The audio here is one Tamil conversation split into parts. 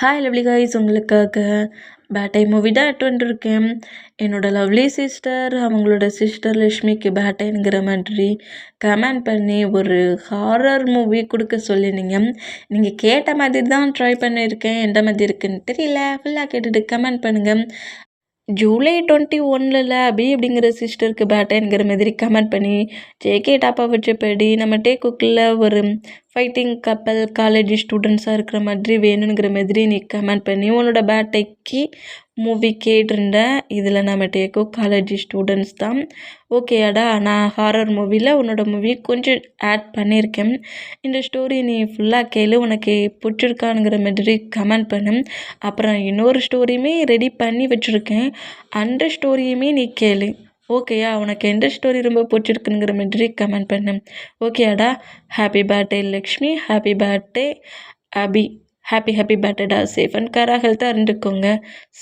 ஹாய் லவ்லி கைஸ், உங்களுக்காக பேட்டை மூவி தான் எட்டு வந்துருக்கேன். என்னோட லவ்லி சிஸ்டர் அவங்களோட சிஸ்டர் லக்ஷ்மிக்கு பேட்டைங்கிற மாதிரி கமெண்ட் பண்ணி ஒரு ஹாரர் மூவி கொடுக்க சொல்லியிருந்தீங்க. நீங்கள் கேட்ட மாதிரி தான் ட்ரை பண்ணியிருக்கேன். எந்த மாதிரி இருக்குன்னு தெரியல. ஃபுல்லாக கேட்டுட்டு கமெண்ட் பண்ணுங்கள். ஜூலை 21 அபி அப்படிங்கிற சிஸ்டருக்கு பேட்டைங்கிற மாதிரி கமெண்ட் பண்ணி ஜேகே டாப்பா வச்சபடி நம்ம டே குக்கில் ஒரு ஃபைட்டிங் கப்பல் காலேஜ் ஸ்டூடெண்ட்ஸாக இருக்கிற மாதிரி வேணுங்கிற மாதிரி நீ கமெண்ட் பண்ணி உன்னோட பேட்டைக்கு மூவி கேட்டிருந்தேன். இதில் நம்ம டேக்கோ காலேஜ் ஸ்டூடெண்ட்ஸ் தான். ஓகேயாடா, நான் ஹாரர் மூவியில் உன்னோட மூவி கொஞ்சம் ஆட் பண்ணியிருக்கேன். இந்த ஸ்டோரி நீ ஃபுல்லாக கேளு, உனக்கு பிடிச்சிருக்கானுங்கிற மாதிரி கமெண்ட் பண்ணு. அப்புறம் இன்னொரு ஸ்டோரியுமே ரெடி பண்ணி வச்சுருக்கேன், அந்த ஸ்டோரியுமே நீ கேளு. ஓகேயா, உனக்கு எந்த ஸ்டோரி ரொம்ப பிடிச்சிருக்குங்கிற மாதிரி கமெண்ட் பண்ணு. ஓகேயாடா. Happy birthday Lakshmi, happy birthday Abhi, happy பர்த்டேடா. சேஃப் அண்ட் கேராக ஹெல்த்தாக இருந்துக்கோங்க,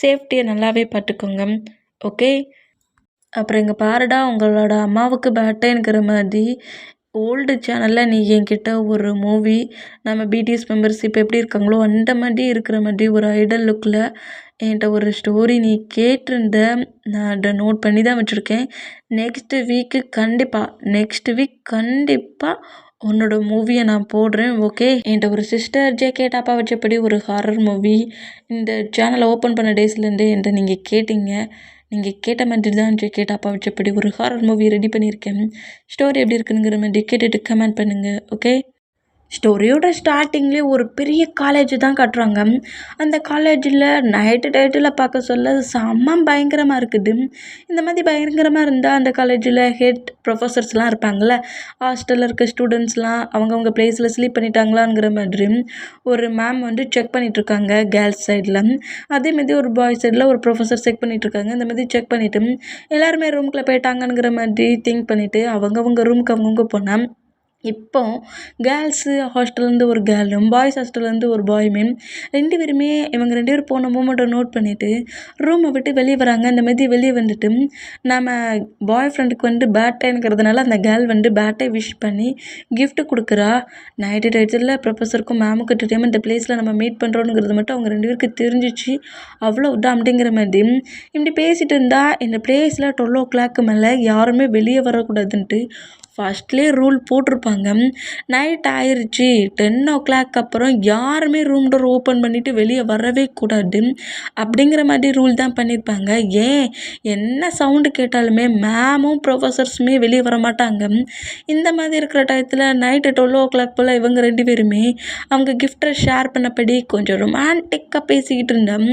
சேஃப்டியை நல்லாவே பார்த்துக்கோங்க. ஓகே. அப்புறம் இங்கே பாருடா, உங்களோட அம்மாவுக்கு பர்த்டேங்கிற மாதிரி ஓல்டு சேனலில் நீ என்கிட்ட ஒரு மூவி நம்ம பிடிஎஸ் மெம்பர்ஸ் இப்போ எப்படி இருக்காங்களோ அந்த மாதிரி இருக்கிற மாதிரி ஒரு ஐடல் லுக்கில் என்கிட்ட ஒரு ஸ்டோரி நீ கேட்டிருந்த. நான் அதை நோட் பண்ணி தான் வச்சுருக்கேன். நெக்ஸ்ட் வீக் கண்டிப்பாக உன்னோட மூவியை நான் போடுறேன். ஓகே. என்கிட்ட ஒரு சிஸ்டர் ஜேகே டாப்பா வச்சபடி ஒரு ஹாரர் மூவி இந்த சேனலை ஓப்பன் பண்ண டேஸ்லேருந்தே என்கிட்ட நீங்கள் கேட்டிங்க. நீங்கள் கேட்ட மாதிரி தான் ஜேகே டாப்பா வச்சபடி ஒரு ஹாரர் மூவி ரெடி பண்ணியிருக்கேன். ஸ்டோரி எப்படி இருக்குங்கிற மாதிரி கேட்டுட்டு கமெண்ட் பண்ணுங்கள். ஓகே. ஸ்டோரியோட ஸ்டார்டிங்லேயே ஒரு பெரிய காலேஜ் தான் கட்டுறாங்க. அந்த காலேஜில் நைட்டு டைட்டில் பார்க்க சொல்ல செம்ம பயங்கரமாக இருக்குது. இந்த மாதிரி பயங்கரமாக இருந்தால் அந்த காலேஜில் ஹெட் ப்ரொஃபஸர்ஸ்லாம் இருப்பாங்கள்ல, ஹாஸ்டலில் இருக்க ஸ்டூடெண்ட்ஸ்லாம் அவங்கவுங்க பிளேஸில் ஸ்லீப் பண்ணிட்டாங்களாங்கிற மாதிரி ஒரு மேம் வந்து செக் பண்ணிகிட்ருக்காங்க கேர்ள்ஸ் சைடில். அதேமாதிரி ஒரு பாய்ஸ் சைடில் ஒரு ப்ரொஃபஸர் செக் பண்ணிகிட்ருக்காங்க. இந்த மாதிரி செக் பண்ணிவிட்டு எல்லாருமே ரூம்குள்ளே போயிட்டாங்கங்கிற மாதிரி திங்க் பண்ணிவிட்டு அவங்கவுங்க ரூமுக்கு அவங்கவுங்க போனால், இப்போ கேர்ள்ஸு ஹாஸ்டல்லேருந்து ஒரு கேர்ளும் பாய்ஸ் ஹாஸ்டல்லேருந்து ஒரு பாயுமே இவங்க 2 பேரும் போன மூமெண்ட்டை நோட் பண்ணிவிட்டு ரூமை விட்டு வெளியே வராங்க. அந்த மாதிரி வெளியே வந்துட்டு நம்ம பாய் ஃப்ரெண்டுக்கு வந்து பேட்டேங்கிறதுனால அந்த கேர்ள் வந்து பேட்டை விஷ் பண்ணி கிஃப்ட்டு கொடுக்குறா. நைட்டு டைத்தில் ப்ரொஃபஸருக்கும் மேமுக்கும் தெரியாமல் இந்த பிளேஸில் நம்ம மீட் பண்ணுறோங்கிறது மட்டும் அவங்க 2 பேருக்கு தெரிஞ்சிச்சு. அவ்வளோ தான் அப்படிங்கிற மாதிரி இப்படி பேசிகிட்டு இருந்தால் இந்த பிளேஸில் 12 o'clock மேலே யாருமே வெளியே வரக்கூடாதுன்ட்டு ஃபஸ்ட்லேயே ரூல் போட்டிருப்பாங்க. நைட் ஆயிடுச்சு 10 o'clock அப்புறம் யாருமே ரூம் டோர் ஓப்பன் பண்ணிவிட்டு வெளியே வரவே கூடாது அப்படிங்கிற மாதிரி ரூல் தான் பண்ணியிருப்பாங்க. ஏன் என்ன சவுண்டு கேட்டாலுமே மேமும் ப்ரொஃபஸர்ஸுமே வெளியே வர மாட்டாங்க. இந்த மாதிரி இருக்கிற டயத்தில் நைட்டு 12 o'clock போல் இவங்க 2 பேருமே அவங்க கிஃப்டை ஷேர் பண்ணபடி கொஞ்சம் ரொமான்டிக்காக பேசிக்கிட்டு இருந்தேன்.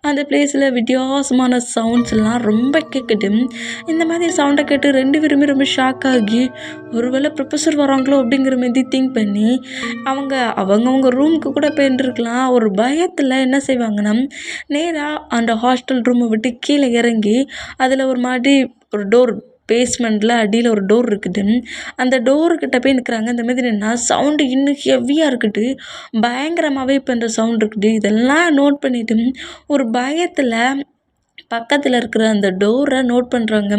அந்த பிளேஸில் வித்தியாசமான சவுண்ட்ஸ்லாம் ரொம்ப கேட்குது. இந்த மாதிரி சவுண்டை கேட்டு 2 பேருமே ரொம்ப ஷாக் ஆகி ஒருவேளை ப்ரொஃபஸர் வராங்களோ அப்படிங்கிற மாதிரி திங்க் பண்ணி அவங்கவுங்க ரூமுக்கு கூட போயிருந்துருக்கலாம். ஒரு பயத்தில் என்ன செய்வாங்கன்னா, நேராக அந்த ஹாஸ்டல் ரூமை விட்டு கீழே இறங்கி அதில் ஒரு மாதிரி ஒரு டோர் பேஸ்மெண்ட்டில் அடியில் ஒரு டோர் இருக்குது. அந்த டோருக்கிட்ட போய் நிற்கிறாங்க. இந்த மாதிரி என்ன சவுண்டு இன்னும் ஹெவியாக இருக்குது, பயங்கரமாகவே இப்போ இந்த சவுண்ட் இருக்குது. இதெல்லாம் நோட் பண்ணிவிட்டு ஒரு பயத்தில் பக்கத்தில் இருக்கிற அந்த டோரை நோட் பண்ணுறாங்க.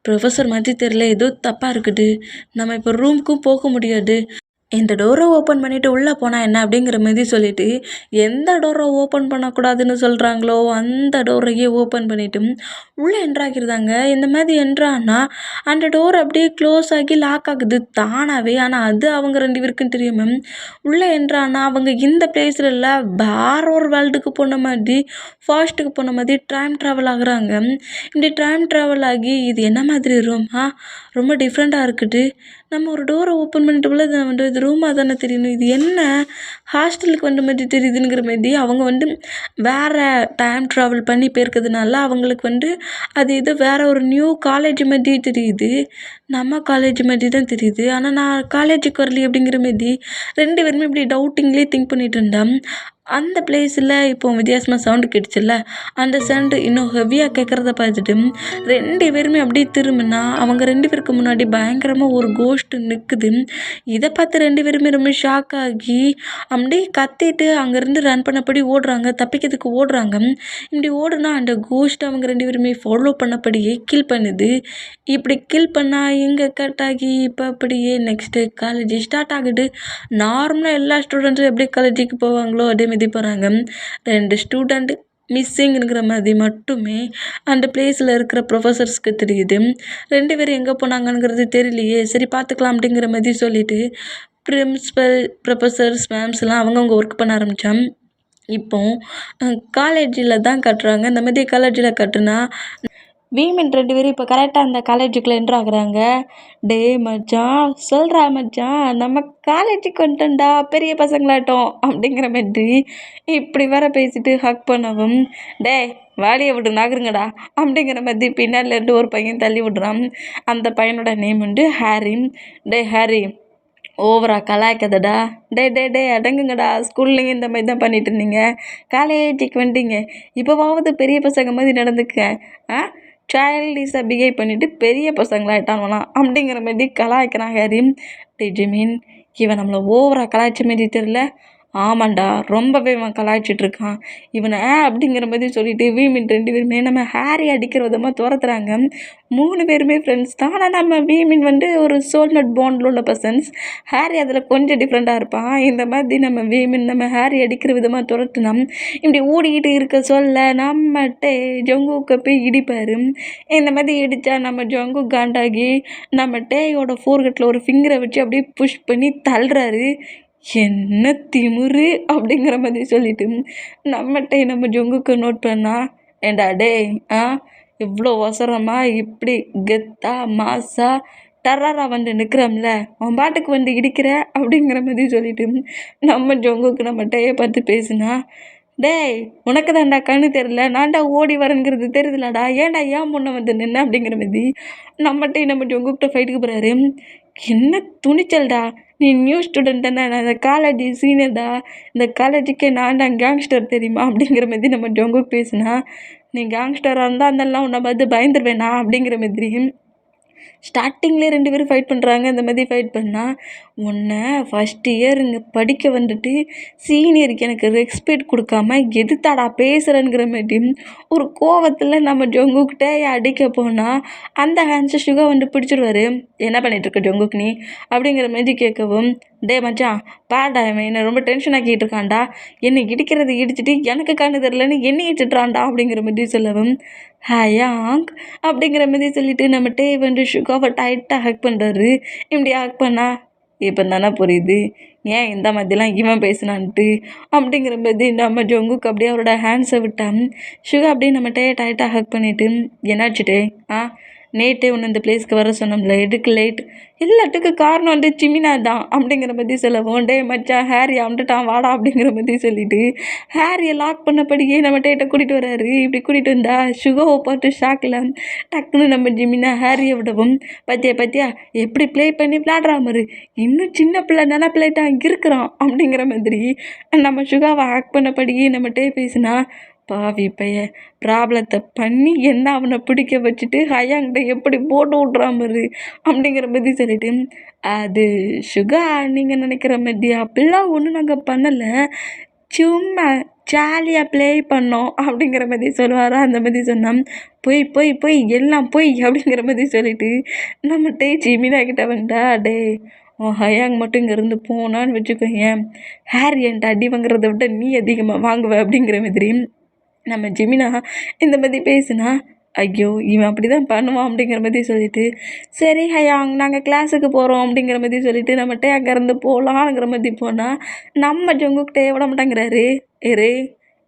ப்ரொஃபஸர் மாதிரி தெரில, ஏதோ தப்பாக இருக்குது, நம்ம இப்போ ரூமுக்கும் போக முடியாது, இந்த டோரை ஓப்பன் பண்ணிவிட்டு உள்ளே போனால் என்ன அப்படிங்கிற மாதிரி சொல்லிவிட்டு எந்த டோரை ஓப்பன் பண்ணக்கூடாதுன்னு சொல்கிறாங்களோ அந்த டோரையே ஓப்பன் பண்ணிவிட்டு உள்ளே என்ட்ராகிருந்தாங்க. இந்த மாதிரி என்ட்ரானா அந்த டோர் அப்படியே க்ளோஸ் ஆகி லாக் ஆகுது தானாகவே. ஆனால் அது அவங்க 2 பேருக்கும் தெரியும். உள்ளே என்ட்ரானா அவங்க இந்த பிளேஸில் இல்லை, வேற ஒரு வேர்ல்டுக்கு போன மாதிரி ஃபாஸ்ட்டுக்கு போன மாதிரி டைம் ட்ராவல் ஆகுறாங்க. இப்படி டைம் ட்ராவல் ஆகி இது என்ன மாதிரி ரூம், ரொம்ப டிஃப்ரெண்ட்டாக இருக்குது, நம்ம ஒரு டோரை ஓப்பன் பண்ணிட்டு போல இது ரூமாக தானே தெரியணும், இது என்ன ஹாஸ்டலுக்கு வந்த மாதிரி தெரியுதுங்கிற மாதிரி அவங்க வேறு டைம் ட்ராவல் பண்ணி போயிருக்கிறதுனால அவங்களுக்கு அது இது வேறு ஒரு நியூ காலேஜ் மாதிரி தெரியுது, நம்ம காலேஜ் மாதிரி தான் தெரியுது, ஆனால் நான் காலேஜுக்கு வரலையே அப்படிங்கிற மாதிரி 2 பேருமே இப்படி டவுட்டிங்லேயே திங்க் பண்ணிகிட்டு இருந்தேன். அந்த பிளேஸில் இப்போ வித்தியாசமாக சவுண்டு கேட்டுச்சுல்ல, அந்த சவுண்டு இன்னும் ஹெவியாக கேட்குறத பார்த்துட்டு 2 பேருமே அப்படியே திரும்பினா அவங்க 2 பேருக்கு முன்னாடி பயங்கரமாக ஒரு கோஸ்ட்டு நிற்குது. இதை பார்த்து 2 பேருமே ரொம்ப ஷாக் ஆகி அப்படியே கத்திட்டு அங்கேருந்து ரன் பண்ணபடி ஓடுறாங்க, தப்பிக்கிறதுக்கு ஓடுறாங்க. இப்படி ஓடுனா அந்த கோஸ்ட் அவங்க 2 பேருமே ஃபாலோ பண்ணபடியே கில் பண்ணுது. இப்படி கில் பண்ணால் இங்கே கட் ஆகி இப்போ அப்படியே நெக்ஸ்ட்டு காலேஜ் ஸ்டார்ட் ஆகுது. நார்மலாக எல்லா ஸ்டூடெண்ட்ஸும் எப்படி காலேஜுக்கு போவாங்களோ அதேமாதிரி மாதிரி போகிறாங்க. 2 ஸ்டூடெண்ட் மிஸ்ஸிங்ங்கிற மாதிரி மட்டுமே அந்த பிளேஸில் இருக்கிற ப்ரொஃபஸர்ஸ்க்கு தெரியுது. 2 பேரும் எங்கே போனாங்கங்கிறது தெரியலையே, சரி பார்த்துக்கலாம் அப்படிங்கிற மாதிரி சொல்லிட்டு பிரின்ஸ்பல், ப்ரொஃபஸர்ஸ், மேம்ஸ்லாம் அவங்கவுங்க ஒர்க் பண்ண ஆரம்பித்தான். இப்போ காலேஜில் தான் கட்டுறாங்க. இந்த மாதிரி காலேஜில் கட்டுனா வீமென் 2 பேரும் இப்போ கரெக்டாக அந்த காலேஜுக்குள்ளே என்ட்ரு ஆகுறாங்க. டே மச்சான், சொல்கிறா மச்சான், நம்ம காலேஜுக்கு வந்துட்டோம்டா பெரிய பசங்களாட்டம் அப்படிங்கிற மாதிரி இப்படி வேற பேசிட்டு ஹக் பண்ணவும், டே வேலையை விட்டு நகருங்கடா அப்படிங்கிற மாதிரி பின்னாடிலேருந்து ஒரு பையன் தள்ளி விடுறான். அந்த பையனோட நேம் வந்து ஹாரி. டே ஹாரி, ஓவரா கலாய்க்காதடா. டே அடங்குங்கடா. ஸ்கூல்லையும் இந்த மாதிரி தான் பண்ணிட்டு இருந்தீங்க, காலேஜுக்கு வந்துட்டீங்க, இப்போவாவது பெரிய பசங்க மாதிரி நடந்துக்க. சைல்டிஷாக பிஹேவ் பண்ணிவிட்டு பெரிய பசங்களாயிட்டாங்களாம் அப்படிங்கிற மாதிரி கலாய்க்கிறான் ஹாரி. டே ஜிமின், இவன் நம்மளை ஓவராக கலாய்ச்ச மாரி தெரியல. ஆமாண்டா, ரொம்பவே இவன் கலாய்ச்சிட்ருக்கான். இவனை அப்படிங்கிற மாதிரி சொல்லிட்டு வீமின் 2 பேருமே நம்ம ஹாரி அடிக்கிற விதமாக துரத்துறாங்க. 3 பேருமே ஃப்ரெண்ட்ஸ் தான். ஆனால் நம்ம வீமின் வந்து ஒரு சோல்மெட் பாண்டில் உள்ள பர்சன்ஸ். ஹாரி அதில் கொஞ்சம் டிஃப்ரெண்ட்டாக இருப்பான். இந்த மாதிரி நம்ம வீமின் நம்ம ஹாரி அடிக்கிற விதமாக துரத்துனா இப்படி ஓடிக்கிட்டு இருக்க சொல்ல நம்மகிட்ட ஜங்குக்கை போய் இடிப்பார். இந்த மாதிரி இடித்தா நம்ம ஜங்கு காண்டாகி நம்ம டேயோட ஃபோர்கட்டில் ஒரு ஃபிங்கரை வச்சு அப்படியே புஷ் பண்ணி தள்ளுறாரு. என்ன திமிரு அப்படிங்கிற மாதிரி சொல்லிட்டு நம்மகிட்ட நம்ம ஜொங்குக்கு நோட் பண்ணா, ஏண்டா டே இவ்வளோ அவசரமாக இப்படி கெத்தா மாசா டர்ரரா வந்து நிற்கிறோம்ல, அவன் பாட்டுக்கு வந்து இடிக்கிற அப்படிங்கிற மாதிரி சொல்லிட்டு நம்ம ஜொங்குக்கு நம்ம டேயை பார்த்து பேசுனா, டேய் உனக்கு தான்டா கண்ணு தெரில, நான்டா ஓடி வரேங்கிறது தெரியுதுலடா, ஏன்டா ஏன் முன்ன வந்து நின்று அப்படிங்கிற மாதிரி நம்மகிட்ட நம்ம ஜொங்குக்கிட்ட ஃபைட்டுக்கு போகிறாரு. என்ன துணிச்சல்டா, நீ நியூ ஸ்டூடெண்ட் தானே, நான் இந்த காலேஜ் சீனியர்டா, இந்த காலேஜுக்கே நான் தான் கேங்ஸ்டர் தெரியுமா அப்படிங்கிற மாதிரி நம்ம ஜொங்குக்கு பேசுனா, நீ கேங்ஸ்டராக இருந்தால் அதெல்லாம் உன்னை பார்த்து பயந்துருவேண்ணா அப்படிங்கிற மாதிரி ஸ்டார்டிங்லேயே 2 பேரும் ஃபைட் பண்ணுறாங்க. இந்த மாதிரி ஃபைட் பண்ணால், உன்னை ஃபஸ்ட் இயர் இங்கே படிக்க வந்துட்டு சீனியருக்கு எனக்கு ரெஸ்பெக்ட் கொடுக்காம எதுத்தாடா பேசுகிறேங்கிற மாதிரி ஒரு கோவத்தில் நம்ம ஜொங்குக்கிட்டே அடிக்க போனால் அந்த ஹேண்ட்ஸை சுகா வந்து பிடிச்சிருவாரு. என்ன பண்ணிகிட்ருக்க ஜொங்குக்கு நீ அப்படிங்கிற மாதிரி கேட்கவும், டே மச்சான் பாடா, இவன் என்னை ரொம்ப டென்ஷன் ஆக்கிட்டு இருக்கான்டா, என்னை இடிக்கிறது இடிச்சிட்டு எனக்கு கண்ணு தெரிலன்னு என்னை இடிச்சிட்றான்டா அப்படிங்கிற மாதிரி சொல்லவும், ஹயாங் அப்படிங்கிற மாதிரி சொல்லிட்டு நம்ம டே வந்து சுகாவை டைட்டாக ஹக் பண்ணுறாரு. இப்படி ஹக் பண்ணா இப்போ தானே புரியுது ஏன் இந்த மாதிரிலாம் இவன் பேசினான்ட்டு அப்படிங்கிற மாதிரி நம்ம ஜொங்குக்கு அப்படியே அவரோட ஹேண்ட்ஸை விட்டான். சுகா அப்படியே நம்ம டே டைட்டாக ஹக் பண்ணிவிட்டு, என்னாச்சுட்டே நேற்றே ஒன்று இந்த பிளேஸ்க்கு வர சொன்னோம்ல, எதுக்கு லேட்? எல்லாத்துக்கு காரணம் வந்து ஜிமினா தான் அப்படிங்கிற மாதிரி சொல்லவும், டே மச்சான் ஹாரி வந்துட்டான் வாடா அப்படிங்கிற மாதிரி சொல்லிட்டு ஹாரியை லாக் பண்ணபடியே நம்ம டேட்டை கூட்டிகிட்டு வர்றாரு. இப்படி கூட்டிகிட்டு வந்தா சுகாவை பார்த்து ஷாக்கில் டக்குன்னு நம்ம ஜிமினா ஹாரியை விடவும், பத்தியா எப்படி ப்ளே பண்ணி விளையாடுறா மாதிரி, இன்னும் சின்ன பிள்ளை நினப்பிள்ளைட்டா இருக்கிறான் அப்படிங்கிற மாதிரி நம்ம சுகாவை ஹேக் பண்ணபடியே நம்ம டே பேசினா, பாவி பைய ப்ராப்ளத்தை பண்ணி என்ன அவனை பிடிக்க வச்சுட்டு ஹயாங்கிட்ட எப்படி போட்டு விட்றா மாதிரி அப்படிங்கிற மாதிரி சொல்லிட்டு, அது சுகா நீங்கள் நினைக்கிற மாதிரி அப்படிலாம் ஒன்றும் நாங்கள் பண்ணலை, சும்மா ஜாலியாக ப்ளே பண்ணோம் அப்படிங்கிற மாதிரி சொல்லுவாரா. அந்த மாதிரி சொன்னான். போய் எல்லாம் போய் அப்படிங்கிற மாதிரி சொல்லிட்டு நம்ம டே ஜிமினா கிட்ட வந்தா, டே ஹயாங் மட்டும் இங்கேருந்து போனான்னு வச்சுக்கோங்க, ஹேரி என்கிட்ட அடி வாங்குறத விட நீ அதிகமாக வாங்குவ அப்படிங்கிற மாதிரி நம்ம ஜிமினா இந்த மாதிரி பேசுனா, ஐயோ இவன் அப்படி தான் பண்ணுவான் அப்படிங்கிற மாதிரி சொல்லிட்டு, சரி ஹயாங் நாங்கள் கிளாஸுக்கு போகிறோம் அப்படிங்கிற மாதிரி சொல்லிட்டு நம்மகிட்ட அங்கேருந்து போகலாங்கிற மாதிரி போனால் நம்ம ஜொங்குக்கிட்டே விட மாட்டேங்கிறாரு. ஏரே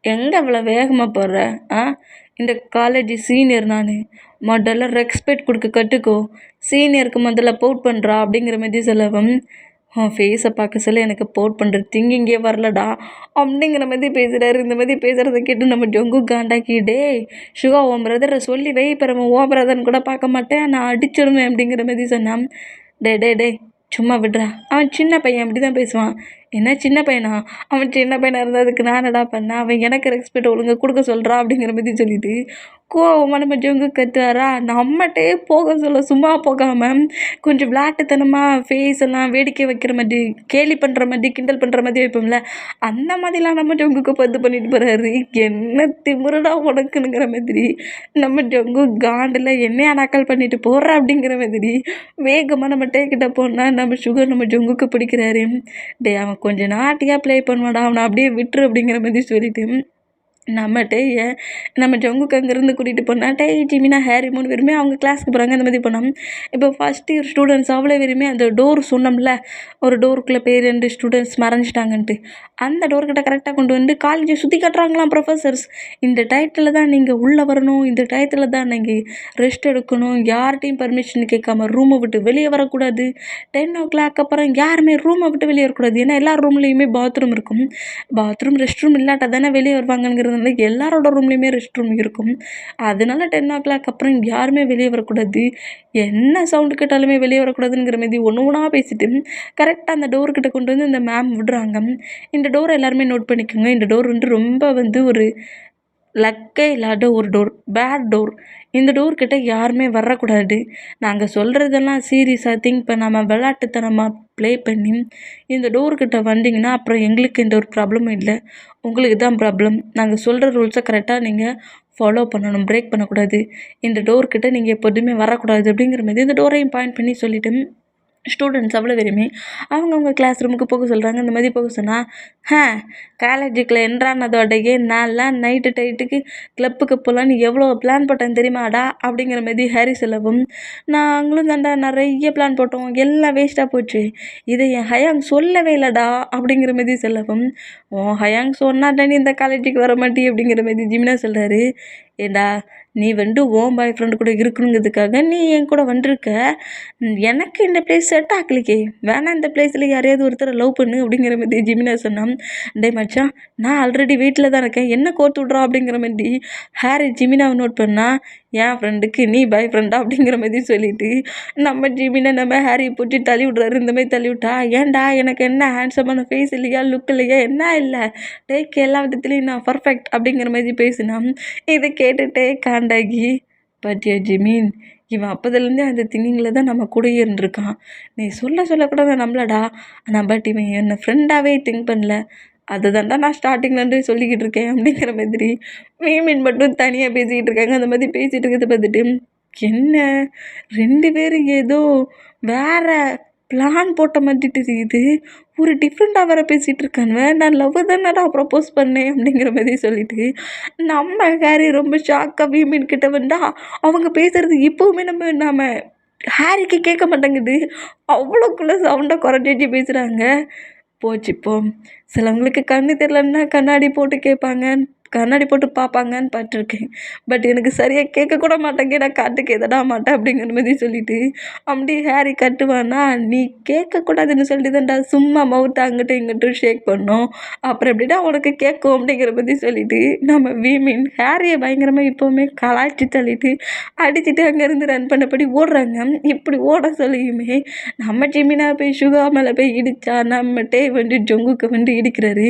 எங்கே அவ்வளோ வேகமாக போடுற? இந்த காலேஜ் சீனியர் நான், முதல்ல ரெஸ்பெக்ட் கொடுக்க கற்றுக்கோ, சீனியருக்கு முதல்ல போட் பண்ணுறா அப்படிங்கிற மாதிரி சொல்லவும், ஃபேஸை பார்க்க சொல்ல எனக்கு போட் பண்ணுற திங்கிங்கே வரலடா அப்படிங்கிற மாதிரி பேசுகிறாரு. இந்த மாதிரி பேசுகிறத கேட்டு நம்ம ஜொங்கு காண்டாக்கி, டே சுகா உன் பிரதரை சொல்லி வை, பிறவன் ஓ பிரதர்னு கூட பார்க்க மாட்டேன், நான் அடிச்சிடுவேன் அப்படிங்கிற மாதிரி சொன்னான். டே சும்மா விடுறா, அவன் சின்ன பையன் அப்படி தான் பேசுவான். என்ன சின்ன பையனா? அவன் சின்ன பையனாக இருந்ததுக்கு நான் என்னடா பண்ணேன், அவன் எனக்கு ரெஸ்பெக்ட் ஒழுங்கு கொடுக்க சொல்கிறான் அப்படிங்கிற மாதிரி சொல்லிட்டு கோவமாக நம்ம ஜொங்கு கத்துவாரா. நம்மகிட்டே போக சொல்ல சும்மா போகாமல் கொஞ்சம் விளையாட்டுத்தனமாக ஃபேஸ் எல்லாம் வேடிக்கை வைக்கிற மாதிரி, கேலி பண்ணுற மாதிரி, கிண்டல் பண்ணுற மாதிரி வைப்போம்ல, அந்த மாதிரிலாம் நம்ம ஜொங்குக்கு பத்து பண்ணிட்டு போகிறாரு. என்ன திமிருடா உனக்குங்கிற மாதிரி நம்ம ஜொங்கு காண்டில் என்னையா நக்கல் பண்ணிட்டு போடுற அப்படிங்கிற மாதிரி வேகமாக நம்ம டேக்கிட்ட போனால் நம்ம சுகர் நம்ம ஜொங்குக்கு பிடிக்கிறாரு. டே அவன் அவன் கொஞ்சம் நாட்டியாக ப்ளே பண்ணுவான்டா, அவனை அப்படியே விட்டுரு அப்படிங்கிற மாதிரி சொல்லிட்டு நம்ம டேயை நம்ம ஜங்குக்கு அங்கேருந்து கூட்டிகிட்டு போனால் டேய் ஜிமினா ஹேரி 3 பேருமே அவங்க கிளாஸ்க்கு போகிறாங்க. அந்த மாதிரி போனோம். இப்போ ஃபஸ்ட் இயர் ஸ்டூடெண்ட்ஸ் அவ்வளோ பேருமே அந்த டோர் சொன்னோம்ல, ஒரு டோருக்குள்ளே போய் 2 ஸ்டூடெண்ட்ஸ் மறைஞ்சிட்டாங்கன்ட்டு, அந்த டோர்கிட்ட கரெக்டாக கொண்டு வந்து காலேஜை சுற்றி காட்டுறாங்களாம் ப்ரொஃபஸர்ஸ். இந்த டயத்தில் தான் நீங்கள் உள்ளே வரணும், இந்த டயத்தில் தான் நீங்கள் ரெஸ்ட் எடுக்கணும், யார்கிட்டையும் பர்மிஷன் கேட்காம ரூமை விட்டு வெளியே வரக்கூடாது, 10 o'clock அப்புறம் யாருமே ரூமை விட்டு வெளியே வரக்கூடாது. ஏன்னா எல்லா ரூம்லேயுமே பாத்ரூம் இருக்கும். பாத்ரூம் ரெஸ்ட் ரூம் இல்லாட்டா தானே வெளியே வருவாங்கங்கிறது எல்லாரோட ரூம்லேயுமே ரெஸ்ட் ரூம் இருக்கும். அதனால 10 o'clock அப்புறம் யாருமே வெளியே வரக்கூடாது, என்ன சவுண்டு கேட்டாலுமே வெளியே வரக்கூடாதுங்கிற மாதிரி ஒன்று ஒன்றா பேசிட்டு கரெக்டாக அந்த டோர்கிட்ட கொண்டு வந்து இந்த மேம் விடுறாங்க. இந்த டோரை எல்லாருமே நோட் பண்ணிக்கோங்க. இந்த டோர் ரொம்ப ஒரு லக்கே இல்லாத ஒரு டோர், பேட் டோர். இந்த டோர்கிட்ட யாருமே வரக்கூடாது. நாங்கள் சொல்கிறதெல்லாம் சீரியஸாக திங்க் பண்ணாமல் விளையாட்டுத்தனமாக ப்ளே பண்ணி இந்த டோர்கிட்ட வந்தீங்கன்னா அப்புறம் எங்களுக்கு எந்த ஒரு ப்ராப்ளமும் இல்லை, உங்களுக்கு தான் ப்ராப்ளம். நாங்கள் சொல்கிற ரூல்ஸை கரெக்டாக நீங்கள் ஃபாலோ பண்ணணும், பிரேக் பண்ணக்கூடாது. இந்த டோர்கிட்ட நீங்கள் எப்போதுமே வரக்கூடாது அப்படிங்கிற மாதிரி இந்த டோரையும் பாயிண்ட் பண்ணி சொல்லிவிட்டு ஸ்டூடெண்ட்ஸ் அவ்வளோ பேருமே அவங்கவுங்க கிளாஸ் ரூமுக்கு போக சொல்கிறாங்க. இந்த மாதிரி போக சொன்னால் காலேஜுக்குள்ளே என்ட்ரானதோடையே நான்லாம் நைட்டுக்கு கிளப்புக்கு போகலான்னு எவ்வளோ பிளான் போட்டேன் தெரியுமாடா அப்படிங்கிற மாதிரி ஹாரி சொல்லவும், நாங்களும் தாண்டா நிறைய பிளான் போட்டோம், எல்லாம் வேஸ்ட்டாக போச்சு, இதை என் ஹயாங் சொல்லவே இல்லைடா அப்படிங்கிற மாதிரி சொல்லவும், ஹயாங் சொன்னாட்டா நீ இந்த காலேஜுக்கு வர மாட்டி அப்படிங்கிற மாதிரி ஜிமினா சொல்கிறாரு. ஏண்டா நீ ஓன் பாய் ஃப்ரெண்டு கூட இருக்கணுங்கிறதுக்காக நீ என் கூட வந்துருக்க, எனக்கு இந்த பிளேஸ் செட் ஆகலிக்கே, வேணா இந்த பிளேஸில் யாரையாவது ஒருத்தரை லவ் பண்ணு அப்படிங்கிற மாதிரி ஜிமினா சொன்னான். டே மச்சான், நான் ஆல்ரெடி வீட்டில் தான் இருக்கேன், என்ன கோர்த்து விட்றா அப்படிங்கிற மாதிரி ஹாரி ஜிமினாவை நோட் பண்ணால், என் ஃப்ரெண்டுக்கு நீ பாய் ஃப்ரெண்டா அப்படிங்கிற மாதிரி சொல்லிட்டு நம்ம ஜிமினா நம்ம ஹாரியை போட்டு தள்ளி விட்றாரு. இந்த மாதிரி தள்ளி விட்டா, ஏன்டா எனக்கு என்ன ஹேண்ட்ஸமான ஃபேஸ் இல்லையா, லுக் இல்லையா, என்ன இல்லை, டேக் எல்லா விதத்துலேயும் நான் பர்ஃபெக்ட் அப்படிங்கிற மாதிரி பேசினான். இதை கேட்டுகிட்டே காண்டாகி, பாத்தியா ஜிமின், இவன் அப்போதுலேருந்தே அந்த திங்கிங்கில் தான் நம்ம கூடயே இருந்திருக்கான், நீ சொல்லக்கூட நான் நம்பலடா, ஆனால் பட் இவன் என்னை ஃப்ரெண்டாகவே திங்க் பண்ணல, அதை தான்டா நான் ஸ்டார்டிங்லேருந்தே சொல்லிக்கிட்டு இருக்கேன் அப்படிங்கிற மாதிரி மீமின் மட்டும் தனியாக பேசிக்கிட்டு இருக்காங்க. அந்த மாதிரி பேசிகிட்டு இருக்கிறத பார்த்துட்டு, என்ன 2 பேரும் ஏதோ வேறு பிளான் போட்ட மாதிரி தெரியுது, ஒரு டிஃப்ரெண்ட்டாக வேறு பேசிகிட்டு இருக்கானுவ, நான் லவ் தானடா ப்ரப்போஸ் பண்ணேன் அப்படிங்கிற மாதிரி சொல்லிட்டு நம்ம ஹாரி ரொம்ப ஷாக்காக மீமின் கிட்ட வந்தா அவங்க பேசுகிறது இப்போவுமே நம்ம ஹாரிக்கு கேட்க மாட்டேங்குது, அவ்வளோக்குள்ளே சவுண்டை குறைச்சி பேசுகிறாங்க. போச்சு இப்போ. சிலவங்களுக்கு கண்ணு தெரிலன்னா கண்ணாடி போட்டு கேட்பாங்க, கண்ணாடி போட்டு பார்ப்பாங்கன்னு பார்த்துருக்கேன். பட் எனக்கு சரியாக கேட்கக்கூட மாட்டேங்க, நான் காட்டு கேதடா மாட்டேன் அப்படிங்கிற மாதிரி சொல்லிட்டு அப்படி ஹாரி கட்டுவானா, நீ கேட்கக்கூடாதுன்னு சொல்லிட்டு தான்டா சும்மா மவுத்தை அங்கிட்டும் இங்கிட்டும் ஷேக் பண்ணோம், அப்புறம் எப்படிடா உனக்கு கேட்கும் அப்படிங்கிற மாதிரி சொல்லிட்டு நம்ம வீமின் ஹாரியை பயங்கரமாக இப்போவுமே கலாய்ச்சி தள்ளிட்டு அடிச்சுட்டு அங்கேருந்து ரன் பண்ணபடி ஓடுறாங்க. இப்படி ஓட சொல்லியுமே நம்ம ஜிமினா போய் சுகா மேலே போய் இடித்தா நம்ம டே ஜொங்குக்கு இடிக்கிறாரு.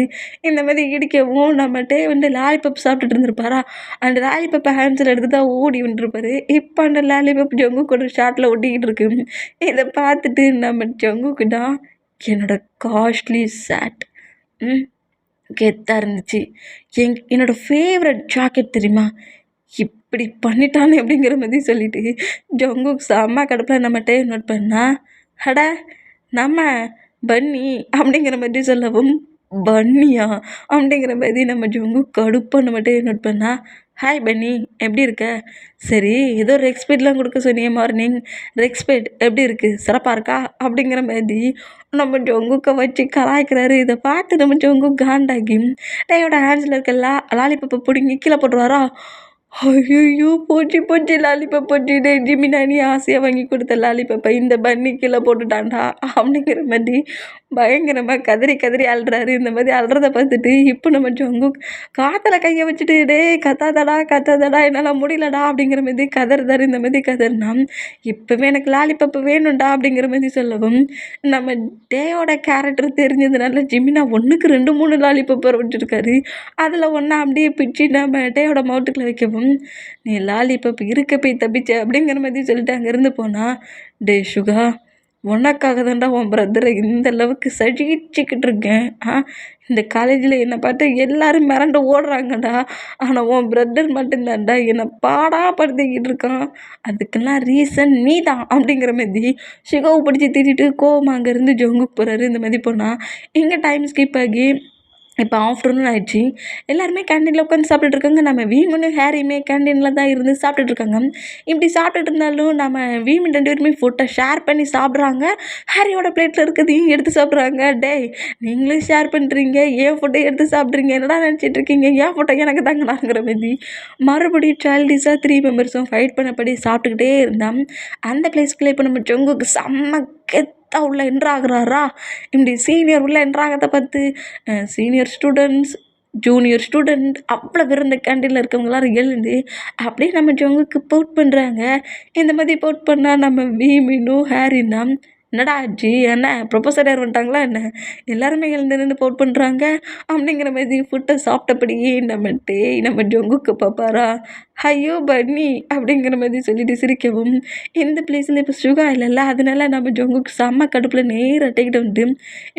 இந்த மாதிரி இடிக்கவும் நம்ம டே லாலிபப் சாப்பிட்டுட்டு இருந்திருப்பாரா, அந்த லாலிபப்பை ஹேண்ட்ஸில் எடுத்து தான் ஓடி வந்துருப்பாரு. இப்போ அந்த லாலிபப் ஜங்குக்கு ஒரு ஷார்ட்டில் ஒட்டிக்கிட்டு இருக்கு. இதை பார்த்துட்டு நம்ம ஜங்குக்கு தான் என்னோட காஸ்ட்லி சேட் கெத்தாக இருந்துச்சு, என்னோடய ஃபேவரட் ஜாக்கெட் தெரியுமா, இப்படி பண்ணிட்டானே அப்படிங்கிற மாதிரி சொல்லிட்டு ஜங்குக்கு செம்ம கடுப்பில் நம்ம டே நோட் பண்ணா, அட நம்ம பன்னி அப்படிங்கிற மாதிரி சொல்லவும், பன்னியா அப்படிங்கிற மாதிரி நம்ம ஜங்கு கடுப்பாக மட்டும் நோட் பண்ணா, ஹாய் பன்னி எப்படி இருக்க, சரி ஏதோ ரெக்ஸ்பெக்ட்லாம் கொடுக்க சொன்னியே மார்னிங், ரெக்ஸ்பெக்ட் எப்படி இருக்குது, சிறப்பாக இருக்கா அப்படிங்கிற மாதிரி நம்ம ஜங்குக்கை வச்சு கலாய்க்கிறாரு. இதை பார்த்து நம்ம ஜங்கு காண்டாகி டேயோட ஹேண்ட்ஸில் இருக்க லாலிபப்பை பிடிங்கி கீழே போட்டுருவாரா. ஐயோ போச்சு லாலிபப் போச்சு, டே ஜிமினா நீ ஆசையாக வாங்கி கொடுத்த லாலிபப்பை இந்த பன்னி கீழே போட்டுட்டான்டா அப்படிங்கிற மாதிரி பயங்கரமாக கதறி அழுறாரு. இந்த மாதிரி அழுறத பார்த்துட்டு இப்போ நம்ம ஜங்கு காற்றுல கையை வச்சுட்டு, டே கத்தாதடா என்னால் முடியலடா அப்படிங்கிற மாதிரி கதறுதாரு. இந்த மாதிரி கதறினா, இப்போவே எனக்கு லாலிபப்பு வேணும்டா அப்படிங்கிற மாதிரி சொல்லவும், நம்ம டேயோட கேரக்டர் தெரிஞ்சதுனால ஜிமினா 1க்கு 2 3 லாலிபப்பை வச்சுருக்காரு. அதில் ஒன்றா அப்படியே பிச்சு நம்ம டேயோட மவுத்துக்குள்ள வைக்கவும், நீ லாலிபப் இருக்க போய் தப்பிச்ச அப்படிங்கிற மாதிரி சொல்லிட்டு அங்கேருந்து போனால், டே சுகா உனக்காக தான்டா உன் பிரதரை இந்த அளவுக்கு சகிச்சுக்கிட்டு இருக்கேன். இந்த காலேஜில் என்னை பார்த்து எல்லாரும் மிரண்டு ஓடுறாங்கடா. ஆனால் உன் பிரதர் மட்டும்தான்டா என்னை பாடாப்படுத்திக்கிட்டு இருக்கான். அதுக்கெல்லாம் ரீசன் நீ தான் அப்படிங்கிற மாதிரி ஷிகாவை பிடிச்சி திட்டிட்டு கோவம் அங்கேருந்து ஜங்குக்கு போகிறாரு. இந்த மாதிரி போனால் இங்கே டைம் ஸ்கிப் ஆகி இப்போ ஆஃப்டர்நூன் ஆயிடுச்சு. எல்லாருமே கேண்டீனில் உட்காந்து சாப்பிட்டுட்டு இருக்காங்க. நம்ம வீமனும் ஹேரியுமே கேண்டீனில் தான் இருந்து சாப்பிட்டுட்டு இருக்காங்க. இப்படி சாப்பிட்டுட்டு இருந்தாலும் நம்ம வீமன் 2 பேருமே ஃபுட்டை ஷேர் பண்ணி சாப்பிட்றாங்க. ஹேரியோட பிளேட்டில் இருக்கிறதையும் எடுத்து சாப்பிட்றாங்க. டேய், நீங்களும் ஷேர் பண்ணுறீங்க, ஏன் ஃபுட்டை எடுத்து சாப்பிட்றீங்க, என்னடா நினச்சிட்டு இருக்கீங்க, ஏன் ஃபுட்டை எனக்கு தாங்கடாங்கிற மாதிரி மறுபடியும் சைல்டிஷாக 3 மெம்பர்ஸும் ஃபைட் பண்ணபடி சாப்பிட்டுக்கிட்டே இருந்தான். அந்த பிளேஸ்க்குள்ளே இப்போ நம்ம ஜங்குக்கு செம்ம கெத்தாக உள்ள என்ட்ராகிறாரா. இப்படி சீனியர் உள்ள என்ட்ராகிறத பார்த்து சீனியர் ஸ்டூடெண்ட்ஸ், ஜூனியர் ஸ்டூடெண்ட் அவ்வளோ பேர் இந்த கேண்டீனில் இருக்கவங்க எல்லாரும் எழுந்து அப்படியே நம்ம ஜங்குக்கு போட் பண்ணுறாங்க. இந்த மாதிரி போட் பண்ணால் நம்ம வீமினும் ஹேரின்னா என்னடா ஆச்சு, என்ன ப்ரொஃபஸர் யார் வந்துட்டாங்களா என்ன, எல்லாருமே எழுந்து நின்று போட் பண்ணுறாங்க அப்படிங்கிற மாதிரி ஃபுட்டை சாப்பிட்டபடியே நம்ம ஜங்குக்கு பார்ப்பாரா. ஐயோ பன்னி அப்படிங்கிற மாதிரி சொல்லிட்டு சிரிக்கவும் இந்த பிளேஸில் இப்போ சுகா இல்லைல்ல, அதனால நம்ம ஜங்குக்கு செம்ம கடுப்பில் நேராக அட்டைக்கிட்டு வந்துட்டு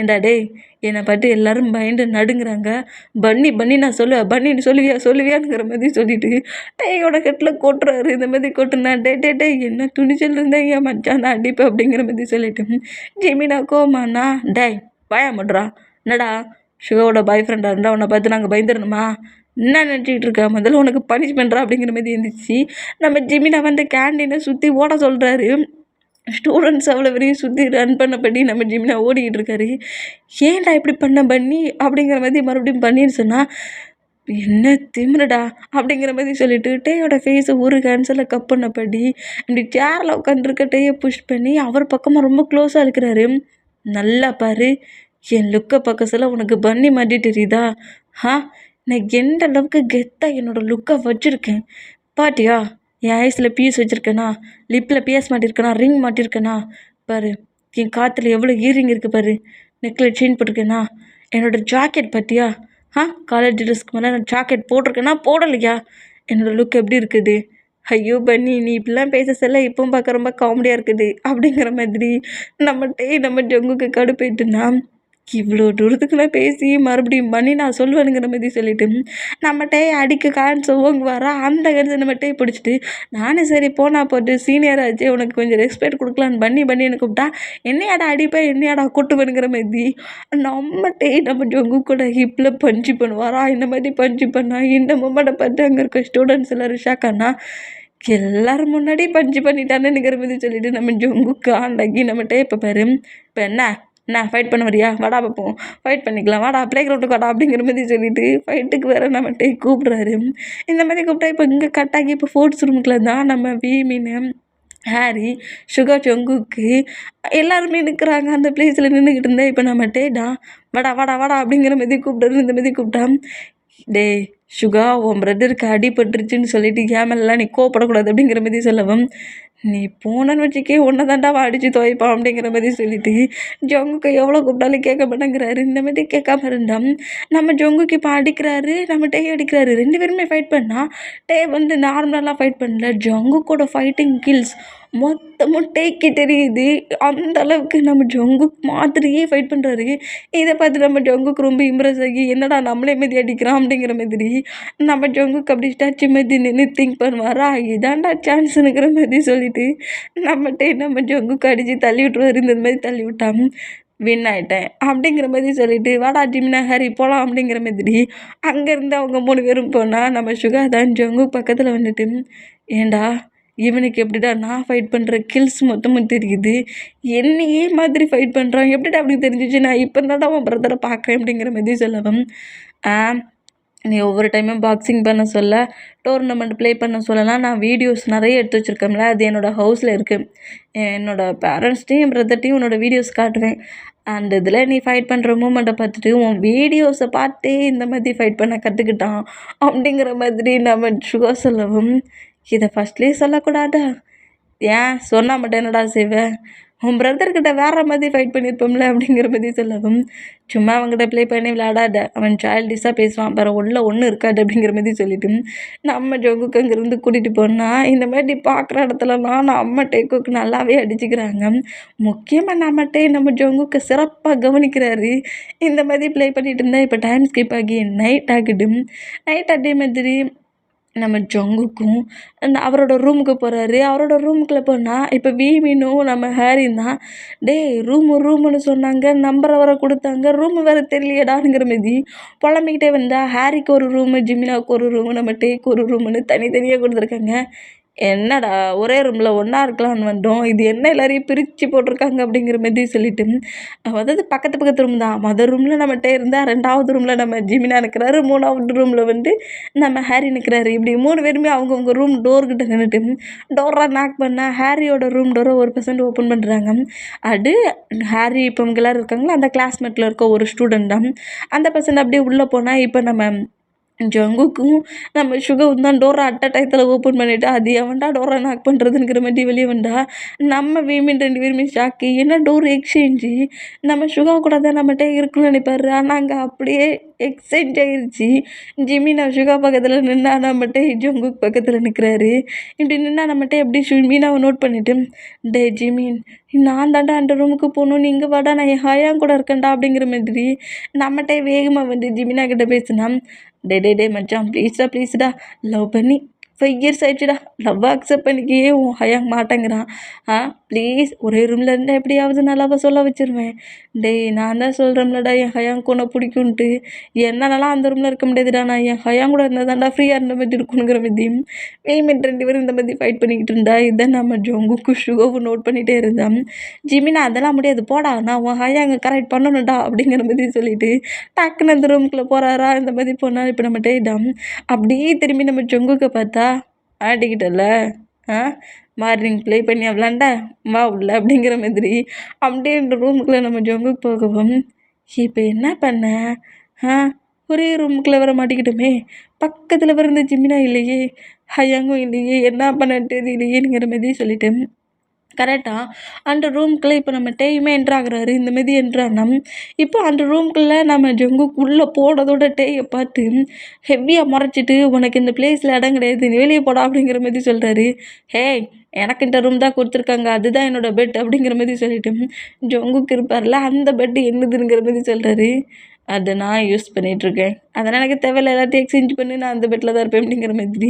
ஏண்டா டேய், என்னை பார்த்து எல்லாரும் பயந்து நடுங்கிறாங்க, பன்னி நான் சொல்லுவேன், பன்னின்னு சொல்லுவியாங்கிற மாதிரி சொல்லிட்டு டேயோட கட்டில் கொட்டுறாரு. இந்த மாதிரி கொட்டுனா டே என்ன துணிச்சல் இருந்தால் ஏன் மச்சான் நான் அடிப்பேன் அப்படிங்கிற மாதிரி சொல்லிட்டு ஜெமினா கோமாண்ணா டேய் வாயா முட்றா, என்னடா சுகாவோட பாய் ஃப்ரெண்டாக இருந்தால் உன்னை பார்த்து நாங்கள் பயந்துடணுமா, என்ன நினச்சிக்கிட்டு இருக்கா, முதல்ல உனக்கு பனிஷ்மெண்ட்ரா அப்படிங்கிற மாதிரி இருந்துச்சு. நம்ம ஜெமினா வந்து கேண்டீனை சுற்றி ஓட சொல்கிறாரு. ஸ்டூடெண்ட்ஸ் அவ்வளோ வரையும் சுற்றி ரன் பண்ணபடி நம்ம ஜிமினா ஓடிக்கிட்டு இருக்காரு. ஏன்டா இப்படி பண்ண பண்ணி அப்படிங்கிற மாதிரி மறுபடியும் பண்ணின்னு சொன்னால் என்ன திமிருடா அப்படிங்கிற மாதிரி சொல்லிட்டு டேயோட ஃபேஸை ஒரு கேன்சலில் கப் பண்ணபடி இப்படி சேரில் உட்காந்துருக்க டேயை புஷ் பண்ணி அவர் பக்கமாக ரொம்ப க்ளோஸாக இருக்கிறாரு. நல்லா பாரு, என் லுக்கை பக்கத்தில் உனக்கு பண்ணி மாட்டி தெரியுதா, நான் எந்த அளவுக்கு கெத்தாக என்னோடய லுக்கை வச்சுருக்கேன் பாட்டியா, என் ஐஸில் பீஸ் வச்சுருக்கேனா, லிப்பில் பிஎஸ் மாட்டியிருக்கேனா, ரிங் மாட்டியிருக்கேனா பாரு, என் காற்றுல எவ்வளோ ஈரிங் இருக்குது பாரு, நெக்கில் செயின் போட்டிருக்கேனா, என்னோடய ஜாக்கெட் பார்த்தியா, காலேஜ் ட்ரெஸ்க்கு மேலே நான் ஜாக்கெட் போட்டிருக்கேனா போடலையா, என்னோடய லுக் எப்படி இருக்குது, ஐயோ பன்னி நீ இப்படிலாம் பேச சொல்ல இப்பவும் பார்க்க ரொம்ப காமெடியாக இருக்குது அப்படிங்கிற மாதிரி நம்ம ஜங்குக்கு கடுப்பேட்டுனா இவ்வளோ தூரத்துக்குலாம் பேசி மறுபடியும் பண்ணி நான் சொல்லுவேனுங்கிற மாதிரி சொல்லிவிட்டு நம்மகிட்டே அடிக்க கான்ஸ் ஓங்குவாரா. அந்த கன்ஸை நம்மகிட்டே பிடிச்சிட்டு நானும் சரி போனா போட்டு சீனியர் ஆச்சு உனக்கு கொஞ்சம் ரெஸ்பெக்ட் கொடுக்கலான்னு பண்ணி எனக்கு கூப்பிட்டா என்னையாடா அடிப்பேன் என்னையாடா கூட்டுவேனுங்கிற மாதிரி நம்ம ஜங்கு கூட ஹிப்பில் பஞ்சு பண்ணுவாரா. இந்த மாதிரி பஞ்சு பண்ணால் இந்த மூமெண்ட்டை பார்த்து அங்கே இருக்க ஸ்டூடெண்ட்ஸ் எல்லோரும் ஷாக்கானா எல்லோரும் முன்னாடி பஞ்சு பண்ணிட்டானுங்கிற மாதிரி சொல்லிவிட்டு நம்ம ஜங்கு காண்டாக்கி நம்மகிட்டே இப்போ பாரு இப்போ என்ன ஃபைட் பண்ண வரியா, வாடா பார்ப்போம், ஃபைட் பண்ணிக்கலாம், வாடா ப்ளே கிரவுண்டுக்கு வாடா அப்படிங்கிற மாதிரி சொல்லிவிட்டு ஃபைட்டுக்கு வேறு நம்மகிட்டே கூப்பிட்றாரு. இந்த மாதிரி கூப்பிட்டா இப்போ இங்கே கட்டாகி இப்போ ஃபோர்ட்ஸ் ரூமுக்குள்ள தான் நம்ம வீமின்னு ஹாரி சுகா ஜங்குக்கு எல்லாருமே நிற்கிறாங்க. அந்த பிளேஸில் நின்றுக்கிட்டு இருந்தேன். இப்போ நம்மகிட்டேடா வாடா அப்படிங்கிற மாதிரி கூப்பிட்றது. இந்த மாதிரி கூப்பிட்டா டேய் சுகா உன் பிரதருக்கு அடிபட்டுருச்சுன்னு சொல்லிட்டு கேமல்லாம் நீ கோப்படக்கூடாது அப்படிங்கிற மாதிரி சொல்லவும் நீ போனன்னு வச்சுக்கே ஒன்றை தாண்டா அடித்து துவைப்பான் அப்படிங்கிற மாதிரி சொல்லிட்டு ஜங்குக்கு எவ்வளோ கூப்பிட்டாலும் கேட்க மாட்டேங்கிறாரு. இந்த மாதிரி கேட்காம இருந்தால் நம்ம ஜங்குக்கு இப்போ அடிக்கிறாரு, நம்ம டே அடிக்கிறாரு. 2 பேருமே ஃபைட் பண்ணால் டே வந்து நார்மலாக ஃபைட் பண்ணல, ஜங்கு கூட ஃபைட்டிங் கில்ஸ் மொத்தமும் டேக்கு தெரியுது. அந்த அளவுக்கு நம்ம ஜங்குக் மாதிரியே ஃபைட் பண்ணுறாரு. இதை பார்த்து நம்ம ஜங்குக்கு ரொம்ப இம்ப்ரெஸ் ஆகி என்னடா நம்மளே மாரி அடிக்கிறான் அப்படிங்கிற மாதிரி நம்ம ஜங்குக்கு அப்படி ஸ்டாச்சு மாதிரி நின்று திங்க் பண்ணுவாரா. இதாண்டா சான்ஸுங்கிற மாதிரி சொல்லிட்டு நம்ம ஜங்குக்கு அடித்து தள்ளி விட்டுருவாரு. இந்த மாதிரி தள்ளி விட்டான் வின் ஆகிட்டேன் அப்படிங்கிற மாதிரி சொல்லிட்டு வாடா ஜிமினா ஹாரி போகலாம் அப்படிங்கிற மாதிரி அங்கேருந்து அவங்க 3 பேரும் போனால் நம்ம சுகா தான் ஜங்கு பக்கத்தில் வந்துட்டு ஏண்டா இவனுக்கு எப்படிடா நான் ஃபைட் பண்ணுற கில்ஸ் மொத்தமும் தெரியுது, என்னையே மாதிரி ஃபைட் பண்ணுறான், எப்படிடா அப்படி தெரிஞ்சிச்சு, நான் இப்போ தான்டா அவன் பிரதரை பார்க்குறேன் அப்படிங்கிற மாதிரி சொல்லவும் நீ ஒவ்வொரு டைமும் பாக்ஸிங் பண்ண சொல்ல டோர்னமெண்ட் ப்ளே பண்ண சொல்லலாம், நான் வீடியோஸ் நிறைய எடுத்து வச்சுருக்கேன்ல, அது என்னோடய ஹவுஸில் இருக்குது, என்னோடய பேரண்ட்ஸ்ட்டையும் என் பிரதர்ட்டையும் உன்னோடய வீடியோஸ் காட்டுவேன். அந்த இதில் நீ ஃபைட் பண்ணுற மூமெண்ட்டை பார்த்துட்டு உன் வீடியோஸை பார்த்தே இந்த மாதிரி ஃபைட் பண்ண கற்றுக்கிட்டான் அப்படிங்கிற மாதிரி நம்ம சுகா சொல்லவும் இதை ஃபஸ்ட்லேயே சொல்லக்கூடாதா, ஏன் சொன்னால் மட்டும் என்னடா செய்வேன், உன் பிரதர்கிட்ட வேறு மாதிரி ஃபைட் பண்ணியிருப்போம்ல அப்படிங்கிற மாதிரி சொல்லவும், சும்மா அவங்ககிட்ட ப்ளே பண்ணி விளையாடாத, அவன் சைல்டிஷாக பேசுவான், வேறு உள்ள ஒன்றும் இருக்காது அப்படிங்கிற மாதிரி சொல்லிட்டு நம்ம ஜங்குக்கு அங்கேருந்து கூட்டிகிட்டு போனால் இந்த மாதிரி பார்க்குற இடத்துலலாம் நம்ம டேக்குக்கு நல்லாவே அடிச்சுக்கிறாங்க. முக்கியமாக நம்ம ஜங்குக்கு சிறப்பாக கவனிக்கிறாரு. இந்த மாதிரி ப்ளே பண்ணிட்டு இருந்தால் இப்போ டைம் ஸ்கிப் ஆகி நைட் ஆகிடு. நைட் அதே மாதிரி நம்ம ஜங்குக்கும் அவரோட ரூமுக்கு போகிறாரு. அவரோட ரூமுக்குள்ளே போனால் இப்போ வீமினும் நம்ம ஹாரியும் தான், டேய் ரூமுன்னு சொன்னாங்க, நம்பரை வர கொடுத்தாங்க, ரூமு வேறு தெரியலையடாங்கிற மாரி புலம்பிக்கிட்டே வந்தா, ஹாரிக்கு ஒரு ரூமு, ஜிமினாவுக்கு ஒரு ரூமு, நம்ம டேக்கு ஒரு ரூமுன்னு தனித்தனியாக கொடுத்துருக்காங்க. என்னடா ஒரே ரூமில் ஒன்றா இருக்கலாம்னு வந்தோம், இது என்ன எல்லாரையும் பிரித்து போட்டிருக்காங்க அப்படிங்கிற மாதிரி சொல்லிட்டு, அதாவது பக்கத்து ரூம் தான். மொதல் ரூமில் நம்மகிட்ட இருந்தால், 2வது ரூமில் நம்ம ஜிமினா நிற்கிறாரு, 3வது ரூமில் வந்து நம்ம ஹாரி நிற்கிறாரு. இப்படி 3 பேருமே அவங்கவுங்க ரூம் டோர்கிட்ட நின்றுட்டு டோரை நாக் பண்ணால் ஹாரியோட ரூம் டோரை ஒரு பர்சன்ட் ஓப்பன் பண்ணுறாங்க. அது ஹாரி இப்போ இவங்க எல்லோரும் இருக்காங்களா, அந்த கிளாஸ்மேட்டில் இருக்க ஒரு ஸ்டூடெண்ட் தான். அந்த பர்சன்ட் அப்படியே உள்ளே போனால் இப்போ நம்ம ஜங்குக்கும் நம்ம சுகவும் தான் டோரை அட்ட டயத்தில் ஓப்பன் பண்ணிவிட்டு, அது எவன்டா டோரை நாக் பண்ணுறதுங்கிற மாதிரி வெளியே வந்தா, நம்ம வீமின் 2 பேருமே ஷாக்கு. ஏன்னா டோர் எக்ஸ்சேஞ்சு நம்ம சுகா கூட தான் நம்மகிட்ட இருக்குன்னு நினைப்பாரு. ஆனால் அங்கே அப்படியே எக்ஸ்சேஞ்ச் ஆகிருச்சு. ஜிமினா சுகா பக்கத்தில் நின்னா, நம்மகிட்ட ஜங்குக் பக்கத்தில் நிற்கிறாரு. இப்படி நின்னா நம்மகிட்ட எப்படி மீனாவை நோட் பண்ணிவிட்டு, டே ஜிமின் நான் தாண்டா அந்த ரூமுக்கு போகணும், நீங்கள் வாடா நான் என் ஹயான் கூட இருக்கேன்டா அப்படிங்கிற மாதிரி நம்மகிட்ட வேகமாக வந்து ஜிமினா கிட்ட பேசினா, டே மச்சான் ப்ளீஸ்டா லவ் பண்ணி 5 இயர்ஸ் ஆயிடுச்சுடா, லவ்வை அக்செப்ட் பண்ணிக்கவே உன் ஹயாங் மாட்டேங்கிறான். ப்ளீஸ் ஒரே ரூமில் இருந்தால் எப்படியாவது நான் லவ்வை சொல்ல வச்சிருவேன். டேய் நான் தான் சொல்கிறேன்லடா என் ஹயாங்க்கு உன்னை பிடிக்குன்ட்டு, என்னாலலாம் அந்த ரூமில் இருக்க முடியாதுடா, நான் என் ஹயாங் கூட இருந்தால் தான்டா ஃப்ரீயாக இருந்த மாதிரி இருக்கணுங்கிற மாதிரியும் வேமெண்ட் 2 பேரும் இந்த மாதிரி ஃபைட் பண்ணிக்கிட்டு இருந்தா. இதை நம்ம ஜங்குக்கு சுகவும் நோட் பண்ணிகிட்டே இருந்தான். ஜிமினா அதெல்லாம் முடியாது போடா, நான் உன் ஹயாங்க கரெக்ட் பண்ணணும்டா அப்படிங்கிற மாதிரி சொல்லிட்டு டக்குன்னு அந்த ரூமுக்குள்ளே போகிறாரா. இந்த மாதிரி போனால் இப்போ நம்ம டேடாம் அப்படியே திரும்பி நம்ம ஜங்குக்கை பார்த்தா, ஆட்டிக்கிட்டல மார்னிங் ப்ளே பண்ணி விளாண்ட வா உள்ள அப்படிங்கிற மாதிரி அப்படியே இந்த ரூமுக்குள்ளே நம்ம ஜங்குக்கு போகவும், இப்போ என்ன பண்ண ஒரே ரூமுக்குள்ளே வர மாட்டிக்கிட்டோமே, பக்கத்தில் வர இந்த ஜிமினா இல்லையே, ஹயாங்கும் இல்லையே, என்ன பண்ணட்டு இல்லையேங்கிற மாதிரி சொல்லிட்டேன். கரெக்டாக அந்த ரூம்குள்ளே இப்போ நம்ம டேயுமே என்ட்ராகிறாரு. இந்தமாரி என்ட்ரானா இப்போ அந்த ரூம்குள்ளே நம்ம ஜங்குக்குள்ளே போனதோட டேயை பார்த்து ஹெவியாக முறைச்சிட்டு, உனக்கு இந்த பிளேஸில் இடம் கிடையாது, நீ வெளியே போடா அப்படிங்கிற மாதிரி சொல்கிறாரு. ஹேய் எனக்கு இந்த ரூம் தான் கொடுத்துருக்காங்க, அதுதான் என்னோடய பெட் அப்படிங்கிற மாதிரி சொல்லிட்டு ஜங்குக்கு இருப்பார்ல அந்த பெட்டு என்னதுங்கிற மாதிரி சொல்கிறாரு. அதை நான் யூஸ் பண்ணிகிட்ருக்கேன், அதனால் எனக்கு தேவையில்ல, எல்லாத்தையும் எக்ஸ்சேஞ்ச் பண்ணி நான் அந்த பெட்டில் தான் இருப்பேன் அப்படிங்கிற மாதிரி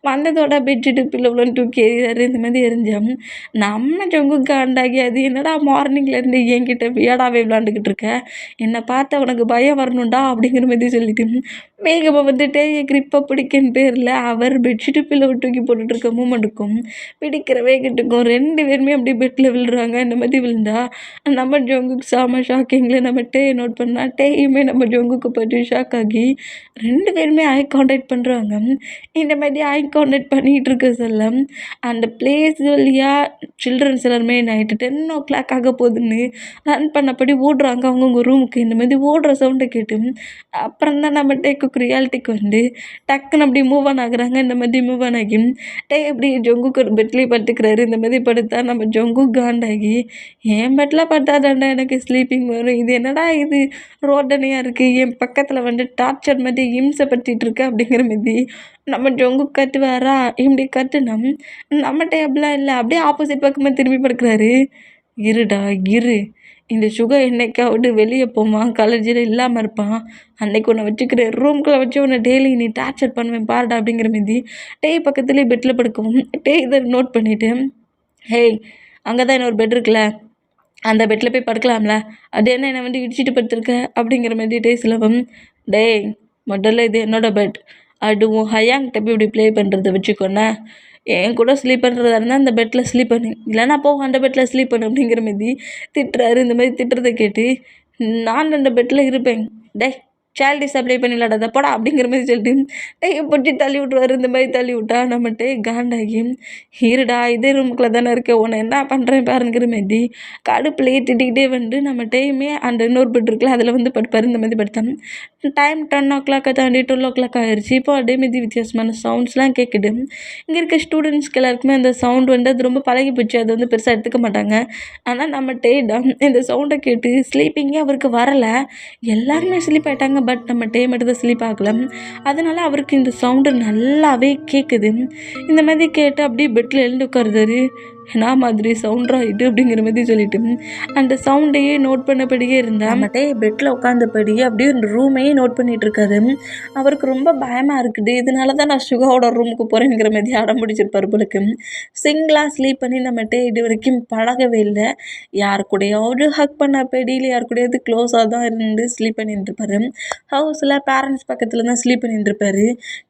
வந்ததோட பெட்ஷீட்டு பில்லோலாம் தூக்கி எறியாரு. இந்த மாதிரி எரிஞ்சோம். நம்ம ஜங்கு காண்டாகி, அது என்னடா மார்னிங்லேருந்து என்கிட்ட வியாடாவே விளாண்டுக்கிட்டு இருக்க, என்னை பார்த்து உனக்கு பயம் வரணும்டா அப்படிங்கிற மாதிரி சொல்லிட்டு வேகமாக வந்துட்டு கிரிப்பை பிடிக்குன்னு பேரில் அவர் பெட்ஷீட்டு பில்லோ தூக்கி போட்டுட்ருக்க மூமெண்ட்டுக்கும் பிடிக்கிற வேகத்துக்கும் 2 பேருமே அப்படியே பெட்டில் விழுறாங்க. இந்த மாதிரி விழுந்தா நம்ம ஜங்குக்கு செம ஷாக்கிங்கில் நம்ம டேயை நோட் பண்ணால் டேயுமே நம்ம ஜங்குக்கு பார்த்து ஷாக் ஆகி 2 பேருமே ஐ கான்டாக்ட் பண்ணுறாங்க. இந்த மாதிரி ஐ கான்டாக்ட் பண்ணிகிட்டு இருக்க சொல்ல அந்த பிளேஸ் வழியாக சில்ட்ரன்ஸ் எல்லாருமே நைட்டு 10 o'clock ஆக போகுதுன்னு ரன் பண்ணபடி ஓடுறாங்க அவங்கவுங்க ரூமுக்கு. இந்த மாதிரி ஓடுற சவுண்டை கேட்டு அப்புறம் தான் நம்ம டேக்கு ரியாலிட்டிக்கு வந்து டக்குன்னு அப்படி மூவ் ஆன் ஆகுறாங்க. இந்த மாதிரி மூவ் ஆன் ஆகி டே அப்படி ஜங்குக்கு ஒரு பெட்லேயே படுத்துக்கிறாரு. இந்த மாதிரி படுத்தா நம்ம ஜங்கு காண்டாகி, என் பெட்டில் பட்டாதாண்டா எனக்கு ஸ்லீப்பிங் வரும், இது என்னடா இது ரோதனையாக இருக்குது, என் பக்கத்தில் வந்து டார்ச்சர் மாதிரி இம்சப்படுத்திட்டு இருக்கு அப்படிங்கிற மாதிரி நம்ம ஜங்கு கத்துவாரா. இப்படி கத்துனா நம்ம டேபிளாக இல்லை, அப்படியே ஆப்போசிட் பக்கமாக திரும்பி படுக்கிறாரு. இருடா இரு, இந்த சுகர் என்னைக்காவது வெளியே போவான், காலேஜில் இல்லாமல் இருப்பான், அன்னைக்கு உன்னை வச்சுக்கிறேன், ரூம்குள்ளே வச்சு உன்னை டெய்லி நீ டார்ச்சர் பண்ணுவேன் பாருடா அப்படிங்கிற மாதிரி டேய் பக்கத்துலேயே பெட்டில் படுக்கவும் டே இதை நோட் பண்ணிவிட்டு, ஹேய் அங்கே தான் இன்னொரு பெட் இருக்குல்ல, அந்த பெட்டில் போய் படுக்கலாம்ல, அது என்ன என்னை வந்து இடிச்சிட்டு படுத்துருக்க அப்படிங்கிற மாதிரி டே சிலவம், டேய் முதல்ல இது என்னோட பெட், அதுவும் ஹயாங்கிட்ட போய் இப்படி ப்ளே பண்ணுறதை வச்சுக்கோண்ணே, என் கூட ஸ்லீப் பண்ணுறதா இருந்தால் அந்த பெட்டில் ஸ்லீப் பண்ணு, இல்லைனா போ அந்த பெட்டில் ஸ்லீப் பண்ணு அப்படிங்கிற மாதிரி திட்டுறாரு. இந்த மாதிரி திட்டுறதை கேட்டு நான் அந்த பெட்டில் இருப்பேன், டே சேலரி சப்ளை பண்ணிடலாடா போடா அப்படிங்கிற மாதிரி சொல்லிட்டு டையை பிடிச்சி தள்ளி விட்ருவாரு. இந்த மாதிரி தள்ளி விட்டா நம்ம டே காண்டாகி இருடா இதே ரூமுக்குள்ளே தானே இருக்க உன்னை என்ன பண்ணுறேன் பாருங்கிற மாதிரி கடுப்புலையே திட்டிக்கிட்டே வந்து நம்ம டைமே அந்த இன்னொரு பெட் இருக்குல்ல அதில் வந்து படுப்பார். இந்த மாதிரி படுத்தான் டைம் 10 o'clock தாண்டி 12 o'clock ஆயிடுச்சு. இப்போ அதே மாதிரி வித்தியாசமான சவுண்ட்ஸ்லாம் கேட்குது. இங்கே இருக்க ஸ்டூடெண்ட்ஸ்க்கு எல்லாருக்குமே அந்த சவுண்ட் வந்து அது ரொம்ப பழகி போச்சு. அது வந்து பெருசாக எடுத்துக்க மாட்டாங்க. ஆனால் நம்ம டேடம் இந்த சவுண்டை கேட்டு ஸ்லீப்பிங்கே அவருக்கு வரலை. எல்லாருமே ஸ்லீப் ஆகிட்டாங்க. பட் நம்ம டே மட்டும் தான் ஸ்லீப் ஆகலை. அதனால அவருக்கு இந்த சவுண்டு நல்லாவே கேட்குது. இந்த மாதிரி கேட்டு அப்படியே பெட்டில் எழுந்து உட்காருதாரு. என்ன மாதிரி சவுண்டா இது அப்படிங்கிற மாதிரி சொல்லிட்டு அந்த சவுண்டையே நோட் பண்ணபடியே இருந்தா மட்டே பெட்டில் உட்காந்தபடியே அப்படியே அந்த ரூமையே நோட் பண்ணிட்டு இருக்காரு. அவருக்கு ரொம்ப பயமாக இருக்குது. இதனால தான் நான் சுகாவோட ரூமுக்கு போகிறேங்கிற மாதிரி அடம் பிடிச்சிருப்பாரு போலுக்கு. சிங்கிளாக ஸ்லீப் பண்ணி நம்மகிட்ட இது வரைக்கும் பழகவே இல்லை. யார் கூடயாவது ஹக் பண்ண பெடியில் யார் கூடயாவது க்ளோஸாக தான் இருந்து ஸ்லீப் பண்ணிட்டு இருப்பாரு. ஹவுஸில் பேரண்ட்ஸ் பக்கத்தில் தான் ஸ்லீப் பண்ணிட்டு இருப்பாரு.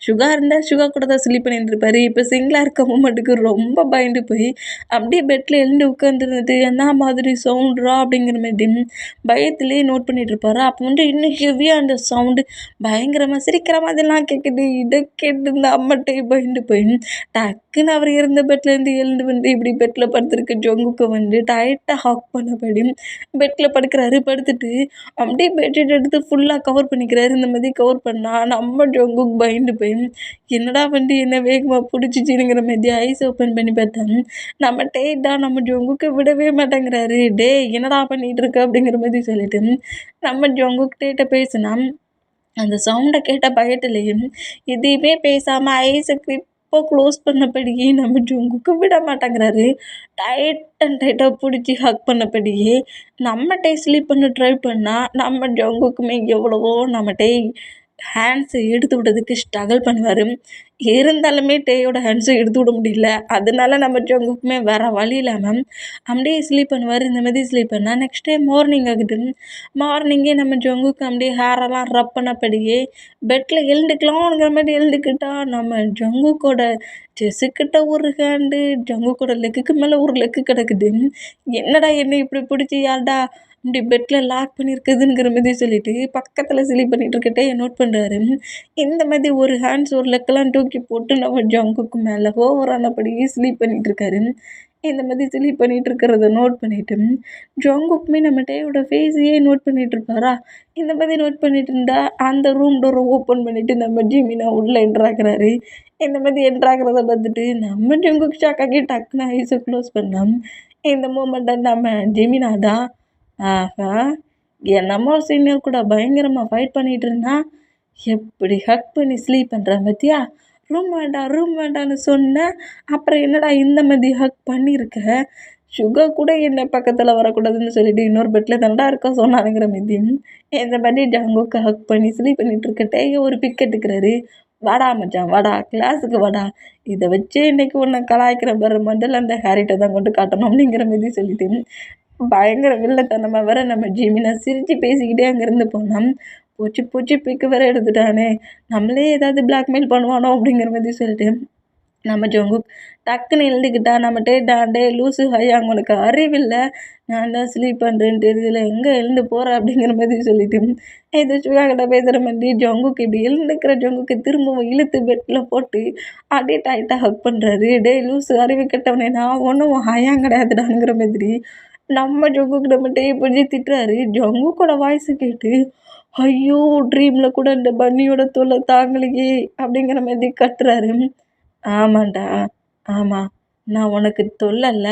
சுகா இருந்தால் சுகா கூட தான் ஸ்லீப் பண்ணிட்டு இருப்பாரு. இப்போ சிங்கிளாக இருக்க மூமெண்ட்டுக்கு ரொம்ப பயந்து போய் அப்படியே பெட்டில் எழுந்து உட்காந்துருந்தது. என்ன மாதிரி சவுண்ட்ரா அப்படிங்கிற மாதிரி பயத்துலேயே நோட் பண்ணிட்டு இருப்பாரு. அப்போ வந்து இன்னும் ஹெவியாக அந்த சவுண்டு பயங்கரமாக சிரிக்கிற மாதிரிலாம் கேட்குது. இதை கேட்டு இந்த அம்மட்டை பயந்து போய் டக்குன்னு அவர் இருந்த பெட்லேருந்து எழுந்து வந்து இப்படி பெட்டில் படுத்துருக்கு ஜொங்குக்கு வந்து டைட்டாக ஹாக் பண்ணபடி பெட்டில் படுக்கிறாரு. படுத்துட்டு அப்படியே பெட்ஷீட் எடுத்து ஃபுல்லாக கவர் பண்ணிக்கிறாரு. இந்த மாதிரி கவர் பண்ணால் நம்ம ஜொங்குக்கு பயந்து போய் என்னடா வந்து என்ன வேகமாக பிடிச்சிச்சினுங்கிற மாதிரி ஐஸ் ஓப்பன் பண்ணி பார்த்தேன். நம்ம டேட்டா நம்ம ஜொங்குக்கு விடவே மாட்டேங்கிறாரு. டே என்னடா பண்ணிகிட்டு இருக்க அப்படிங்கிற மாதிரி சொல்லிட்டு நம்ம ஜொங்குக்கு டேட்ட பேசினா அந்த சவுண்டை கேட்ட பயத்துலேயும் எதையுமே பேசாமல் ஐஸுக்கு இப்போ க்ளோஸ் பண்ணபடியே நம்ம ஜொங்குக்கு விட மாட்டேங்கிறாரு. டைட்டாக பிடிச்சி ஹக் பண்ணபடியே நம்ம டே ஸ்லீப் பண்ண ட்ரை பண்ணால் நம்ம ஜொங்குக்குமே எவ்வளவோ நம்ம டே ஹேண்ட்ஸை எடுத்து விடுறதுக்கு ஸ்ட்ரகிள் பண்ணுவார். இருந்தாலுமே டேயோட ஹேண்ட்ஸை எடுத்து விட முடியல. அதனால நம்ம ஜொங்குக்குமே வேறு வழி இல்லாமல் அப்படியே ஸ்லீப் பண்ணுவார். இந்த மாதிரி ஸ்லீப் பண்ணால் நெக்ஸ்ட் டே மார்னிங் ஆகுது. மார்னிங்கே நம்ம ஜொங்குக்கு அப்படியே ஹேரெல்லாம் ரப் பண்ணபடியே பெட்டில் எழுந்துக்கலாம்ங்கிற மாதிரி எழுந்துக்கிட்டா நம்ம ஜொங்குக்கோட செஸ்ஸுக்கிட்ட ஒரு ஹேண்டு ஜொங்குக்கோட லெக்குக்கு மேலே ஒரு லெக்கு கிடக்குது. என்னடா என்ன இப்படி பிடிச்சி யார்டா இப்படி பெட்டில் லாக் பண்ணியிருக்குதுங்கிற மாதிரி சொல்லிட்டு பக்கத்தில் ஸ்லீப் பண்ணிகிட்டு இருக்கட்டே நோட் பண்ணுறாரு. இந்த மாதிரி ஒரு ஹேண்ட்ஸ் ஒரு லெக்கெல்லாம் தூக்கி போட்டு நம்ம ஜங்குக்கு மேலே ஓவரானபடியே ஸ்லீப் பண்ணிகிட்டு இருக்காரு. இந்த மாதிரி ஸ்லீப் பண்ணிகிட்டு இருக்கிறத நோட் பண்ணிவிட்டு ஜங்குக்குமே நம்ம டேயோட ஃபேஸையே நோட் பண்ணிகிட்டு இருப்பாரா. இந்த மாதிரி நோட் பண்ணிட்டு இருந்தா அந்த ரூம் டோரை ஓப்பன் பண்ணிவிட்டு நம்ம ஜிமினா உள்ளே என்ட்ராகிறாரு. இந்த மாதிரி என்ட்ராகிறத பார்த்துட்டு நம்ம ஜங்குக்கு ஷாக்காகி டக்குன்னு ஐஸை க்ளோஸ் பண்ணோம். இந்த மூமெண்ட்டை நம்ம ஜிமினா தான் ஆஹா என்னமோ சீனியர் கூட பயங்கரமாக ஃபைட் பண்ணிகிட்டு இருந்தான். எப்படி ஹக் பண்ணி ஸ்லீப் பண்ணுறான் பார்த்தியா. ரூம் வேண்டான்னு சொன்னேன். அப்புறம் என்னடா இந்த மாதிரி ஹக் பண்ணியிருக்க. சுகர் கூட என்ன பக்கத்தில் வரக்கூடாதுன்னு சொல்லிட்டு இன்னொரு பெட்டில் தானடா இருக்க சொன்னானுங்கிற மாதிரி இந்த மாதிரி ஜங்குக்கு ஹக் பண்ணி ஸ்லீப் பண்ணிகிட்டு இருக்கட்டே ஒரு பிக் எடுக்கிறாரு. வாடா மச்சான் வாடா கிளாஸுக்கு வாடா. இதை வச்சு இன்றைக்கி ஒன்று கலாய்க்கிற பாரு முதல்ல அந்த ஹேரிட்டை தான் கொண்டு காட்டணும் அப்படிங்கிற மாதிரி சொல்லிட்டு பயங்கர வில்லத்தனமாக வேற நம்ம ஜிமினா சிரித்து பேசிக்கிட்டே அங்கேருந்து போனோம். போச்சு பிக்கு வேற எடுத்துட்டானே நம்மளே ஏதாவது பிளாக்மெயில் பண்ணுவானோ அப்படிங்கிற மாதிரி சொல்லிட்டு நம்ம ஜொங்கு டக்குன்னு எழுந்துக்கிட்டா நம்ம டே லூஸு ஹையா உனக்கு அறிவில்லை. நான் தான் ஸ்லீப் பண்ணுறேன்னு தெரியல எங்கே எழுந்து போகிறேன் அப்படிங்கிற மாதிரி சொல்லிட்டு இது சுகாக்கிட்ட பேசுகிற மாதிரி ஜொங்குக்கு இப்படி எழுந்துக்கிற ஜொங்குக்கு திரும்பவும் இழுத்து பெட்டில் போட்டு அப்படியே டைட்டாக ஹக் பண்ணுறாரு. டே லூஸு அறிவு கெட்டவனே நான் ஒன்றும் ஹையாங் கிடையாதுடாங்கிற மாதிரி நம்ம ஜொங்குக்கு நம்ம டே பிடிச்சி திட்டுறாரு. ஜொங்குக்கோட வாய்ஸு கேட்டு ஐயோ ட்ரீமில் கூட இந்த பன்னியோட தொல்லை தாங்கலையே அப்படிங்கிற மாதிரி கத்துறாரு. ஆமாண்டா ஆமாம் நான் உனக்கு தொல்லல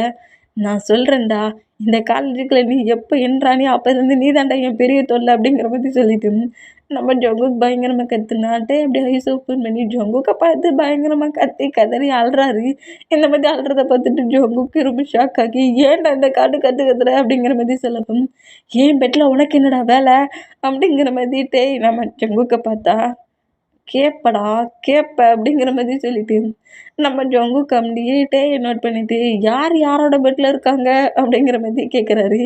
நான் சொல்கிறேன்டா. இந்த காலேஜுக்குள்ள நீ எப்போ என்றானே அப்போ இருந்து நீ தாண்டா என் பெரிய தொல்லை அப்படிங்கிற மாதிரி சொல்லிட்டு நம்ம ஜொங்குக்கு பயங்கரமாக கத்துனாட்டே அப்படியே ஐஸ் ஓப்பன் பண்ணி ஜொங்குக்கை பார்த்து பயங்கரமாக கத்தி கதறி அழுறாரு. இந்த மாதிரி அழுறதை பார்த்துட்டு ஜொங்குக்கு ரொம்ப ஷாக் ஆகி ஏன்டா இந்த கத்துற அப்படிங்கிற மாதிரி சொல்லப்போம். ஏன் பெட்டில் உனக்கு என்னடா வேலை அப்படிங்கிற மாதிரி நம்ம ஜொங்குக்கை பார்த்தா கேப்ப அப்படிங்கிற மாதிரி சொல்லிட்டு நம்ம ஜொங்கு கம்டிட்டே நோட் பண்ணிட்டு யாரோட பெட்டில் இருக்காங்க அப்படிங்கிற மாதிரி கேட்குறாரு.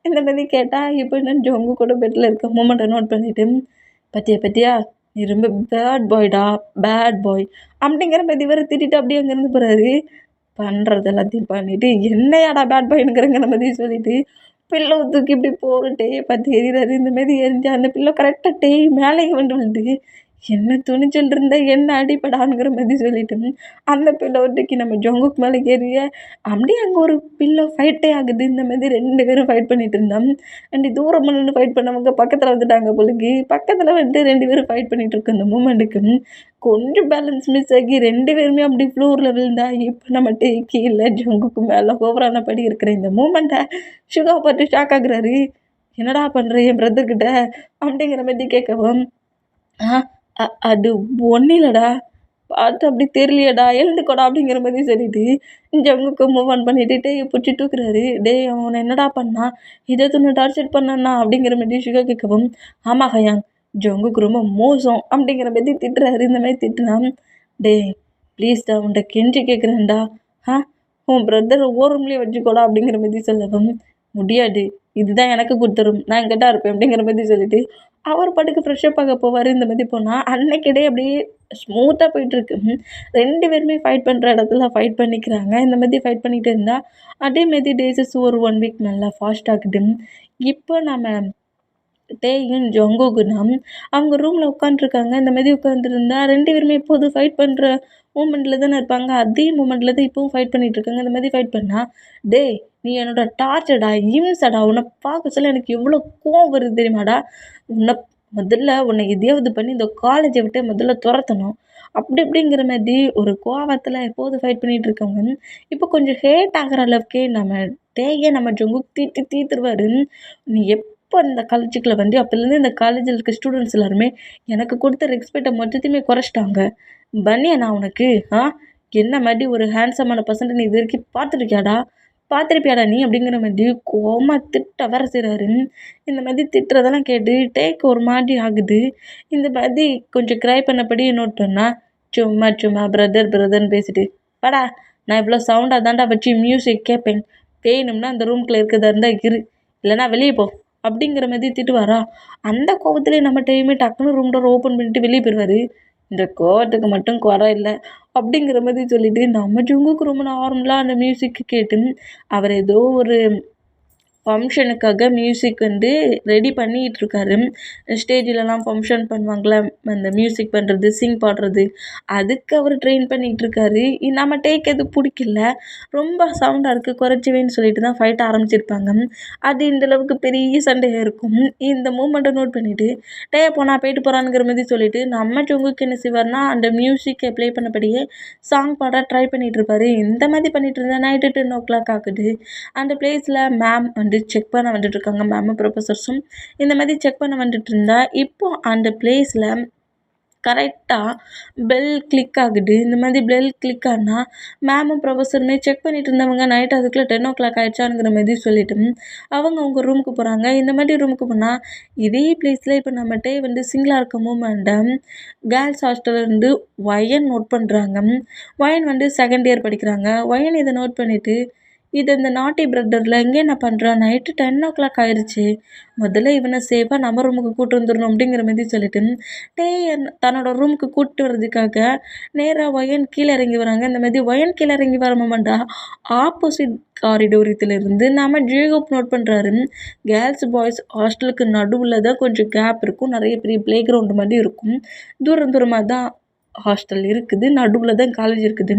இந்த மாதிரி கேட்டால் இப்போ நான் ஜொங்கு கூட பெட்டில் இருக்க மூமெண்ட்டை நோட் பண்ணிவிட்டு பத்தியா நீ ரொம்ப பேட் பாய் அப்படிங்கிற மாதிரி வர திட்டிட்டு அப்படியே அங்கேருந்து போகிறாரு. பண்ணுறது எல்லாத்தையும் பண்ணிவிட்டு என்னையாடா பேட் பாய்னுங்கிறங்கிற மாதிரி சொல்லிவிட்டு பில்லோ தூக்கி இப்படி போற டேயை பார்த்து எறிகிறாரு. இந்த மாரி எறிஞ்சு அந்த பில்லோ கரெக்டாக டேய் மேலேயே வந்து விழுது. என்ன துணிச்சல் இருந்தா என்ன அடிப்படாங்கிற மாதிரி சொல்லிட்டு அந்த பில்லோ தூக்கி நம்ம ஜங்குக் மேலே ஏறிய அப்படியே அங்கே ஒரு பில்லோ ஃபைட்டே ஆகுது. இந்த மாதிரி 2 பேரும் ஃபைட் பண்ணிட்டு இருந்தோம். அண்ட் தூரமாக நின்று ஃபைட் பண்ணவங்க பக்கத்தில் வந்துட்டாங்க பொழுது. பக்கத்தில் வந்து 2 பேரும் ஃபைட் பண்ணிட்டு இருக்க அந்த மூமெண்ட்டுக்கு கொஞ்சம் பேலன்ஸ் மிஸ் ஆகி 2 பேருமே அப்படி ஃப்ளோரில் விழுந்தா இப்போ நம்ம டே கீழே ஜங்குக்கு மேலே ஓவரான படி இருக்கிற இந்த மூமெண்ட்டை சுகா பார்த்து ஷாக் ஆகுறாரு. என்னடா பண்ணுற என் பிரதர்கிட்ட அப்படிங்கிற மாதிரி கேட்கவும் ஆ அது ஒன்றும் இல்லைடா பார்த்து அப்படி தெரியலையேடா எழுந்துக்கோடா அப்படிங்கிற மாதிரி சொல்லிட்டு ஜங்குக்கு மூவ் ஆன் பண்ணிட்டு டேயை பிடிச்சி தூக்குறாரு. டேய் அவனை என்னடா பண்ணா இதை ஒன்று டார்ச்சர் பண்ணா அப்படிங்கிற மாதிரி சுகா கேட்கவும் ஆமாம் ஹயாங் ஜங்குக்கு ரொம்ப மோசம் அப்படிங்கிற மாதிரி திட்டுறாரு. இந்த மாதிரி திட்டுனா டேய் ப்ளீஸ்டா உன்ட்ட கெஞ்சி கேட்குறேன்டா உன் பிரதரை ஓரம்லேயே வச்சுக்கோடா அப்படிங்கிற மாதிரி சொல்லவும் முடியாது இதுதான் எனக்கு கொடுத்துரும் நான் எங்கிட்ட இருப்பேன் அப்படிங்கிற மாதிரி சொல்லிட்டு அவர் பாட்டுக்கு ஃப்ரெஷ்ஷப் ஆக போவார். இந்த மாதிரி போனால் அன்னைக்கிடையே அப்படியே ஸ்மூத்தாக போயிட்டுருக்கு. 2 பேருமே ஃபைட் பண்ணுற இடத்துல ஃபைட் பண்ணிக்கிறாங்க. இந்த மாதிரி ஃபைட் பண்ணிகிட்டு இருந்தால் அதேமாரி டேஸஸ் ஒரு 1 வீக் நல்லா ஃபாஸ்ட் ஆகுது. இப்போ நம்ம டேயும் ஜங்குக்குனா அவங்க ரூமில் உட்காந்துருக்காங்க. இந்த மாதிரி உட்காந்துருந்தா 2 பேருமே எப்போது ஃபைட் பண்ணுற மூமெண்ட்டில் தானே இருப்பாங்க. அதே மூமெண்ட்டில் தான் இப்போவும் ஃபைட் பண்ணிகிட்ருக்காங்க. இந்த மாதிரி ஃபைட் பண்ணால் டேய் நீ என்னோட டார்ச்சர்டா இம்சடா உன்னை பார்க்க சொல்ல எனக்கு எவ்வளோ கோவம் வருது தெரியுமாடா உன்னை உன்னை எதையாவது பண்ணி இந்த காலேஜை விட்டு முதல்ல துரத்தணும் அப்படி இப்படிங்கிற மாதிரி ஒரு கோவத்தில் எப்போது ஃபைட் பண்ணிகிட்டு இருக்கவங்க இப்போ கொஞ்சம் ஹேட் ஆகிற அளவுக்கே நம்ம டேயே நம்ம ஜங்குக்கு தீத்துருவாரு. நீ எப்போ இந்த காலேஜுக்குள்ளே வந்து அப்போலேருந்து இந்த காலேஜில் இருக்க ஸ்டூடெண்ட்ஸ் எல்லாருமே எனக்கு கொடுத்த ரெஸ்பெக்டை மொத்தத்தையுமே குறைச்சிட்டாங்க. பன்னியா நான் உனக்கு என்ன மாதிரி ஒரு ஹேண்ட்ஸமான பர்சன்ட் நீ இது வரைக்கும் பார்த்துருப்பியாடா நீ அப்படிங்கிற மாதிரி கோமா திட்ட வர செய்கிறாரு. இந்த மாதிரி திட்டுறதெல்லாம் கேட்டு டேக் ஒரு மாதிரி ஆகுது. இந்த மாதிரி கொஞ்சம் க்ரை பண்ணபடி நோட் பண்ணால் சும்மா பிரதர்னு பேசிட்டு வாடா நான் இவ்வளோ சவுண்டாக தாண்டா வச்சு மியூசிக் கேட்பேன் வேணும்னா அந்த ரூம்குள்ளே இருக்கிறதா இருந்தால் இல்லைனா வெளியே போ அப்படிங்கிற மாதிரி திட்டுவாரா. அந்த கோவத்துலேயே நம்ம டைமே டக்குன்னு ரூம் டோர் ஓப்பன் பண்ணிட்டு வெளியே போயிடுவார். இந்த கோவத்துக்கு மட்டும் குறை இல்லை அப்படிங்கிற மாதிரி சொல்லிட்டு நம்ம ஜங்குக்கு ரொம்ப நார்மலாக அந்த மியூசிக்கு கேட்டு அவர் ஏதோ ஒரு ஃபங்க்ஷனுக்காக மியூசிக் வந்து ரெடி பண்ணிகிட்ருக்காரு. ஸ்டேஜிலலாம் ஃபங்க்ஷன் பண்ணுவாங்களே அந்த மியூசிக் பண்ணுறது சிங் பாடுறது அதுக்கு அவர் ட்ரெயின் பண்ணிகிட்ருக்காரு. நம்ம டேக் எது பிடிக்கல ரொம்ப சவுண்டாக இருக்குது குறைச்சிவேன்னு சொல்லிட்டு தான் ஃபைட் ஆரம்பிச்சிருப்பாங்க. அது இந்தளவுக்கு பெரிய சண்டையாக இருக்கும். இந்த மூமெண்ட்டை நோட் பண்ணிவிட்டு டே போனால் போயிட்டு போகிறானுங்கிற மாதிரி சொல்லிவிட்டு நம்ம ஜங்குக்கு என்ன செய்வார்னா அந்த மியூசிக்கை ப்ளே பண்ணபடியே சாங் பாட ட்ரை பண்ணிகிட்ருப்பாரு. இந்த மாதிரி பண்ணிகிட்டு இருந்தால் நைட்டு 10 o'clock ஆகுது. அந்த பிளேஸில் மேம் வந்து செக் பண்ண வந்துட்டுருக்காங்க. மேமும் ப்ரொஃபஸர்ஸும் இந்த மாதிரி செக் பண்ண வந்துட்டு இருந்தா இப்போது அந்த பிளேஸில் கரெக்டாக பெல் கிளிக் ஆகுது. இந்த மாதிரி பெல் கிளிக் ஆனால் மேமும் ப்ரொஃபஸருமே செக் பண்ணிட்டு இருந்தவங்க நைட் அதுக்குள்ளே 10 o'clock ஆயிடுச்சானுங்கிற மாதிரி சொல்லிட்டு அவங்க ரூமுக்கு போகிறாங்க. இந்த மாதிரி ரூமுக்கு போனால் இதே பிளேஸில் இப்போ நம்மகிட்டே வந்து சிங்கிளாக இருக்க மூமெண்ட்டை கேர்ள்ஸ் ஹாஸ்டல்லேருந்து ஒயன் நோட் பண்ணுறாங்க. ஒயன் வந்து 2nd இயர் படிக்கிறாங்க. ஒயன் இதை நோட் பண்ணிவிட்டு இது இந்த நாட்டி பிரதரில் எங்கே என்ன பண்ணுறான் நைட்டு 10 o'clock ஆயிடுச்சு முதல்ல இவனை சேஃபாக நம்ம ரூமுக்கு கூப்பிட்டு வந்துடணும் அப்படிங்கிற மாதிரி சொல்லிட்டு தன்னோட ரூமுக்கு கூப்பிட்டு வர்றதுக்காக நேராக ஒயன் கீழே இறங்கி வராங்க. இந்த மாதிரி ஒயன் கீழே இறங்கி வர மாட்டா ஆப்போசிட் காரிடோரியத்திலிருந்து நம்ம ஜேகப் நோட் பண்ணுறாரு. கேர்ள்ஸ் பாய்ஸ் ஹாஸ்டலுக்கு நடுவில் தான் கொஞ்சம் கேப் இருக்கும். நிறைய பெரிய ப்ளே கிரவுண்டு மாதிரி இருக்கும். தூரமாக தான் ஹாஸ்டல் இருக்குது. நடுவில் தான் காலேஜ் இருக்குது.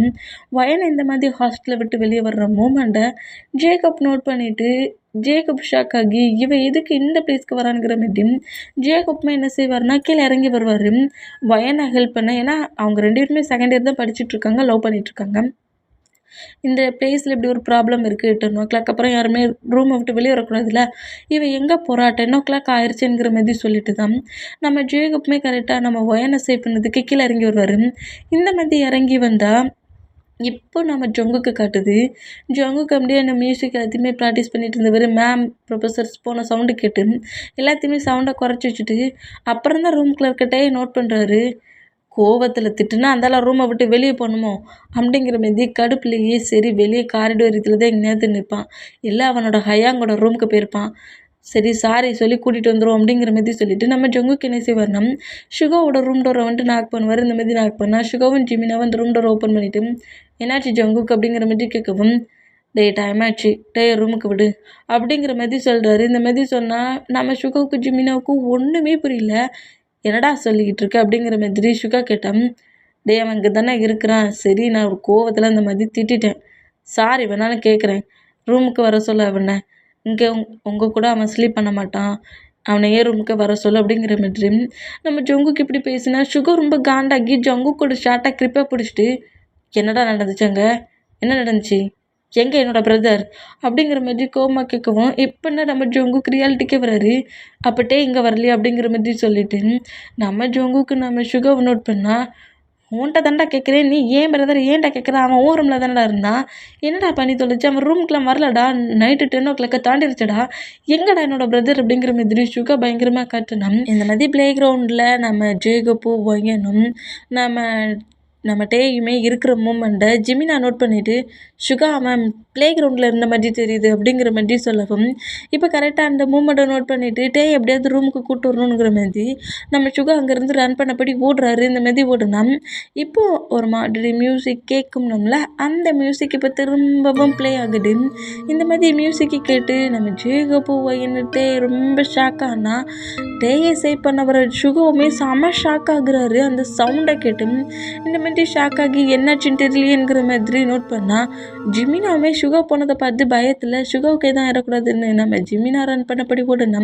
வயன் இந்த மாதிரி ஹாஸ்டலை விட்டு வெளியே வர்ற மூமெண்ட்டை ஜேக்கப் நோட் பண்ணிவிட்டு ஜேக்கப் ஷாக் ஆகி இவன் எதுக்கு இந்த பிளேஸ்க்கு வரானுங்கிற மாதிரி ஜேக்கப்புமே என்ன செய்வார்னா கீழே இறங்கி வருவார் வயனை ஹெல்ப் பண்ண. ஏன்னா அவங்க 2 பேருமே 2nd இயர் தான் படிச்சுட்ருக்காங்க, லவ் பண்ணிகிட்ருக்காங்க. இந்த பிளேஸில் இப்படி ஒரு ப்ராப்ளம் இருக்குது 10 o'clock அப்புறம் யாருமே ரூமை விட்டு வெளியே வரக்கூடாதுல்ல இவன் எங்கே போகிறா 10 o'clock ஆயிடுச்சுங்கிற மாதிரி சொல்லிட்டு தான் நம்ம ஜேகப்புமே கரெக்டாக நம்ம ஒயனை சேவ் பண்ணதுக்கு கீழே இறங்கி வருவார். இந்த மாதிரி இறங்கி வந்தால் இப்போ நம்ம ஜங்குக்கு காட்டுது. ஜங்குக்கு அப்படியே அந்த மியூசிக் எல்லாத்தையுமே ப்ராக்டிஸ் பண்ணிட்டு இருந்தவர் மேம் ப்ரொஃபஸர்ஸ் போன சவுண்டு கேட்டு எல்லாத்தையுமே சவுண்டை குறைச்சி வச்சுட்டு அப்புறம் தான் ரூம் கிளர்க்கிட்டே நோட் பண்ணுறாரு. கோவத்தில் திட்டுனா அந்தால ரூமை விட்டு வெளியே போகணுமோ அப்படிங்கிற மாதிரி கடுப்புலேயே சரி வெளியே காரிடோரியத்தில் தான் எங்கேயாவது நிற்பான். இல்லை அவனோட ஹயாங்கோட ரூமுக்கு போயிருப்பான். சரி சாரி சொல்லி கூட்டிகிட்டு வந்துடும் அப்படிங்கிற மாதிரி சொல்லிவிட்டு நம்ம ஜங்குக்கு என்ன செய்வார்னா சுகாவோட ரூம் டோரை வந்துட்டு நாக் பண்ணுவார். இந்த மாதிரி நாக் பண்ணால் சுகாவும் ஜிமினாவும் அந்த ரூம் டோரை ஓப்பன் பண்ணிவிட்டு என்னாச்சு ஜங்குக்கு அப்படிங்கிற மாதிரி கேட்கவும் டேய் டைம் ஆச்சு, டேய் ரூமுக்கு விடு அப்படிங்கிற மாதிரி சொல்கிறாரு. இந்த மாதிரி சொன்னால் நம்ம சுகாவுக்கு ஜிமினாவுக்கும் ஒன்றுமே புரியல. என்னடா சொல்லிக்கிட்டு இருக்க அப்படிங்கிற மாதிரி சுகா கேட்டேன். டேய் அவன் இங்கே தானே இருக்கிறான், சரி நான் ஒரு கோவத்தில் இந்த மாதிரி திட்டிட்டேன், சாரி வேணாலும் கேட்குறேன், ரூமுக்கு வர சொல்ல அவனை, இங்கே உங்கள் கூட அவன் ஸ்லீப் பண்ண மாட்டான், அவனை ஏன் ரூமுக்கு வர சொல்ல அப்படிங்கிற மாதிரி நம்ம ஜங்குக்கு இப்படி பேசினா சுகா ரொம்ப காண்டாகி ஜங்கு கூட ஷார்ட்டாக கிரிப்பாக பிடிச்சிட்டு, என்னடா நடந்துச்சுங்க, என்ன நடந்துச்சு, எங்கே என்னோடய பிரதர் அப்படிங்கிற மாதிரி கோமா கேட்கவும், எப்போன்னா நம்ம ஜங்குக்கு ரியாலிட்டிக்கே வராரு. அப்பட்டே இங்கே வரலையே அப்படிங்கிற மாதிரி சொல்லிட்டு நம்ம ஜங்குக்கு நம்ம சுகாவை நோட் பண்ணால், உன்கிட்ட தாண்டா கேட்குறேன், நீ ஏன் பிரதர் ஏன்டா கேட்குற, அவன் ஓ ரூமில் தானடா இருந்தான், என்னடா பண்ணி தொலைச்சு, அவன் ரூமுக்குலாம் வரலடா, நைட்டு 10 o'clock தாண்டிருச்சடா, எங்கடா என்னோட பிரதர் அப்படிங்கிற மாதிரி சுகா பயங்கரமாக காட்டினான். இந்த மாதிரி ப்ளே கிரவுண்டில் நம்ம ஜேகப்போ வயனும் நம்ம டேயுமே இருக்கிற மூமெண்ட்டை ஜிமினா நோட் பண்ணிவிட்டு, சுகா அவன் ப்ளே கிரவுண்டில் இருந்த மாதிரி தெரியுது அப்படிங்கிற மாதிரி சொல்லவும், இப்போ கரெக்டாக அந்த மூமெண்ட்டை நோட் பண்ணிவிட்டு டே எப்படியாவது ரூமுக்கு கூப்பிட்டு வரணுங்கிற மாதிரி நம்ம சுகா அங்கேருந்து ரன் பண்ணபடி ஓடுறாரு. இந்த மாதிரி ஓடுனா இப்போது ஒரு மாதிரி மியூசிக் கேட்கும்னோம்ல, அந்த மியூசிக் இப்போ திரும்பவும் ப்ளே ஆகுது. இந்த மாதிரி மியூசிக்கை கேட்டு நம்ம ஜேகப்போ என்னட்டே ரொம்ப ஷாக் ஆனா, டேயை சேவ் பண்ண வர சுகாவுமே செம ஷாக் ஆகுறாரு அந்த சவுண்டை கேட்டு. இந்த மாதிரி ஷாக் ஆகி என்னாச்சுன்னு தெரியலையேங்கிற மாதிரி நோட் பண்ணால், ஜிமினாவுமே சுகா போனதை பார்த்து பயத்தில் சுகாவுக்கு எதுவும் ஏறக்கூடாதுன்னு நம்ம ஜிமினா ரன் பண்ணபடி ஓடுனா,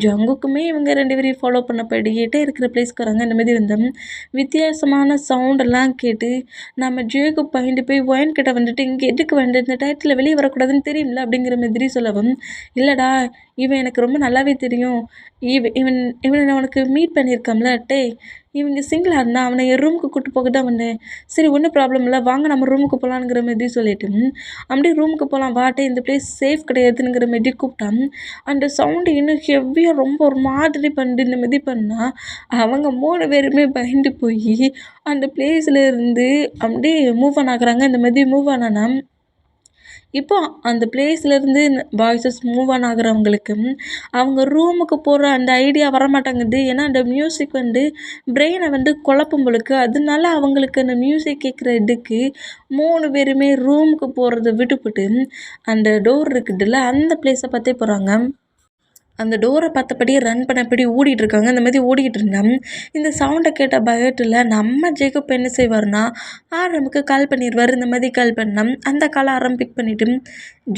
ஜங்குக்குமே இவங்க 2 பேரையும் ஃபாலோ பண்ணபடிக்கிட்டே இருக்கிற பிளேஸ்க்கு வராங்க. இந்த மாதிரி வந்து வித்தியாசமான சவுண்டெல்லாம் கேட்டு நம்ம ஜேகப் பயந்து போய் ஒயன் கிட்ட வந்துட்டு, இங்கே எதுக்கு வந்து இந்த டயத்தில் வெளியே வரக்கூடாதுன்னு தெரியும்ல அப்படிங்கிற மாதிரி சொல்லவும், இல்லைடா இவன் எனக்கு ரொம்ப நல்லாவே தெரியும், இவனை நான் உனக்கு மீட் பண்ணியிருக்கோம்ல, டே இவங்க சிங்கிளாக இருந்தால் அவனை என் ரூமுக்கு கூப்பிட்டு போக தான் வந்தேன், சரி ஒன்றும் ப்ராப்ளம் இல்லை வாங்க நம்ம ரூமுக்கு போகலான்ங்கிற மாதிரி சொல்லிட்டு அப்படியே ரூமுக்கு போகலாம் வாட்டே, இந்த பிளேஸ் சேஃப் கிடையாதுங்கிற மாதிரி கூப்பிட்டான். அந்த சவுண்டு இன்னும் ஹெவியாக ரொம்ப ஒரு மாதிரி பண்ணிட்டு இந்த மாதிரி பண்ணால் அவங்க 3 பேருமே பயந்து போய் அந்த பிளேஸில் இருந்து அப்படியே மூவ் ஆன் ஆகுறாங்க. இந்த மாதிரி மூவ் ஆனா இப்போ அந்த பிளேஸ்லேருந்து பாய்ஸஸ் மூவ் ஆன் ஆகுறவங்களுக்கு அவங்க ரூமுக்கு போகிற அந்த ஐடியா வரமாட்டேங்குது. ஏன்னா அந்த மியூசிக் வந்து பிரெயினை வந்து குழப்பும் போலுக்கு. அதனால அவங்களுக்கு அந்த மியூசிக் கேட்குற இதுக்கு 3 பேருமே ரூமுக்கு போகிறத விட்டுப்புட்டு அந்த டோர் இருக்குதுல்ல அந்த பிளேஸை பார்த்தே போகிறாங்க. அந்த டோரை பார்த்தபடியே ரன் பண்ணபடி ஓடிட்டுருக்காங்க. இந்த மாதிரி ஓடிக்கிட்டு இருந்தேன். இந்த சவுண்டை கேட்ட பயத்தில் நம்ம ஜேக்கப் என்ன செய்வார்னா, ஆரம்புக்கு கால் பண்ணிடுவார். இந்த மாதிரி கால் பண்ணால் அந்த காலை ஆரம் பிக் பண்ணிவிட்டு,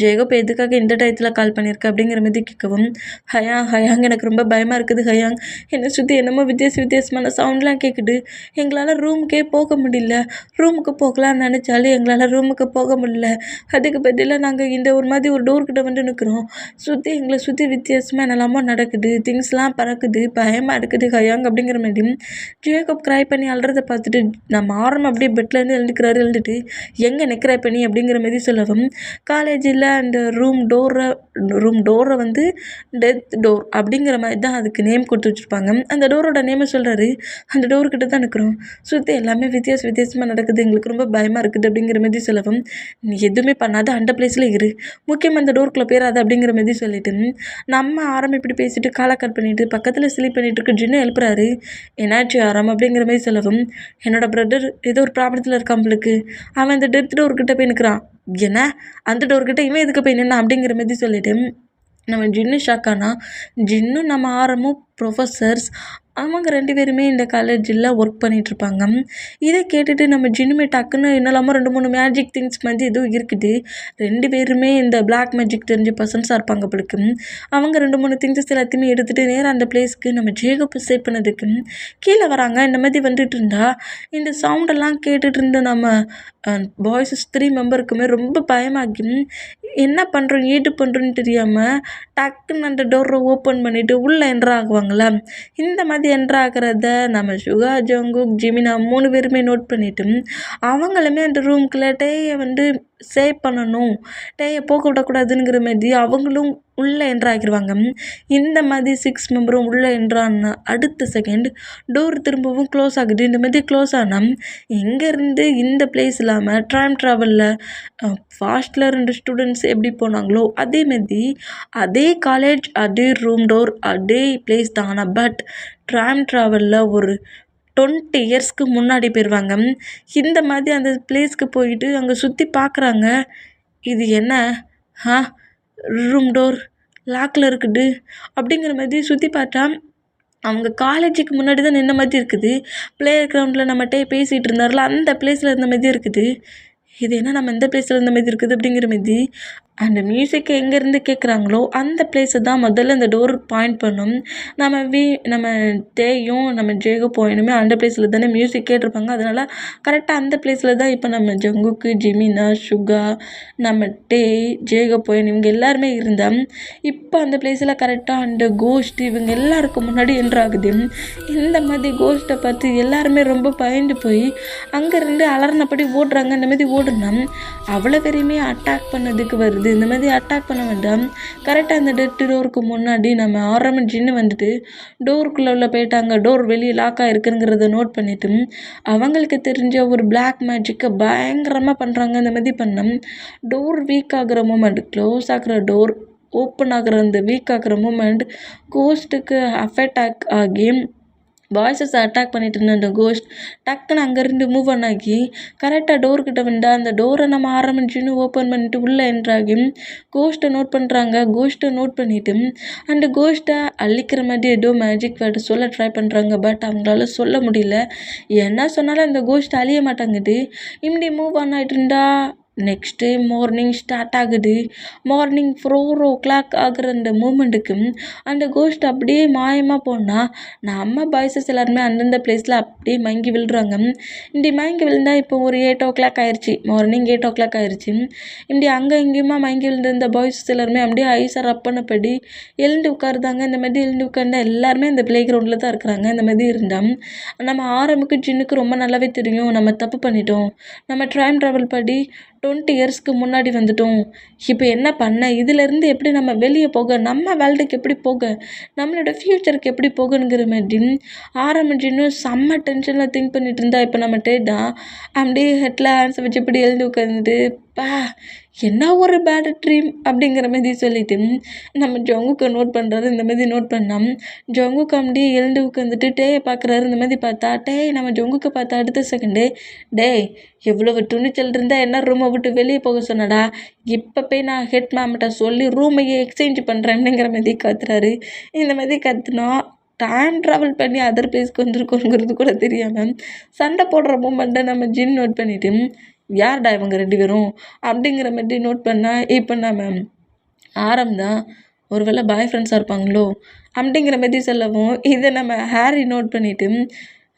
ஜேக்கப் எதுக்காக இந்த டயத்தில் கால் பண்ணியிருக்க அப்படிங்கிற மாதிரி கேட்கவும், ஹயாங் எனக்கு ரொம்ப பயமாக இருக்குது ஹயாங், என்னை சுற்றி என்னமோ வித்தியாசமான சவுண்ட்லாம் கேட்குது, எங்களால் ரூமுக்கே போக முடியல, ரூமுக்கு போகலான்னு நினச்சாலும் எங்களால் ரூமுக்கு போக முடியல, அதுக்கு பதிலாக நாங்கள் இந்த ஒரு மாதிரி ஒரு டோர்கிட்ட வந்து நிற்கிறோம், எங்களை சுற்றி வித்தியாசமாக என்னெல்லாமோ நடக்குது, திங்ஸ்லாம் பறக்குது, பயமாக இருக்குது ஹயாங் அப்படிங்கிற மாதிரி ஜேக்கப் க்ரை பண்ணி அழுறதை பார்த்துட்டு நம்ம ஆரம்பம் அப்படியே பெட்லேருந்து எழுந்துட்டு எங்கே நிற்கிற பண்ணி அப்படிங்கிற மாதிரி சொல்லவும், காலேஜில் அந்த ரூம் டோரை வந்து டெத் டோர் அப்படிங்கிற மாதிரி தான் அதுக்கு நேம் கொடுத்து வச்சுருப்பாங்க. அந்த டோரோட நேமை சொல்கிறாரு, அந்த டோர்கிட்ட தான் நிற்கிறோம், சுற்றி எல்லாமே வித்தியாசமாக நடக்குது, எங்களுக்கு ரொம்ப பயமாக இருக்குது அப்படிங்கிற மாதிரி சொல்லவும், நீ எதுவுமே பண்ணாத அந்த பிளேஸில் இரு, முக்கியமாக அந்த டோருக்குள்ளே போயிடாது அப்படிங்கிற மாதிரி சொல்லிட்டு நம்ம ஆரம் இப்படி பேசிட்டு காலை கட் பண்ணிவிட்டு பக்கத்தில் ஸ்லீப் பண்ணிகிட்டு இருக்க ஜின்னு எழுப்புறாரு. என்னாச்சு ஆரம் அப்படிங்கிற மாதிரி சொல்லவும், என்னோடய பிரதர் ஏதோ ஒரு ப்ராப்ளத்தில் இருக்கான் அவளுக்கு, அவன் அந்த டெத் டோர்கிட்ட போய் நிற்கிறான், என்ன அந்த டோர்கிட்ட இவன் எதுக்கு போய் நின்னா அப்படிங்கிற மாதிரி சொல்லிட்டு நம்ம ஜின்னு ஷாக்கானா, ஜின்னும் நம்ம ஆரமும் ப்ரொஃபஸர்ஸ் அவங்க 2 பேருமே இந்த காலேஜில் ஒர்க் பண்ணிகிட்ருப்பாங்க. இதை கேட்டுட்டு நம்ம ஜின்னுமே டக்குன்னு என்னெல்லாமோ 2-3 மேஜிக் திங்ஸ் மாதிரி எதுவும் இருக்குது, 2 பேருமே இந்த பிளாக் மேஜிக் தெரிஞ்ச பர்சன்ஸாக இருப்பாங்க அவளுக்கு. அவங்க 2-3 திங்ஸஸ் எல்லாத்தையுமே எடுத்துகிட்டு நேராக அந்த பிளேஸ்க்கு நம்ம ஜேகப்பை சேவ் பண்ணதுக்கு கீழே வராங்க. இந்த மாதிரி வந்துட்டு இருந்தா இந்த சவுண்டெல்லாம் கேட்டுட்டு இருந்த நம்ம பாய்ஸஸ் 3 மெம்பருக்குமே ரொம்ப பயமாகி என்ன பண்ணுறோம் ஏது பண்ணுறோன்னு தெரியாமல் டக்குன்னு அந்த டோரை ஓப்பன் பண்ணிவிட்டு உள்ளே என்ட்ரு ஆகுவாங்களா, இந்த மாதிரி என்ட்ரு ஆகிறத நம்ம சுகா ஜங்குக் ஜிமினா 3 பேருமே நோட் பண்ணிவிட்டு அவங்களுமே அந்த ரூம்குள்ளே டேயை வந்து சேவ் பண்ணணும், டேயை போக விடக்கூடாதுங்கிற மாதிரி அவங்களும் உள்ளே என்ட்ரு ஆகிடுவாங்க. இந்த மாதிரி 6 மெம்பரும் உள்ளே என்ட்ரான அடுத்த செகண்ட் டோர் திரும்பவும் க்ளோஸ் ஆகுது. இந்த மாதிரி க்ளோஸ் ஆனால் இங்கேருந்து இந்த பிளேஸ் இல்லாமல் டைம் ட்ராவலில் ஃபாஸ்ட்டில் 2 ஸ்டூடெண்ட்ஸ் எப்படி போனாங்களோ அதே மாதிரி அதே காலேஜ் அதே ரூம் டோர் அதே பிளேஸ் தான். ஆனால் பட் டைம் ட்ராவலில் ஒரு 20 இயர்ஸ்க்கு முன்னாடி போயிடுவாங்க. இந்த மாதிரி அந்த பிளேஸ்க்கு போயிட்டு அங்கே சுற்றி பார்க்குறாங்க, இது என்ன? ஆ ரூம் டோர் லாக்கில் இருக்குது அப்படிங்கிற மாதிரி சுற்றி பார்த்தா அவங்க காலேஜுக்கு முன்னாடி தான் நின்ன மாதிரி இருக்குது. ப்ளே கிரவுண்டில் நம்மகிட்ட பேசிகிட்டு இருந்தார்ல அந்த பிளேஸில் இருந்த மாதிரி இருக்குது. இது என்ன நம்ம எந்த பிளேஸில் இருந்த மாதிரி இருக்குது அப்படிங்கிற மாதிரி அந்த மியூசிக்கை எங்கேருந்து கேட்குறாங்களோ அந்த பிளேஸை தான் முதல்ல அந்த டோர் பாயிண்ட் பண்ணும். நம்ம தேயும் நம்ம ஜேகோ போயினுமே அந்த பிளேஸில் தானே மியூசிக் கேட்டிருப்பாங்க. அதனால் கரெக்டாக அந்த பிளேஸில் தான் இப்போ நம்ம ஜங்குக்கு, ஜிமினா, சுகா, நம்ம ஜேகோ போயின் இவங்க எல்லாருமே இருந்தால் இப்போ அந்த பிளேஸில் கரெக்டாக அந்த கோஸ்ட் இவங்க எல்லாருக்கும் முன்னாடி என்ட்ராகுது. இந்த மாதிரி கோஸ்ட்டை பார்த்து எல்லாருமே ரொம்ப பயந்து போய் அங்கேருந்து அலறினபடி ஓடுறாங்க. இந்த மாதிரி ஓடுனா அவ்வளோ பேரையுமே அட்டாக் பண்ணதுக்கு வருது. இந்த மாதிரி அட்டாக் பண்ண வேண்டாம். கரெக்டாக அந்த டெட் டோருக்கு முன்னாடி நம்ம ஆரம்பிச்சின்னு வந்துட்டு டோருக்குள்ளே உள்ள போயிட்டாங்க. டோர் வெளியே லாக் ஆகிருக்குங்கிறத நோட் பண்ணிவிட்டு அவங்களுக்கு தெரிஞ்ச ஒரு பிளாக் மேஜிக்கை பயங்கரமாக பண்ணுறாங்க. இந்த மாதிரி பண்ணோம் டோர் வீக் ஆகிற மூமெண்ட், க்ளோஸ் ஆகிற டோர் ஓப்பன் ஆகிற அந்த வீக் ஆகிற மூமெண்ட் கோஸ்ட்டுக்கு அஃபெக்ட் ஆகி பாய்ஸஸை அட்டாக் பண்ணிட்டு இருந்த அந்த கோஸ்ட் டக்குன்னு அங்கேருந்து மூவ் ஆகி கரெக்டாக டோர்கிட்ட வந்தால் அந்த டோரை நம்ம ஆரம்பிச்சுன்னு ஓப்பன் பண்ணிட்டு உள்ளே என்ட்ராகி கோஸ்ட்டை நோட் பண்ணுறாங்க. கோஸ்ட்டை நோட் பண்ணிவிட்டு அந்த கோஸ்ட்டை அழிக்கிற மாதிரி ஏதோ மேஜிக் வேர்டு சொல்ல ட்ரை பண்ணுறாங்க. பட் அவங்களால சொல்ல முடியல. என்ன சொன்னாலும் அந்த கோஸ்ட் அழிய மாட்டாங்குது. இப்படி மூவ் ஆகிட்டு இருந்தா நெக்ஸ்ட் டே மார்னிங் ஸ்டார்ட் ஆகுது. மார்னிங் 4 o'clock ஆகிற அந்த மூமெண்ட்டுக்கு அந்த கோஸ்ட் அப்படியே மாயமாக போனால் நம்ம பாய்ஸஸ் எல்லாருமே அந்தந்த பிளேஸில் அப்படியே மயங்கி விழுறாங்க. இப்படி மயங்கி விழுந்தால் இப்போ ஒரு 8 o'clock ஆயிடுச்சு. மார்னிங் 8 o'clock ஆயிடுச்சு. இப்படி அங்கே இங்கேயுமா மயங்கி விழுந்திருந்த பாய்ஸஸ் எல்லாருமே அப்படியே ஐஸை ரப் பண்ணபடி எழுந்து உட்காருதாங்க. இந்த மாதிரி எழுந்து உட்கார்ந்தா எல்லாருமே இந்த ப்ளே கிரவுண்டில் தான் இருக்கிறாங்க. இந்த மாதிரி இருந்தால் நம்ம ஆரம்புக்கு ஜின்னுக்கு ரொம்ப நல்லாவே தெரியும் நம்ம தப்பு பண்ணிட்டோம். நம்ம டைம் ட்ராவல் படி 20 இயர்ஸ்க்கு முன்னாடி வந்துட்டோம். இப்போ என்ன பண்ண? இதிலேருந்து எப்படி நம்ம வெளியே போக, நம்ம வேர்ல்டுக்கு எப்படி போக, நம்மளோட ஃப்யூச்சருக்கு எப்படி போகணுங்கிற மாதிரி ஆரம்பிச்சுன்னும் செம்ம டென்ஷனில் திங்க் பண்ணிட்டு இருந்தா இப்போ நம்ம தான் அப்படியே ஹெட்டில் ஹேண்ட்ஸை வச்சு இப்படி எழுதி உட்காந்துட்டு என்ன ஒரு பேட் ட்ரீம் அப்படிங்கிற மாதிரி சொல்லிட்டு நம்ம ஜங்குக்கை நோட் பண்ணுறாரு. இந்த மாதிரி நோட் பண்ணால் ஜங்குக்கு அப்படியே எழுந்து உட்காந்துட்டு டேயை பார்க்குறாரு. இந்த மாதிரி பார்த்தா நம்ம ஜங்குக்கை பார்த்தா அடுத்த செகண்டே எவ்வளவு துணிச்சல் இருந்தால் என்ன ரூமை விட்டு வெளியே போக சொன்னடா, இப்போ போய் நான் ஹெட் மேம்கிட்ட சொல்லி ரூமையே எக்ஸ்சேஞ்ச் பண்ணுறேன் அப்படிங்கிற மாதிரி கத்துறாரு. இந்த மாதிரி கத்துனா டைம் ட்ராவல் பண்ணி அதர் பிளேஸ்க்கு வந்துருக்கோங்கிறது கூட தெரியாமல் சண்டை போடுற மூமெண்ட்டை நம்ம ஜின் நோட் பண்ணிவிட்டு யார்டா இவங்க 2 பேரும் அப்படிங்கிற மாதிரி நோட் பண்ணால் இப்போ நம்ம ஆரம்பம் ஒருவேளை பாய் ஃப்ரெண்ட்ஸாக இருப்பாங்களோ அப்படிங்கிற மாதிரி சொல்லவும் இதை நம்ம ஹாரி நோட் பண்ணிவிட்டு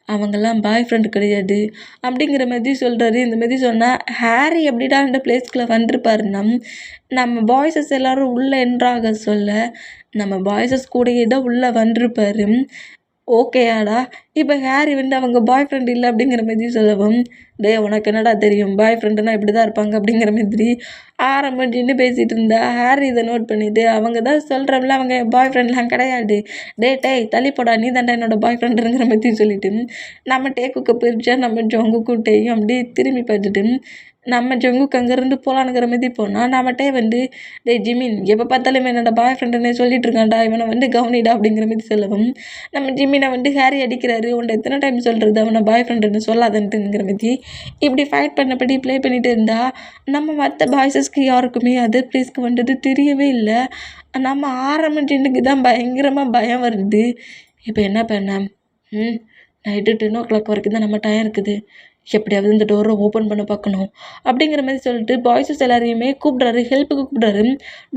அவங்கெல்லாம் பாய் ஃப்ரெண்டு கிடையாது அப்படிங்கிற மாதிரி சொல்கிறாரு. இந்த மாதிரி சொன்னால் ஹாரி எப்படிடா அந்த பிளேஸ்க்குள்ளே வந்திருப்பாருன்னா நம்ம பாய்ஸஸ் எல்லோரும் உள்ளே என்ட்ராக சொல்ல நம்ம பாய்ஸஸ் கூடயே தான் உள்ளே வந்திருப்பாரு. ஓகேயாடா இப்போ ஹாரி அவங்க பாய் ஃப்ரெண்ட் இல்லை அப்படிங்கிற மாதிரி சொல்லவும் உனக்கு என்னடா தெரியும், பாய் ஃப்ரெண்டுனா இப்படி தான் இருப்பாங்க அப்படிங்கிற மாதிரி ஆரம்பிச்சுன்னு பேசிகிட்டு இருந்தா ஹாரி இதை நோட் பண்ணிவிட்டு அவங்க தான் சொல்கிறோம்ல அவங்க பாய் ஃப்ரெண்ட்லாம் கிடையாது, தள்ளி போடா நீ தாண்டா என்னோட பாய் ஃப்ரெண்டுங்கிற மாதிரி சொல்லிவிட்டு நம்ம டேக்குக்கு பிரிச்சா நம்ம ஜங்குக்கும் டேயும் அப்படியே திரும்பி பார்த்துட்டு நம்ம ஜங்குக்கு அங்கேருந்து போகலானுங்கிற மாதிரி போனால் நம்மகிட்டே ஜிமின் எப்போ பார்த்தாலும் என்னோட பாய் ஃப்ரெண்டுன்னே சொல்லிட்டு இருக்கான்டா, இவனை கவனிடா அப்படிங்கிற மாதிரி சொல்லவும் நம்ம ஜிமினை ஹாரி அடிக்கிறாரு. உன்னை எத்தனை டைம் சொல்கிறது அவனை பாய் ஃப்ரெண்டுன்னு சொல்லாதன்ட்டுங்கிற மாதிரி இப்படி ஃபைட் பண்ணபடி ப்ளே பண்ணிட்டு இருந்தால் நம்ம மற்ற பாய்ஸஸ்க்கு யாருக்குமே அதர் பிளேஸ்க்கு வந்தது தெரியவே இல்லை. நம்ம ஆரம்பிச்சுக்கு தான் பயங்கரமாக பயம் வருது. இப்போ என்ன பண்ண நைட்டு 10 o'clock வரைக்கும் தான் நம்ம டைம் இருக்குது, எப்படியாவது இந்த டோரை ஓப்பன் பண்ண பார்க்கணும் அப்படிங்கிற மாதிரி சொல்லிட்டு பாய்ஸஸ் எல்லாரையுமே கூப்பிட்றாரு, ஹெல்ப்புக்கு கூப்பிட்றாரு.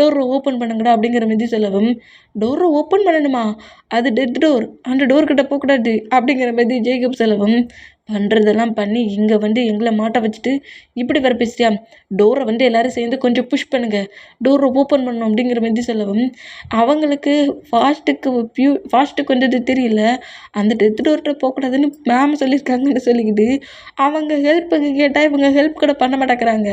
டோரை ஓப்பன் பண்ணுங்கடா அப்படிங்கிற மாதிரி சொல்லவும் டோரை ஓப்பன் பண்ணணுமா, அது டெட் டோர், அந்த டோர்கிட்ட போகக்கூடாது அப்படிங்கிற மாதிரி ஜேக்கப் சொல்லவும் பண்ணுறதெல்லாம் பண்ணி இங்கே எங்களை மாட்ட வச்சுட்டு இப்படி வர பேசுறியா, டோரை எல்லோரும் சேர்ந்து கொஞ்சம் புஷ் பண்ணுங்கள், டோரை ஓப்பன் பண்ணணும் அப்படிங்கிற மாதிரி சொல்லவும் அவங்களுக்கு ஃபாஸ்ட்டுக்கு வந்தது தெரியல, அந்த டெத் டோர்கிட்ட போகக்கூடாதுன்னு மேம் சொல்லியிருக்காங்கன்னு சொல்லிக்கிட்டு அவங்க ஹெல்ப்புக்கு கேட்டால் இவங்க ஹெல்ப் கூட பண்ண மாட்டேங்கிறாங்க.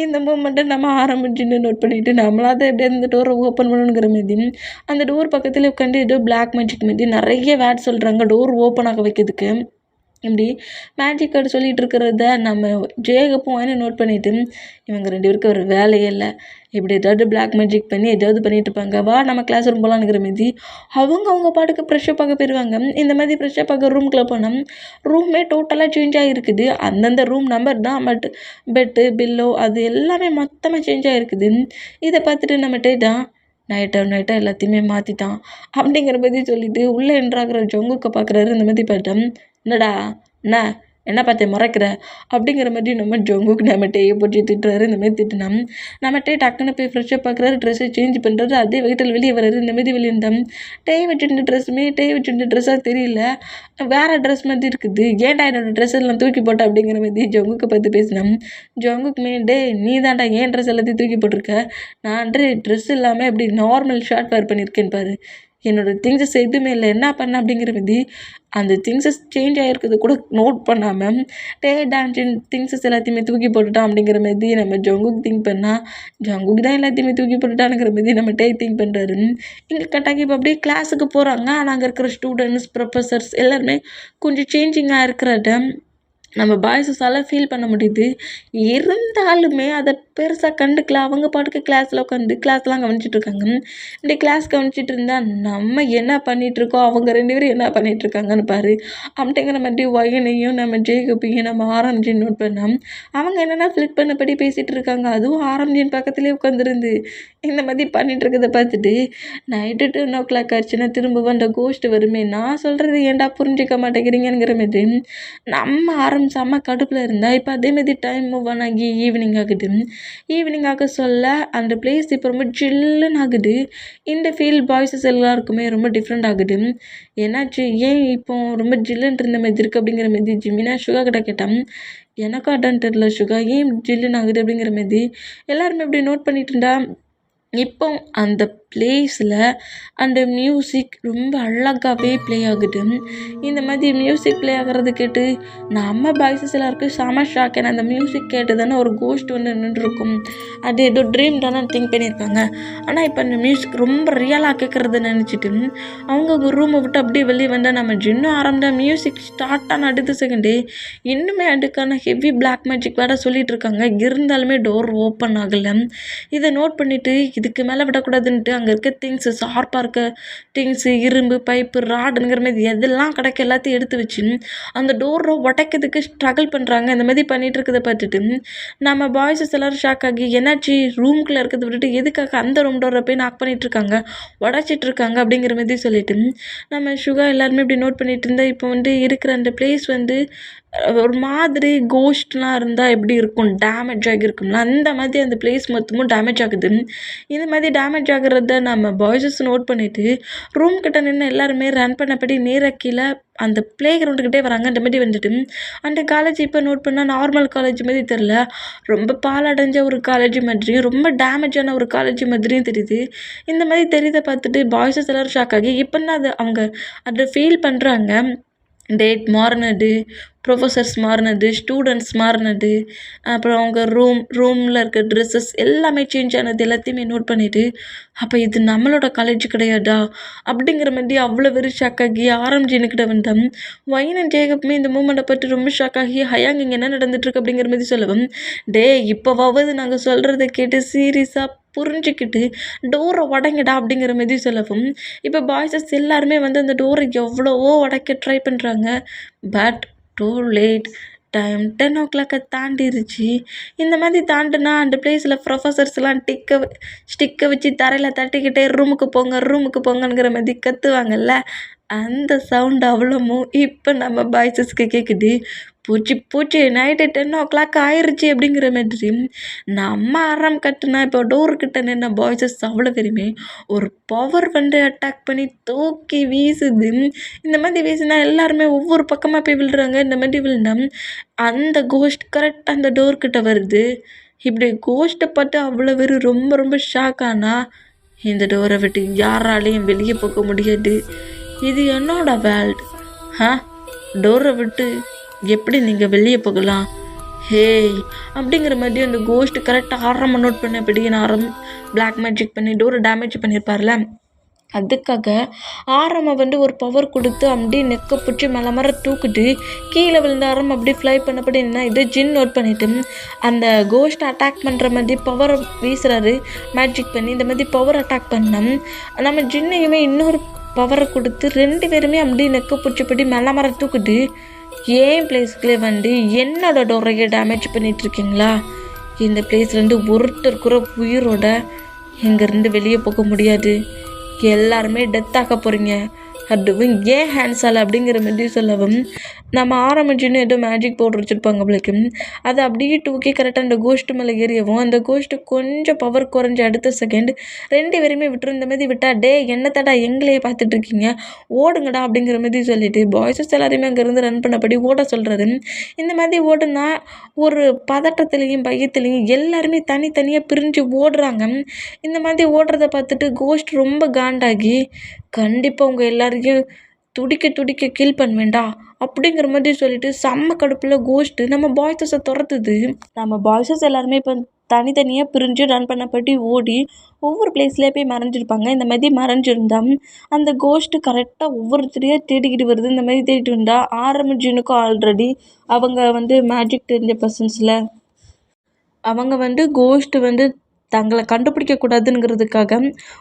இந்த மூமெண்ட்டை நம்ம ஆரம்பிச்சுன்னு நோட் பண்ணிவிட்டு நம்மளாவது எப்படியா இந்த டோரை ஓப்பன் பண்ணணுங்கிற மாதிரி அந்த டோர் பக்கத்தில் உட்காந்து ஏதோ பிளாக் மேஜிக் மாதிரி நிறைய வேர்ட் சொல்கிறாங்க டோர் ஓப்பன் ஆக வைக்கிறதுக்கு. இப்படி மேஜிக் கார்டு சொல்லிகிட்டு இருக்கிறத நம்ம ஜேகப்பும் வாங்கி நோட் பண்ணிவிட்டு இவங்க 2 பேருக்கு ஒரு வேலையே இல்லை, இப்படி ஏதாவது பிளாக் மேஜிக் பண்ணி ஏதாவது பண்ணிகிட்டு இருப்பாங்க. வா நம்ம கிளாஸ் ரூம் போகலான்னுங்கிற மாரி அவங்க பாட்டுக்கு ஃப்ரெஷ்ஷப் ஆக போயிடுவாங்க. இந்த மாதிரி ஃப்ரெஷ்ஷப் ஆக ரூமுக்குள்ளே போனால் ரூமே டோட்டலாக சேஞ்ச் ஆகிருக்குது. அந்தந்த ரூம் நம்பர் தான், பட் பெட்டு பில்லோ அது எல்லாமே மொத்தமாக சேஞ்ச் ஆகிருக்குது. இதை பார்த்துட்டு நம்ம டேட்டான் நைட்டாக எல்லாத்தையுமே மாற்றிட்டான் அப்படிங்கிற மாதிரி சொல்லிவிட்டு உள்ளே என்ட்ராகிற ஜொங்குக்க பார்க்குறாரு. இந்த மாதிரி பார்த்தேன், என்னடா என்ன பார்த்து மறைக்கிற அப்படிங்கிற மாதிரி நம்ம ஜொங்குக்கு நம்ம டேயை போட்டு திட்டுறாரு. இந்த மாதிரி திட்டுனா நம்ம டே டக்குன்னு போய் ஃப்ரெஷ்ஷாக பார்க்குறாரு, ட்ரெஸ்ஸை சேஞ்ச் பண்ணுறாரு. அதே வயிற்றில் வெளியே வர்றாரு. இந்த மாதிரி வெளியே இருந்தால் டே வச்சுருந்த ட்ரெஸ்ஸாக தெரியல, வேறு ட்ரெஸ் மாதிரி இருக்குது. ஏன்டா என்னோடய ட்ரெஸ் எல்லாம் தூக்கி போட்ட அப்படிங்கிற மாதிரி ஜொங்குக்கு பார்த்து பேசினோம். ஜொங்குக்குமே டே நீ தான்டா ஏன் ட்ரெஸ் எல்லாத்தையும் தூக்கி போட்டிருக்க, நான் ட்ரெஸ் இல்லாமல் எப்படி நார்மல் ஷார்ட் வேர் பண்ணியிருக்கேன்னு பாரு, என்னோடய திங்ஸஸ் எதுவுமே இல்லை, என்ன பண்ண அப்படிங்கிற மாதிரி அந்த திங்ஸஸ் சேஞ்ச் ஆகிருக்கிறது கூட நோட் பண்ணாமல் டே டான்ஸின் திங்ஸஸ் எல்லாத்தையுமே தூக்கி போட்டுட்டான் அப்படிங்கிற மாதிரி நம்ம ஜொங்குக்கு திங்க் பண்ணால் ஜொங்குக்கு தான் எல்லாத்தையுமே தூக்கி போட்டுட்டானுங்கிற மாதிரி நம்ம டே திங்க் பண்ணுறாரு. இங்கே கட்டாக்கி இப்போ அப்படியே கிளாஸுக்கு போகிறாங்க. ஆனால் அங்கே இருக்கிற ஸ்டூடெண்ட்ஸ் ப்ரொஃபஸர்ஸ் எல்லாருமே கொஞ்சம் சேஞ்சிங்காக இருக்கிறத நம்ம பாய்ஸஸால் ஃபீல் பண்ண முடியுது. இருந்தாலுமே அதை பெருசாக கண்டுக்கல. அவங்க பாட்டுக்கு கிளாஸில் உட்காந்து கிளாஸ்லாம் கவனிச்சிட்ருக்காங்க. இப்படி கிளாஸ் கவனிச்சிட்டு இருந்தால் நம்ம என்ன பண்ணிகிட்ருக்கோம், அவங்க 2 பேரும் என்ன பண்ணிகிட்ருக்காங்கன்னு பாரு அப்படிங்கிற மாதிரி வயனையும் நம்ம ஜேகப்பையும் நம்ம ஆரம்பிச்சின்னு நோட் பண்ணோம். அவங்க என்னென்னா ஃப்ளிட் பண்ணபடி பேசிகிட்டு இருக்காங்க. அதுவும் ஆரம்பிச்சின் பக்கத்துலேயே உட்காந்துருந்து இந்த மாதிரி பண்ணிகிட்ருக்கதை பார்த்துட்டு நைட்டு 10 ஆச்சுன்னா திரும்ப அந்த கோஸ்ட் வருமே, நான் சொல்கிறது ஏன்டா புரிஞ்சிக்க மாட்டேங்கிறீங்கிற மாதிரி நம்ம செம்ம கடுப்பில் இருந்தால் இப்போ அதேமாதிரி டைம் மூவ் ஆகி ஈவினிங் ஆக சொல்ல அந்த பிளேஸ் இப்போ ரொம்ப ஜில்லுன்னு ஆகுது. இந்த ஃபீல் பாய்ஸஸ் எல்லாருக்குமே ரொம்ப டிஃப்ரெண்ட் ஆகுது. என்னாச்சு, ஏன் இப்போ ரொம்ப ஜில்லுன்னு இருந்த மாதிரி இருக்குது அப்படிங்கிற மாதிரி ஜிமினா சுகா கிட்ட கேட்டான். எனக்கும் அடான்னு தெரில சுகா, ஏன் ஜில்லுன்னு ஆகுது அப்படிங்கிற மாதிரி எல்லாருமே இப்படி நோட் பண்ணிட்டு இருந்தா இப்போ அந்த பிளேஸில் அந்த மியூசிக் ரொம்ப அழகாகவே ப்ளே ஆகுது. இந்த மாதிரி மியூசிக் ப்ளே ஆகிறது கேட்டு நம்ம பாய்ஸஸ் எல்லாருக்கும் செம ஷாக். ஏன்னா அந்த மியூசிக் கேட்டு தானே ஒரு கோஸ்ட் வந்து நின்றுருக்கும், அது ஏதோ ட்ரீம் தானே திங்க் பண்ணியிருப்பாங்க. ஆனால் இப்போ அந்த மியூசிக் ரொம்ப ரியலாக கேட்குறத நினச்சிட்டு அவங்க ரூமை விட்டு அப்படியே வெளியே வந்தால் நம்ம ஜின்னும் ஆரம்பித்த மியூசிக் ஸ்டார்ட் ஆன அடுத்த செகண்டே இன்னுமே அதுக்கான ஹெவி பிளாக் மேஜிக் வேறு சொல்லிகிட்டு இருக்காங்க. இருந்தாலுமே டோர் ஓப்பன் ஆகலை. இதை நோட் பண்ணிவிட்டு இதுக்கு மேலே விடக்கூடாதுன்ட்டு அங்கே இருக்க திங்ஸு ஷார்ப்பாக இருக்க திங்ஸு இரும்பு பைப்பு ராடுங்கிற மாதிரி எதெல்லாம் கிடைக்க எல்லாத்தையும் எடுத்து வச்சு அந்த டோரை உடைக்கிறதுக்கு ஸ்ட்ரகிள் பண்ணுறாங்க. இந்த மாதிரி பண்ணிகிட்டு இருக்கிறத பார்த்துட்டு நம்ம பாய்ஸஸ் எல்லோரும் ஷாக் ஆகி என்னாச்சு, ரூம்குள்ளே இருக்கிறத விட்டுட்டு எதுக்காக அந்த ரூம் டோரை போய் நாக் பண்ணிகிட்ருக்காங்க, உடச்சிட்ருக்காங்க அப்படிங்கிற மாதிரி சொல்லிவிட்டு நம்ம சுகா எல்லாருமே இப்படி நோட் பண்ணிகிட்டு இருந்தால் இப்போ வந்து இருக்கிற அந்த பிளேஸ் வந்து ஒரு மாதிரி கோஸ்ட்லாம் இருந்தால் எப்படி இருக்கும், டேமேஜ் ஆகியிருக்கும்ல அந்த மாதிரி அந்த பிளேஸ் மொத்தமும் டேமேஜ் ஆகுது. இந்த மாதிரி டேமேஜ் ஆகுறத நம்ம பாய்ஸஸ் நோட் பண்ணிவிட்டு ரூம் கிட்ட நின்று எல்லாருமே ரன் பண்ணபடி நேராக கீழே அந்த ப்ளே கிரவுண்டுக்கிட்டே வராங்க. அந்த மாதிரி வந்துட்டு அந்த காலேஜ் இப்போ நோட் பண்ணால் நார்மல் காலேஜ் மாதிரி தெரில, ரொம்ப பாலடைஞ்ச ஒரு காலேஜ் மாதிரியும் ரொம்ப டேமேஜான ஒரு காலேஜ் மாதிரியும் தெரியுது. இந்த மாதிரி தெரியுதை பார்த்துட்டு பாய்ஸஸ் எல்லோரும் ஷாக் ஆகி இப்போ தான் அவங்க அதை ஃபீல் பண்ணுறாங்க. டேட் மாறினது, ப்ரொஃபஸர்ஸ் மாறினது, ஸ்டூடெண்ட்ஸ் மாறினது, அப்புறம் அவங்க ரூமில் இருக்க ட்ரெஸ்ஸஸ் எல்லாமே சேஞ்ச் ஆனது எல்லாத்தையுமே நோட் பண்ணிவிட்டு அப்போ இது நம்மளோட காலேஜ் கிடையாதா அப்படிங்கிற மாதிரி அவ்வளோ வெறும் ஷாக் ஆகி ஆரம்பிச்சுன்னுக்கிட்ட வந்தோம். வைனன் ஜேகப்புமே இந்த மூமெண்ட்டை பற்றி ரொம்ப ஷாக் ஆகி ஹயாங் இங்கே என்ன நடந்துட்டுருக்கு அப்படிங்கிற மாதிரி சொல்லவும், இப்போவாவது நாங்கள் சொல்கிறத கேட்டு சீரியஸாக புரிஞ்சுக்கிட்டு டோரை உடைங்கடா அப்படிங்கிற மாதிரி சொல்லவும் இப்போ பாய்ஸஸ் எல்லாருமே வந்து அந்த டோரை எவ்வளவோ உடைக்க ட்ரை பண்ணுறாங்க. But too late, time 10 தாண்டிருச்சு. இந்த மாதிரி தாண்டினா அந்த பிளேஸில் ப்ரொஃபஸர்ஸ்லாம் ஸ்டிக்கை வச்சு தரையில் தட்டிக்கிட்டே ரூமுக்கு போங்கங்கிற மாதிரி கத்துவாங்கல்ல, அந்த சவுண்ட் அவ்வளோமும் இப்போ நம்ம பாய்ஸஸ்க்கு கேட்குது. பூச்சி நைட்டு 10 ஆயிடுச்சு அப்படிங்கிற மாதிரி நம்ம அறம் கட்டுனா இப்போ டோர்கிட்ட நின்ன பாய்ஸஸ் அவ்வளோ பேருமே ஒரு பவர் வந்து அட்டாக் பண்ணி தூக்கி வீசுது. இந்த மாதிரி வீசினா எல்லாருமே ஒவ்வொரு பக்கமாக போய் விழுறாங்க. இந்த மாதிரி விழுந்தா அந்த கோஸ்ட் கரெக்டாக அந்த டோர்கிட்ட வருது. இப்படி கோஸ்ட்டை பார்த்து அவ்வளோ பேர் ரொம்ப ரொம்ப ஷாக் ஆனால் இந்த டோரை விட்டு யாராலையும் வெளியே போக முடியாது. இது என்னோட வேர்ல்டு, டோரை விட்டு எப்படி நீங்கள் வெளியே போகலாம், ஹேய் அப்படிங்கிற மாதிரி அந்த கோஸ்ட் கரெக்டாக நோட் பண்ணபடி பிளாக் மேஜிக் பண்ணி டோரை டேமேஜ் பண்ணியிருப்பார்ல, அதுக்காக ஆரமை ஒரு பவர் கொடுத்து அப்படியே நெக்க பிடிச்சி மேலே தூக்கிட்டு கீழே விழுந்த ஆரம் அப்படியே ஃப்ளை பண்ணப்படி என்ன இது ஜின் நோட் பண்ணிட்டு அந்த கோஸ்ட் அட்டாக் பண்ணுற மாதிரி பவர் வீசுறாரு மேஜிக் பண்ணி. இந்த மாதிரி பவர் அட்டாக் பண்ணோம் நம்ம ஜின்னையுமே இன்னொரு பவரை கொடுத்து 2 பேருமே அப்படியே நெக்க பிடிச்சபடி மேலே தூக்கிட்டு ஏன் பிளேஸ்க்குள்ளே என்னோட டோரையை டேமேஜ் பண்ணிகிட்ருக்கீங்களா? இந்த பிளேஸ்லேருந்து ஒருத்தர் கூட உயிரோட இங்கேருந்து வெளியே போக முடியாது, எல்லாருமே டெத் ஆக போகிறீங்க, அதுவும் ஏன் ஹேண்ட்ஸால் அப்படிங்கிற மாதிரி சொல்லவும் நம்ம ஆரம்பிச்சுன்னு ஏதோ மேஜிக் பவுடர் வச்சுருப்பாங்க அவளுக்கு. அதை அப்படியே தூக்கி கரெக்டாக அந்த கோஸ்ட்டு மேலே ஏறியவும் அந்த கோஸ்ட்டு கொஞ்சம் பவர் குறைஞ்ச அடுத்த செகண்ட் 2 பேருமே விட்டுரும். இந்த மாதிரி விட்டா என்னத்தடா எங்களையே பார்த்துட்ருக்கீங்க, ஓடுங்கடா அப்படிங்கிற மாதிரி சொல்லிட்டு பாய்ஸஸ் எல்லாரையுமே அங்கேருந்து ரன் பண்ணபடி ஓட சொல்கிறாரு. இந்த மாதிரி ஓடுனா ஒரு பதட்டத்துலேயும் பயத்துலேயும் எல்லாருமே தனித்தனியாக பிரிஞ்சு ஓடுறாங்க. இந்த மாதிரி ஓடுறத பார்த்துட்டு கோஸ்ட் ரொம்ப காண்டாகி கண்டிப்பாக உங்கள் எல்லாரையும் துடிக்க கில் பண்ணுவேண்டா அப்படிங்கிற மாதிரி சொல்லிட்டு செம்ம கடுப்பில் கோஸ்ட்டு நம்ம பாய்ஸஸை துரத்துது. நம்ம பாய்ஸஸ் எல்லாருமே இப்போ தனித்தனியாக பிரிஞ்சு ரன் பண்ணப்பட்டு ஓடி ஒவ்வொரு பிளேஸ்லேயே போய் மறைஞ்சிருப்பாங்க. இந்த மாதிரி மறைஞ்சிருந்தால் அந்த கோஸ்ட்டு கரெக்டாக ஒவ்வொருத்தரையாக தேடிக்கிட்டு வருது. இந்த மாதிரி தேடிட்டு வந்தால் ஆரம்பிச்சுனுக்கும் ஆல்ரெடி அவங்க மேஜிக் தெரிஞ்ச பர்சன்ஸில் அவங்க கோஸ்ட்டு தங்களை கண்டுபிடிக்கக்கூடாதுங்கிறதுக்காக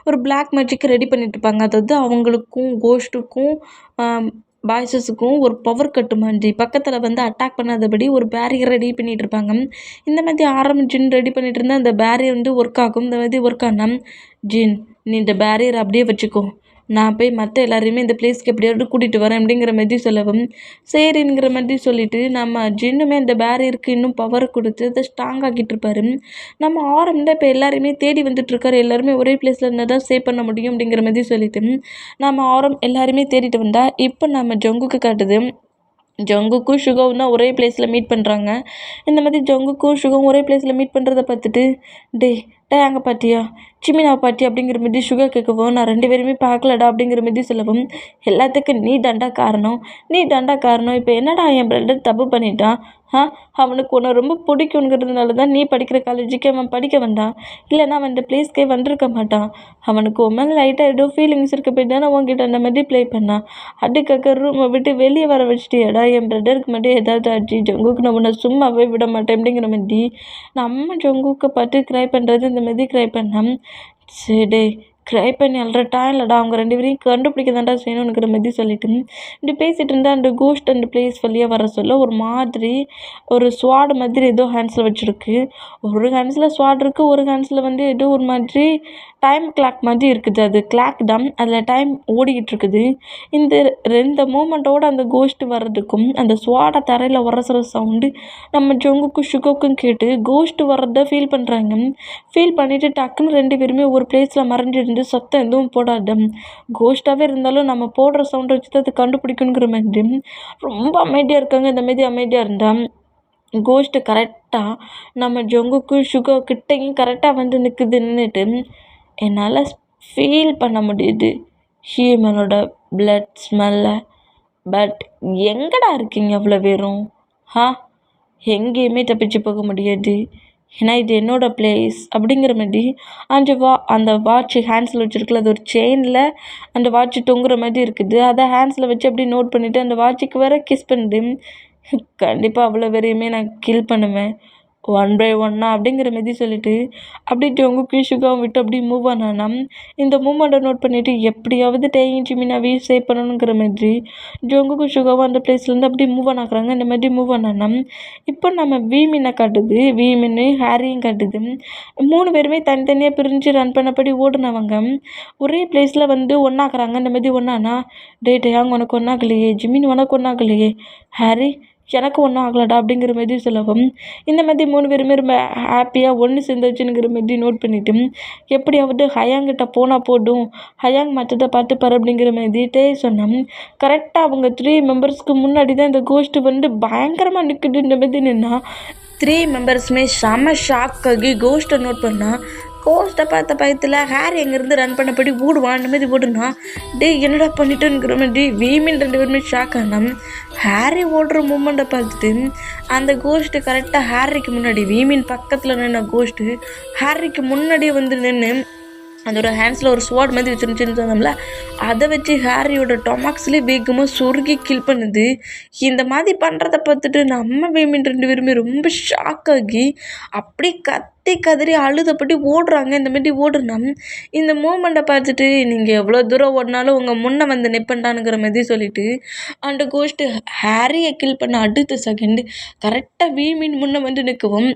ஒரு பிளாக் மேஜிக் ரெடி பண்ணிட்டுருப்பாங்க. அதாவது அவங்களுக்கும் கோஸ்ட்டுக்கும் பாய்ஸஸுக்கும் ஒரு பவர் கட்டு மாதிரி பக்கத்தில் அட்டாக் பண்ணாதபடி ஒரு பேரியர் ரெடி பண்ணிகிட்டு இருப்பாங்க. இந்த மாதிரி ஆரம்பிச்சுன்னு ரெடி பண்ணிகிட்டு இருந்தால் அந்த பேரியர் ஒர்க் ஆகும். இந்த மாதிரி ஒர்க் ஆனால் ஜின் நீ இந்த பேரியர் அப்படியே வச்சுக்கோ, நான் போய் மற்ற எல்லாரையுமே இந்த பிளேஸ்க்கு எப்படியாவது கூட்டிகிட்டு வரேன் அப்படிங்கிற மாதிரி சொல்லவும் சரிங்கிற மாதிரி சொல்லிவிட்டு நம்ம ஜின்னுமே இந்த பேரியருக்கு இன்னும் பவர் கொடுத்து அதை ஸ்ட்ராங் ஆக்கிட்டு இருப்பாரு. நம்ம ஆரம்பில் இப்போ எல்லாருமே தேடி வந்துட்டுருக்காரு, எல்லாருமே ஒரே பிளேஸில் இருந்தால் தான் சேவ் பண்ண முடியும் அப்படிங்கிற மாதிரி சொல்லிட்டு நம்ம ஆரம் எல்லாருமே தேடிட்டு வந்தால் இப்போ நம்ம ஜங்குக்கு காட்டுது. ஜங்குக்கும் ஷுகவும் தான் ஒரே பிளேஸில் மீட் பண்ணுறாங்க. இந்த மாதிரி ஜங்குக்கும் ஷுகவும் ஒரே பிளேஸில் மீட் பண்ணுறத பார்த்துட்டு டே அங்கே பார்த்தியா சிமினாவை பார்த்தி அப்படிங்கிற மாதிரி சுகர் கேட்கவும் நான் 2 பேருமே பார்க்கலடா அப்படிங்கிற மாதிரி சொல்லவும் எல்லாத்துக்கும் நீ தாண்டா காரணம், இப்போ என்னடா என் பிரதர் தப்பு பண்ணிட்டான், அவனுக்கு உன்னை ரொம்ப பிடிக்குங்கிறதுனால தான் நீ படிக்கிற காலேஜுக்கு அவன் படிக்க வந்தான், இல்லைன்னா அவன் இந்த பிளேஸ்க்கே வந்திருக்க மாட்டான், அவனுக்கு உன் மேலே லைட்டாக ஏதோ ஃபீலிங்ஸ் இருக்க போய் தானே உங்ககிட்ட அந்த மாதிரி ப்ளே பண்ணான், அதுக்காக ரூமை விட்டு வெளியே வர வச்சுட்டியாடா, என் பிரதருக்கு மட்டும் ஏதாவது ஆச்சு, ஜங்குக்கு நான் உன்னை சும்மாவே விட மாட்டேன் அப்படிங்கிற மாதிரி நம்ம ஜங்குக்கை பார்த்து க்ரை பண்ணுறது இந்த மாதிரி க்ரை பண்ணான். சரி க்ரை பண்ணி அல்ற டைம் இல்லைடா, அவங்க 2 பேரையும் கண்டுபிடிக்க தான்டா செய்யணுங்கிற மாதிரி சொல்லிட்டு இப்படி பேசிகிட்டு இருந்தால் அந்த கோஸ்ட் அந்த பிளேஸ் வழியாக வர சொல்ல ஒரு மாதிரி ஒரு ஸ்வாட் மாதிரி ஏதோ ஹேண்ட்ஸில் வச்சுருக்கு. ஒரு ஹேண்ட்ஸில் ஸ்வாட் இருக்குது, ஒரு ஹேண்ட்ஸில் ஏதோ ஒரு மாதிரி டைம் கிளாக் மாதிரி இருக்குது. அது கிளாக் தான், அதில் டைம் ஓடிக்கிட்டு இருக்குது. இந்த 2 மூமெண்ட்டோடு அந்த கோஸ்ட்டு வர்றதுக்கும் அந்த ஸ்வாடை தரையில் உரசுற சவுண்டு நம்ம ஜங்குக்கும் ஷுகோக்கும் கேட்டு கோஸ்ட்டு வர்றதை ஃபீல் பண்ணுறாங்க. ஃபீல் பண்ணிவிட்டு டக்குன்னு 2 பேருமே ஒரு பிளேஸில் மறைஞ்சிருந்து சத்தம் எதுவும் போடாது, கோஸ்ட்டாகவே இருந்தாலும் நம்ம போடுற சவுண்டை வச்சு தான் அது கண்டுபிடிக்கணுங்கிற மாதிரி ரொம்ப அமைதியாக இருக்காங்க. இந்த மாதிரி அமைதியாக இருந்தால் கோஸ்ட்டு கரெக்டாக நம்ம ஜங்குக்கும் ஷுகோ கிட்டையும் கரெக்டாக நிற்குதுன்னுட்டு என்னால் ஃபீல் பண்ண முடியுது ஹியூமனோட பிளட் ஸ்மெல்ல. பட் எங்கடா இருக்கீங்க அவ்வளோ பேரும்? எங்கேயுமே தப்பிச்சு போக முடியாது, ஏன்னா இது என்னோடய பிளேஸ் அப்படிங்கிற மாதிரி அந்த வாட்ச் ஹேண்ட்ஸில் வச்சுருக்குல, அது ஒரு செயினில் அந்த வாட்ச் தொங்குற மாதிரி இருக்குது. அதை ஹேண்ட்ஸில் வச்சு அப்படியே நோட் பண்ணிவிட்டு அந்த வாட்சுக்கு வேற கிஸ் பண்ணிட்டு கண்டிப்பாக அவ்வளோ வரையுமே நான் கில் பண்ணுவேன் 1 by 1 அப்படிங்கிற மாதிரி சொல்லிட்டு அப்படியே ஜங்குக்கும் ஷுகாவும் விட்டு அப்படியே மூவ் ஆனானா இந்த மூமெண்ட்டை நோட் பண்ணிவிட்டு எப்படியாவது டேயும் ஜிமினாவையும் சேவ் பண்ணணுங்கிற மாதிரி ஜங்குக்கும் ஷுகாவும் அந்த பிளேஸ்லேருந்து அப்படியே மூவ் ஆனாக்குறாங்க. இந்த மாதிரி மூவ் ஆனானா இப்போ நம்ம வீமினை காட்டுது, வீமின்னு ஹாரியும் காட்டுது. 3 பேருமே தனித்தனியாக பிரிஞ்சு ரன் பண்ணபடி ஓடுனவங்க ஒரே பிளேஸில் ஒன்றாக்குறாங்க. இந்த மாதிரி ஒன்றானா டேயாங்க உனக்கு ஒன்றாகலையே, ஜிமின் உனக்கு ஒன்றாகலையே, ஹாரி எனக்கு ஒன்றும் ஆகலடா அப்படிங்கிற மாதிரி சொல்லவும் இந்த மாதிரி 3 பேருமே ரொம்ப ஹாப்பியாக ஒன்று சேர்ந்துச்சுங்கிற மாதிரி நோட் பண்ணிவிட்டு எப்படியாவது ஹயாங்கிட்ட போனால் போடும், ஹயாங் மற்றதை பார்த்துப்பாரு அப்படிங்கிற மாதிரி சொன்னோம். கரெக்டாக அவங்க 3 மெம்பர்ஸ்க்கு முன்னாடி தான் இந்த கோஸ்ட்டு பயங்கரமாக நிற்குது. இந்த மாதிரி நின்னா 3 மெம்பர்ஸுமே செம ஷாக் ஆகி கோஸ்ட்டை நோட் பண்ணால் கோஸ்ட்டை பார்த்த பயத்தில் ஹேரி அங்கேருந்து ரன் பண்ணபடி ஓடுவான். அந்த மாதிரி ஓடுனா என்னடா பண்ணிட்டுங்கிற மாதிரி வீமின் 2 பேருமே ஷாக் ஆனோம். ஹேரி ஓடுற மூமெண்ட்டை பார்த்துட்டு அந்த கோஸ்ட்டு கரெக்டாக ஹேரிக்கு முன்னாடி வீமின் பக்கத்தில் நின்ன கோஸ்ட்டு ஹேரிக்கு முன்னாடியே நின்று அதோட ஹேண்ட்ஸில் ஒரு ஸ்வாட் மாதிரி வச்சுருந்துச்சுன்னு சொன்னோம்ல, அதை வச்சு ஹாரியோட டொமாக்ஸ்லேயே வேகமாக சொருகி கில் பண்ணுது. இந்த மாதிரி பண்ணுறத பார்த்துட்டு நம்ம வேமின் 2 பேருமே ரொம்ப ஷாக் ஆகி அப்படியே கத்தி கதறி அழுதப்பட்டு ஓடுறாங்க. இந்த மாதிரி ஓடுனா இந்த மூமெண்ட்டை பார்த்துட்டு நீங்கள் எவ்வளோ தூரம் ஓடினாலும் உங்கள் முன்னே வந்து நிற்பண்டானுங்கிற மாதிரி சொல்லிட்டு அந்த கோஸ்ட்டு ஹாரியை கில் பண்ண அடுத்த செகண்டு கரெக்டாக வீமின் முன்னே வந்து நிற்கவும்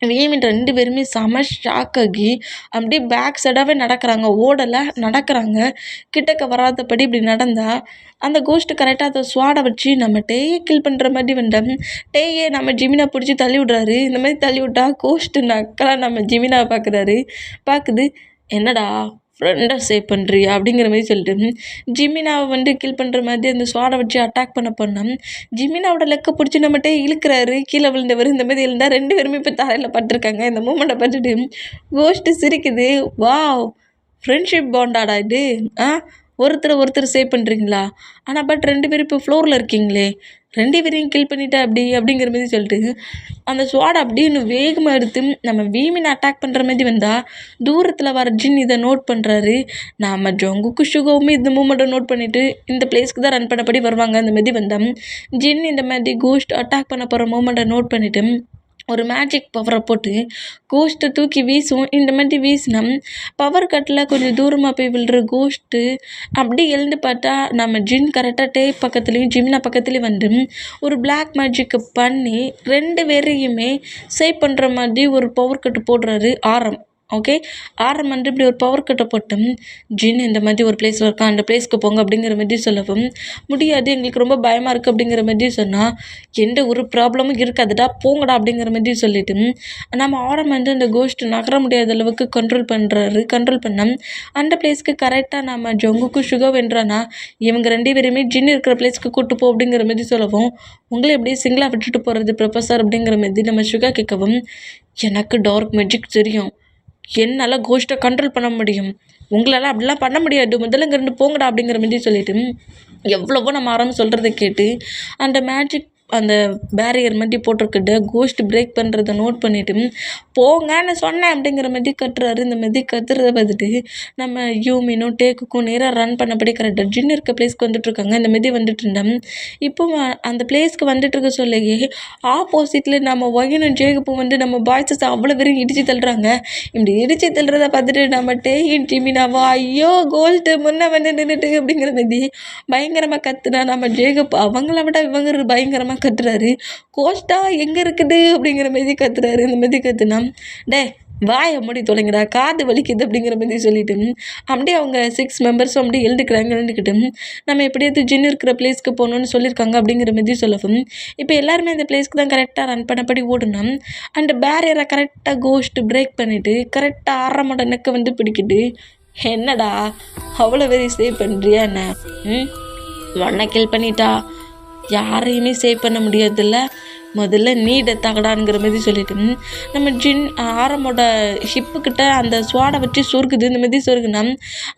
வீமின் 2 பேருமே செம ஷாக் ஆகி அப்படியே பேக் சைடாகவே நடக்கிறாங்க. ஓடலை, நடக்கிறாங்க. கிட்டக்க வராதபடி இப்படி நடந்தால் அந்த கோஸ்ட்டு கரெக்டாக அதை ஸ்வாடை வச்சு நம்ம டேயை கில் பண்ணுற மாதிரி வந்தோம். டேயை நம்ம ஜிமினா பிடிச்சி தள்ளி விட்றாரு. இந்த மாதிரி தள்ளி விட்டா கோஸ்ட்டு நக்கலாக நம்ம ஜிமினாவை பார்க்குது. என்னடா ஃப்ரெண்டை சேவ் பண்ணுறியா அப்படிங்கிற மாதிரி சொல்லிட்டு ஜிமினாவை வந்து கில் பண்ணுற மாதிரி அந்த ஸ்வாடை வச்சு அட்டாக் பண்ணோம். ஜிமினாவோட லெக்கை பிடிச்சி நம்மகிட்ட இழுக்கிறாரு. கீழே விழுந்தவர் இந்த மாதிரி இருந்தால் 2 பேருமே இப்போ தரையில் பட்டிருக்காங்க. இந்த மூமெண்ட்டை பார்த்துட்டு கோஸ்ட்டு சிரிக்குது. வாவ், ஃப்ரெண்ட்ஷிப் பாண்டாடா இது. ஒருத்தர் சேவ் பண்ணுறீங்களா? ஆனால் பட் 2 பேரும் இப்போ ஃப்ளோரில் இருக்கீங்களே, 2 பேரையும் கில் பண்ணிட்டா அப்படிங்கிற மாதிரி சொல்லிட்டு அந்த ஸ்வாடை அப்படின்னு வேகமாக எடுத்து நம்ம வீமினை அட்டாக் பண்ணுற மாதிரி வந்தால் தூரத்தில் வர ஜின் இதை நோட் பண்ணுறாரு. நம்ம ஜங்குக்கு ஷுகோவுமே இந்த மூமெண்ட்டை நோட் பண்ணிவிட்டு இந்த பிளேஸ்க்கு தான் ரன் பண்ணபடி வருவாங்க. அந்த மாதிரி வந்தோம். ஜின் இந்த மாதிரி கோஸ்ட் அட்டாக் பண்ண போகிற மூமெண்ட்டை நோட் பண்ணிவிட்டு ஒரு மேஜிக் பவரை போட்டு கோஸ்ட்டை தூக்கி வீசுவோம். இந்த மாதிரி வீசினா பவர் கட்டில் கொஞ்சம் தூரமாக போய் விழுற கோஸ்ட்டு அப்படி எழுந்து பார்த்தா நம்ம ஜின் கரெக்டாக டே பக்கத்துலேயும் ஜிமினா பக்கத்துலேயும் வந்து ஒரு பிளாக் மேஜிக்கை பண்ணி 2 பேரையுமே சேவ் பண்ணுற மாதிரி ஒரு பவர் கட்டு போடுறாரு ஆரம். ஓகே, ஆரம் வந்து இப்படி ஒரு பவர் கட்டை போட்டும் ஜின் இந்த மாதிரி ஒரு பிளேஸில் இருக்கான், அந்த பிளேஸ்க்கு போங்க அப்படிங்கிற மாதிரி சொல்லவும் முடியாது, எங்களுக்கு ரொம்ப பயமாக இருக்குது அப்படிங்கிற மாதிரி சொன்னால் எந்த ஒரு ப்ராப்ளமும் இருக்காதுடா போங்கடா அப்படிங்கிற மாதிரி சொல்லிட்டு நம்ம ஆரம் வந்து அந்த கோஸ்ட் நகர முடியாத அளவுக்கு கண்ட்ரோல் பண்ண அந்த பிளேஸ்க்கு கரெக்டாக நம்ம ஜங்குக்கு ஷுகோ வென்றானா இவங்க 2 பேருமே ஜின் இருக்கிற பிளேஸ்க்கு கூட்டு போ அப்படிங்கிற மாதிரி சொல்லவும் உங்களை எப்படியே சிங்கிளாக விட்டுட்டு போகிறது ப்ரொஃபஸர் அப்படிங்கிற மாதிரி நம்ம ஷுகா கேட்கவும் எனக்கு டார்க் மேஜிக் தெரியும், என்னால் கோஸ்ட்டை கண்ட்ரோல் பண்ண முடியும், உங்களால் அப்படிலாம் பண்ண முடியாது, முதல்ல இங்கேருந்து போங்கடா அப்படிங்கிற மாதிரி சொல்லிட்டு எவ்வளவோ நம்ம ஆரம்பம் சொல்கிறத கேட்டு அந்த மேஜிக் அந்த பேரியர் மாதிரி போட்டிருக்கிட்ட கோஸ்ட் பிரேக் பண்ணுறதை நோட் பண்ணிவிட்டு போங்கன்னு சொன்னேன் அப்படிங்கிற மாதிரி கத்துறாரு. இந்த மாதிரி கத்துறத பார்த்துட்டு நம்ம யூமினும் டேக்குக்கும் நேராக ரன் பண்ணபடி கரெக்டாக ஜின் இருக்க பிளேஸ்க்கு வந்துட்டுருக்காங்க. இந்த மாதிரி வந்துட்டு இருந்தோம். இப்போ அந்த பிளேஸ்க்கு வந்துட்டு இருக்க சொல்லையே ஆப்போசிட்டில் நம்ம ஒயனும் ஜேகுப்பும் வந்து நம்ம பாய்ஸஸ் அவ்வளோ பேரும் இடித்து தள்ளுறாங்க. இப்படி இடித்து தள்ளுறத பார்த்துட்டு நம்ம டேயின் டிமினாவா ஐயோ கோஸ்ட்டு முன்னே வந்து நின்றுட்டு அப்படிங்கிற மாதிரி பயங்கரமாக கத்துனா நம்ம ஜேகப் அவங்கள விட இவங்க பயங்கரமாக கத்துறாரு. கோஸ்ட்டா எங்கே இருக்குது அப்படிங்கிற மாதிரி கத்துறாரு. இந்த மாதிரி கத்துனா டே வாயை மூடி தொலைங்கடா காது வலிக்குது அப்படிங்கிற மாதிரி சொல்லிட்டு அப்படியே அவங்க 6 மெம்பர்ஸும் அப்படியே எழுந்துக்கிட்டு நம்ம எப்படியாவது ஜின் இருக்கிற பிளேஸ்க்கு போகணுன்னு சொல்லியிருக்காங்க அப்படிங்கிற மாதிரி சொல்லவும் இப்போ எல்லாருமே அந்த பிளேஸ்க்கு தான் கரெக்டாக ரன் பண்ணபடி ஓடுனா அந்த பேரியரை கரெக்டாக கோஸ்ட்டு பிரேக் பண்ணிவிட்டு கரெக்டாக ஆரம்பட நெக்கை வந்து பிடிக்கிட்டு என்னடா அவ்வளோ வெறி சேவ் பண்ணுறியா என்ன, ஒன்றை கில் பண்ணிட்டா யாரையுமே சேவ் பண்ண முடியாதுல்ல, முதல்ல நீ டெத்தாகடாங்கிற மாதிரி சொல்லிட்டு நம்ம ஜின் ஆரமோட ஷிப்புக்கிட்ட அந்த ஸ்வாடை வச்சு சொருக்குது. இந்த மாதிரி சொருக்குனா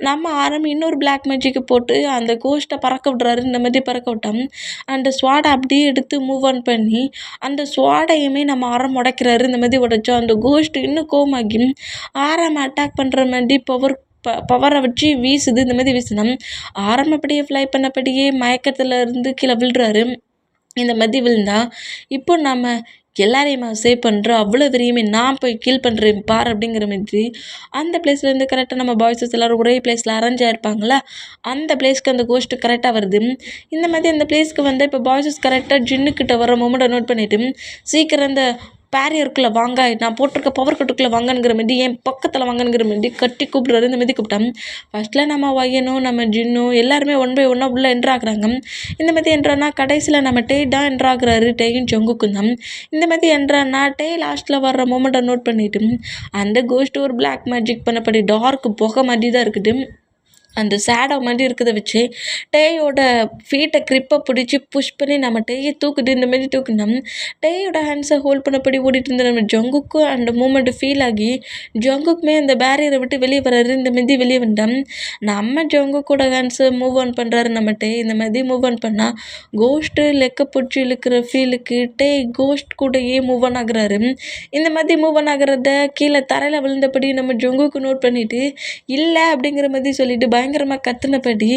நம்ம ஆரம் இன்னொரு பிளாக் மேஜிக்கை போட்டு அந்த கோஸ்ட்டை பறக்க விட்றாரு. இந்த மாதிரி பறக்க விட்டோம் அந்த ஸ்வாடை அப்படியே எடுத்து மூவ் ஆன் பண்ணி அந்த ஸ்வாடையுமே நம்ம ஆரம் உடைக்கிறாரு. இந்த மாதிரி உடைச்சோம் அந்த கோஸ்ட் இன்னும் கோமாகி ஆரம் அட்டாக் பண்ணுற மாதிரி பவரை வச்சு வீசுது. இந்த மாதிரி வீசினா ஆரம்பப்படியே ஃப்ளை பண்ணபடியே மயக்கத்தில் இருந்து கீழே விழுறாரு. இந்த மாதிரி விழுந்தா இப்போ நம்ம எல்லாரையுமே சேவ் பண்ணுறோம், அவ்வளோ வரையுமே நான் போய் கில் பண்ணுறேன் பார் அப்படிங்கிற மாதிரி அந்த பிளேஸ்லேருந்து கரெக்டாக நம்ம பாய்ஸஸ் எல்லோரும் ஒரே பிளேஸில் அரேஞ்ச் ஆகிருப்பாங்களா அந்த பிளேஸ்க்கு அந்த கோஸ்ட்டு கரெக்டாக வருது. இந்த மாதிரி அந்த பிளேஸ்க்கு வந்து இப்போ பாய்ஸஸ் கரெக்டாக ஜின்னுக்கிட்ட வர மொமெண்ட்டை நோட் பண்ணிவிட்டு சீக்கிரம் அந்த பேரியருக்குள்ளே வாங்க, நான் போட்டிருக்க பவர் கட்டுக்குள்ளே வாங்கணுங்கிற மாதிரி என் பக்கத்தில் வாங்கணுங்கிற மாதிரி கட்டி கூப்பிட்றாரு. இந்த மாதிரி கூப்பிட்டேன். ஃபஸ்ட்டில் நம்ம ஒயனும் நம்ம ஜின்னும் எல்லாருமே 1 by 1 உள்ளே என்ட்ராகிறாங்க. இந்த மாதிரி என்ட்ரானா கடைசியில் நம்ம டே தான் என்ட்ராகிறாரு, டேயும் ஜங்குக்கும் தான். இந்த மாதிரி என்ட்ரானா டே லாஸ்ட்டில் வர்ற மொமெண்ட்டை நோட் பண்ணிவிட்டு அந்த கோஸ்ட்டு ஒரு பிளாக் மேஜிக் பண்ணப்படி டார்க் புகை மாதிரி தான் இருக்குது. அந்த ஷேடோ மாதிரி இருக்கிறத வச்சு டேயோட ஃபீட்டை க்ரிப்பை பிடிச்சி புஷ் பண்ணி நம்ம டேயை தூக்குது இந்த மாதிரி தூக்குனோம். டேயோட ஹேண்ட்ஸை ஹோல்ட் பண்ணபடி ஓடிட்டு இருந்த நம்ம ஜங்குக்கும் அந்த மூமெண்ட்டு ஃபீல் ஆகி ஜங்குக்குமே அந்த பேரியரை விட்டு வெளியே வர்றாரு. இந்த மாதிரி வெளியே வந்தோம். நம்ம ஜங்குக்கோட ஹேண்ட்ஸை மூவ் ஆன் பண்ணுறாரு நம்ம டே. இந்த மாதிரி மூவ் ஆன் பண்ணால் கோஸ்ட்டு லெக்க பிடிச்சி இழுக்கிற ஃபீலுக்கு டே கோஸ்ட் கூடயே மூவ் ஆன் ஆகுறாரு. இந்த மாதிரி மூவ் ஆன் ஆகுறத கீழே தரையில் விழுந்தபடி நம்ம ஜங்குக்கு நோட் பண்ணிவிட்டு இல்லை அப்படிங்கிற மாதிரி சொல்லிட்டு பயங்கரமாக கத்துனபடி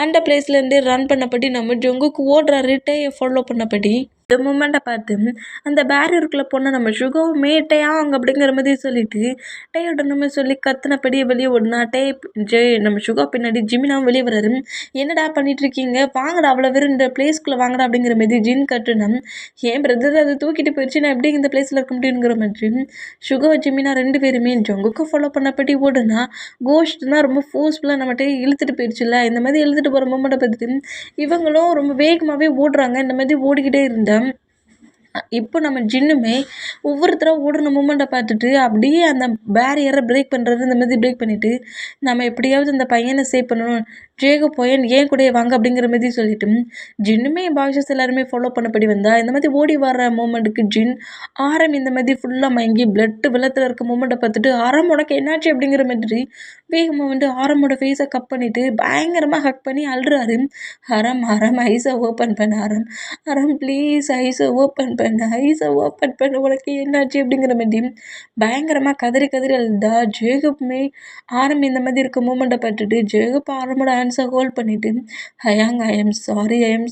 அந்த பிளேஸ்லேருந்து ரன் பண்ணபடி நம்ம ஜங்குக்கு ஓடுறாரு டேயை ஃபாலோ பண்ணபடி. இந்த மூமெண்ட்டை பார்த்து அந்த பேரியருக்குள்ளே போன நம்ம சுகோ மேட்டையாங்க அப்படிங்கிற மாதிரி சொல்லிட்டு டேயோட நம்ம சொல்லி கத்துனபடியே வெளியே ஓடுனா டே ஜெய் நம்ம சுகோ பின்னாடி ஜிமினாவும் வெளியே வராரு. என்னடா பண்ணிட்டு இருக்கீங்க, வாங்கடா அவ்வளோ வெறும் இந்த பிளேஸ்க்குள்ளே வாங்கடா அப்படிங்கிற மாதிரி ஜின் கட்டுனோம். ஏன் பிரதர் அதை தூக்கிட்டு போயிடுச்சு, நான் எப்படி இந்த பிளேஸில் இருக்க முடியுங்கிற மாதிரி சுகோ ஜிமினா 2 பேருமே ஜங்குக்கு ஃபாலோ பண்ணபடி ஓடுனா கோஸ்ட்னா ரொம்ப ஃபோர்ஸ்ஃபுல்லாக நம்மகிட்ட இழுத்துட்டு போயிடுச்சுல்ல. இந்த மாதிரி இழுத்துட்டு போகிற மூமெண்ட்டை பார்த்துட்டு இவங்களும் ரொம்ப வேகமாகவே ஓடுறாங்க. இந்த மாதிரி ஓடிக்கிட்டே இருந்தா இப்போ நம்ம ஜின்னுமே ஒவ்வொருத்தராக ஓடுற மூமெண்ட்டை பார்த்துட்டு அப்படியே அந்த பேரியரை பிரேக் பண்ணுறது. இந்த மாதிரி பிரேக் பண்ணிவிட்டு நம்ம எப்படியாவது அந்த பையனை சேவ் பண்ணணும், ஜேகோ போயன் ஏன் கூட வாங்க அப்படிங்கிற மாதிரி சொல்லிட்டு ஜின்னுமே பாய்ஸஸ் எல்லாருமே ஃபாலோ பண்ணபடி வந்தா. இந்த மாதிரி ஓடி வர மூமெண்ட்டுக்கு ஜின் ஆரம் இந்த மாதிரி ஃபுல்லாக மயங்கி பிளட்டு வெள்ளத்தில் இருக்க மூமெண்ட்டை பார்த்துட்டு ஆரம் உனக்கு என்னாச்சு அப்படிங்கிற மாதிரி வேகமாக வந்து ஆரமோட ஃபேஸை கப் பண்ணிவிட்டு பயங்கரமாக ஹக் பண்ணி அழுறாரு. ஆரம் ஆரம் ஐஸை ஓப்பன் பண்ண, ஆரம் ஆரம் ப்ளீஸ் ஐஸை ஓப்பன் பண்ண, ஐஸை ஓப்பன் பண்ண, உனக்கு என்னாச்சு அப்படிங்கிற மாதிரி பயங்கரமாக கதறி கதறி அழுதா. ஜேகப்புமே ஆரம் இந்த மாதிரி இருக்க மூமெண்ட்டை பார்த்துட்டு ஜேகப் ஆரமோட ஹேண்ட்ஸை ஹோல்ட் பண்ணிவிட்டு ஹயாங் ஐ எம்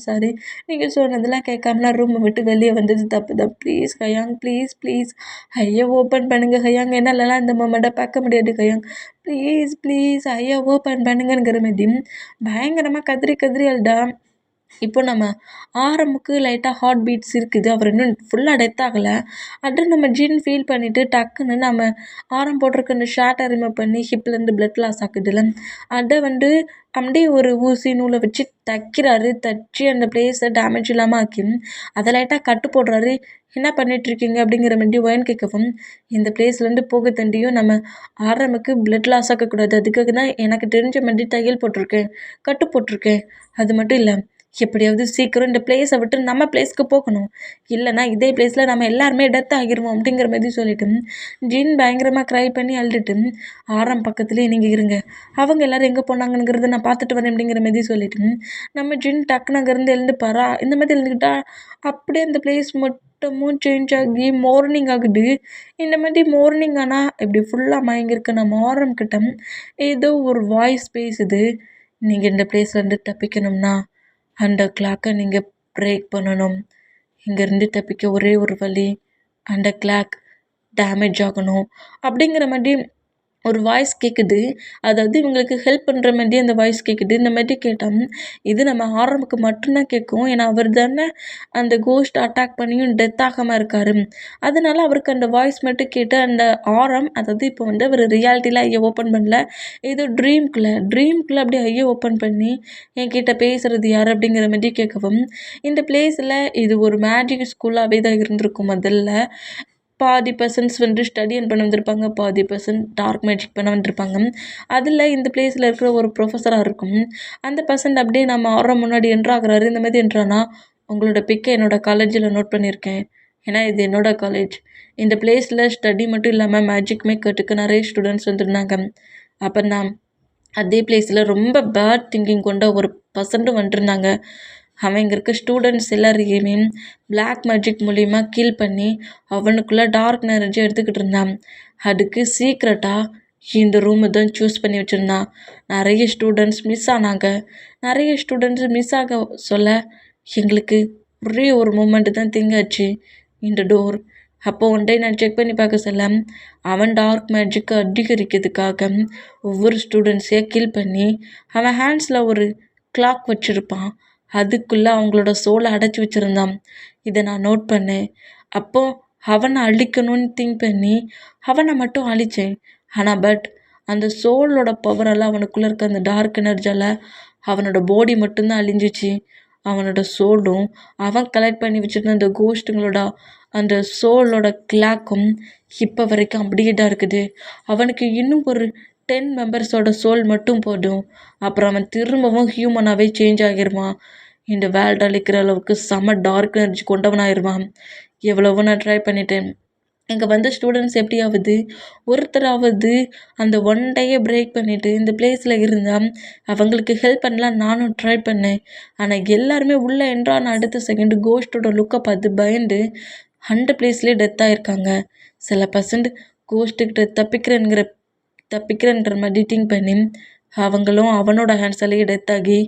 சாரி, நீங்கள் சொன்னதெல்லாம் கேட்காம நான் ரூமை விட்டு வெளியே வந்தது தப்பு தான், ப்ளீஸ் ஹயாங் ப்ளீஸ் ஐயா ஓப்பன் பண்ணுங்கள் ஹயாங், என்னாலலாம் இந்த மூமெண்ட்டை பார்க்க முடியாது ஹயாங், ப்ளீஸ் ஐயா ஓப்பன் பண்ணுங்கங்கிற மாதிரி பயங்கரமாக கதறி கதறி அழுதா. இப்போ நம்ம ஆரமுக்கு லைட்டாக ஹார்ட் பீட்ஸ் இருக்குது, அவர் இன்னும் ஃபுல்லாக டெத் ஆகலை. அதை நம்ம ஜின் ஃபீல் பண்ணிவிட்டு டக்குன்னு நம்ம ஆரம் போட்டிருக்க அந்த ஷார்ட்டை ரிமூவ் பண்ணி ஹிப்லேருந்து பிளட் லாஸ் ஆகுதுல்ல, அதை வந்து அப்படியே ஒரு ஊசி நூலை வச்சு தைக்கிறாரு. தச்சு அந்த பிளேஸை டேமேஜ் இல்லாமல் ஆக்கி அதை லைட்டாக கட்டு போடுறாரு. என்ன பண்ணிகிட்ருக்கீங்க அப்படிங்கிற மாதிரி ஒயன் கேட்கவும் இந்த பிளேஸ்லேருந்து போக தண்டியும் நம்ம ஆரமுக்கு பிளட் லாஸ் ஆக்கக்கூடாது, அதுக்காக தான் எனக்கு தெரிஞ்ச மாதிரி தையல் போட்டிருக்கேன், கட்டு போட்டிருக்கேன். அது மட்டும் இல்லை எப்படியாவது சீக்கிரம் இந்த பிளேஸை விட்டு நம்ம பிளேஸ்க்கு போகணும், இல்லைனா இதே பிளேஸில் நம்ம எல்லாருமே டெத் ஆகிடுவோம் அப்படிங்கிற மாதிரி சொல்லிட்டு ஜின் பயங்கரமாக க்ரை பண்ணி அழுதுட்டு ஆரம் பக்கத்துலேயே நீங்கள் இருங்க, அவங்க எல்லோரும் எங்கே போனாங்கங்கிறத நான் பார்த்துட்டு வரேன் அப்படிங்கிற மாதிரி சொல்லிட்டு நம்ம ஜின் டக்குன்னு அங்கேருந்து எழுந்துப்பாரா. இந்த மாதிரி எழுந்துக்கிட்டா அப்படியே அந்த பிளேஸ் மொத்தமும் சேஞ்ச் ஆகி மார்னிங் ஆகுது. இந்த மாதிரி மார்னிங் ஆனால் இப்படி ஃபுல்லாக மயங்கியிருக்க நம்ம ஆரம் கிட்ட ஏதோ ஒரு வாய்ஸ் பேசுது. நீங்கள் இந்த பிளேஸ்லேருந்து தப்பிக்கணும்னா அந்த கிளாக்கை நீங்கள் பிரேக் பண்ணணும், இங்கேருந்து தப்பிக்க ஒரே ஒரு வழி அந்த கிளாக் டேமேஜ் ஆகணும் அப்படிங்கிற மாதிரி ஒரு வாய்ஸ் கேட்குது. அதாவது இவங்களுக்கு ஹெல்ப் பண்ணுற மாதிரி அந்த வாய்ஸ் கேட்குது. இந்த மாதிரி கேட்டால் இது நம்ம ஆரம்புக்கு மட்டும்தான் கேட்கும், ஏன்னா அவர் தானே அந்த கோஸ்ட் அட்டாக் பண்ணியும் டெத் ஆகாமல் இருக்கார். அதனால அவருக்கு அந்த வாய்ஸ் மட்டும் கேட்டு அந்த ஆரம், அதாவது இப்போ வந்து அவர் ரியாலிட்டியில் ஐயை ஓப்பன் பண்ணல, ஏதோ ட்ரீம்குள்ளே அப்படியே ஐயை ஓப்பன் பண்ணி என்கிட்ட பேசுகிறது யார் அப்படிங்கிற மாதிரி கேட்கவும் இந்த பிளேஸில் இது ஒரு மேஜிக் ஸ்கூலாகவே தான் இருந்திருக்கும். முதல்ல பாதி பர்சன்ஸ் வந்து ஸ்டடி பண்ண வந்திருப்பாங்க, பாதி பர்சன்ட் டார்க் மேஜிக் பண்ண வந்திருப்பாங்க. அதில் இந்த பிளேஸில் இருக்கிற ஒரு ப்ரொஃபஸராக இருக்கும். அந்த பர்சன்ட் அப்படியே நம்ம ஆரம் முன்னாடி என்ட்ராகிறாரு. இந்த மாதிரி என்ட்ரானா உங்களோட பிக்கை என்னோடய காலேஜில் நோட் பண்ணியிருக்கேன், ஏன்னா இது என்னோடய காலேஜ். இந்த பிளேஸில் ஸ்டடி மட்டும் இல்லாமல் மேஜிக்குமே கற்றுக்க நிறைய ஸ்டூடெண்ட்ஸ் வந்துருந்தாங்க. அப்போ நான் அதே பிளேஸில் ரொம்ப பேட் திங்கிங் கொண்ட ஒரு பர்சன்ட்டும் வந்துருந்தாங்க. அவன் இங்கே இருக்க ஸ்டூடெண்ட்ஸ் எல்லாரையுமே பிளாக் மேஜிக் மூலிமா கீல் பண்ணி அவனுக்குள்ளே டார்க் எனர்ஜி எடுத்துக்கிட்டு இருந்தான். அதுக்கு சீக்ரெட்டாக இந்த ரூமை தான் சூஸ் பண்ணி வச்சுருந்தான். நிறைய ஸ்டூடெண்ட்ஸ் மிஸ் ஆனாங்க. நிறைய ஸ்டூடெண்ட்ஸ் மிஸ் ஆக சொல்ல எங்களுக்கு ஒரே ஒரு மூமெண்ட்டு தான் திங்காச்சு, இந்த டோர். அப்போ ஒன் டே நான் செக் பண்ணி பார்க்க சொல்ல அவன் டார்க் மேஜிக்கை அதிகரிக்கிறதுக்காக ஒவ்வொரு ஸ்டூடெண்ட்ஸையும் கில் பண்ணி அவன் ஹேண்ட்ஸில் ஒரு கிளாக் வச்சுருப்பான், அதுக்குள்ளே அவங்களோட சோலை அடைச்சி வச்சுருந்தான். இதை நான் நோட் பண்ணேன். அப்போது அவனை அழிக்கணும்னு திங்க் பண்ணி அவனை மட்டும் அழித்தேன். ஆனால் பட் அந்த சோலோட பவரால் அவனுக்குள்ளே இருக்க அந்த டார்க் எனர்ஜியால் அவனோட பாடி மட்டும்தான் அழிஞ்சிச்சு. அவனோட சோலும் அவன் கலெக்ட் பண்ணி வச்சுருந்த அந்த கோஸ்ட்டுங்களோட அந்த சோலோட கிளாக்கும் இப்போ வரைக்கும் அப்படியே தான் இருக்குது. அவனுக்கு இன்னும் ஒரு 10 மெம்பர்ஸோட சோல் மட்டும் போதும். அப்புறம் அவன் திரும்பவும் ஹியூமனாகவே சேஞ்ச் ஆகிருவான். இந்த வேர்ல்டு அழிக்கிற அளவுக்கு செம டார்க் எனர்ஜி கொண்டவனாயிருவான். எவ்வளவோ நான் ட்ரை பண்ணிட்டேன். இங்கே வந்த ஸ்டூடெண்ட்ஸ் எப்படியாவது ஒருத்தராவது அந்த ஒன் டேயை பிரேக் பண்ணிவிட்டு இந்த பிளேஸில் இருந்தால் அவங்களுக்கு ஹெல்ப் பண்ணலாம் நானும் ட்ரை பண்ணேன். ஆனால் எல்லாருமே உள்ளே என்றான் அடுத்த செகண்டு கோஸ்ட்டோட லுக்கை பார்த்து பயந்து அந்த பிளேஸ்லேயே டெத் ஆகிருக்காங்க. சில பர்சன்ட் கோஸ்ட்டுக்கிட்ட தப்பிக்கிறேன்ற மாதிரி திங்க் பண்ணி அவங்களும் அவனோட ஹேண்ட்ஸாலேயே டெத் ஆகி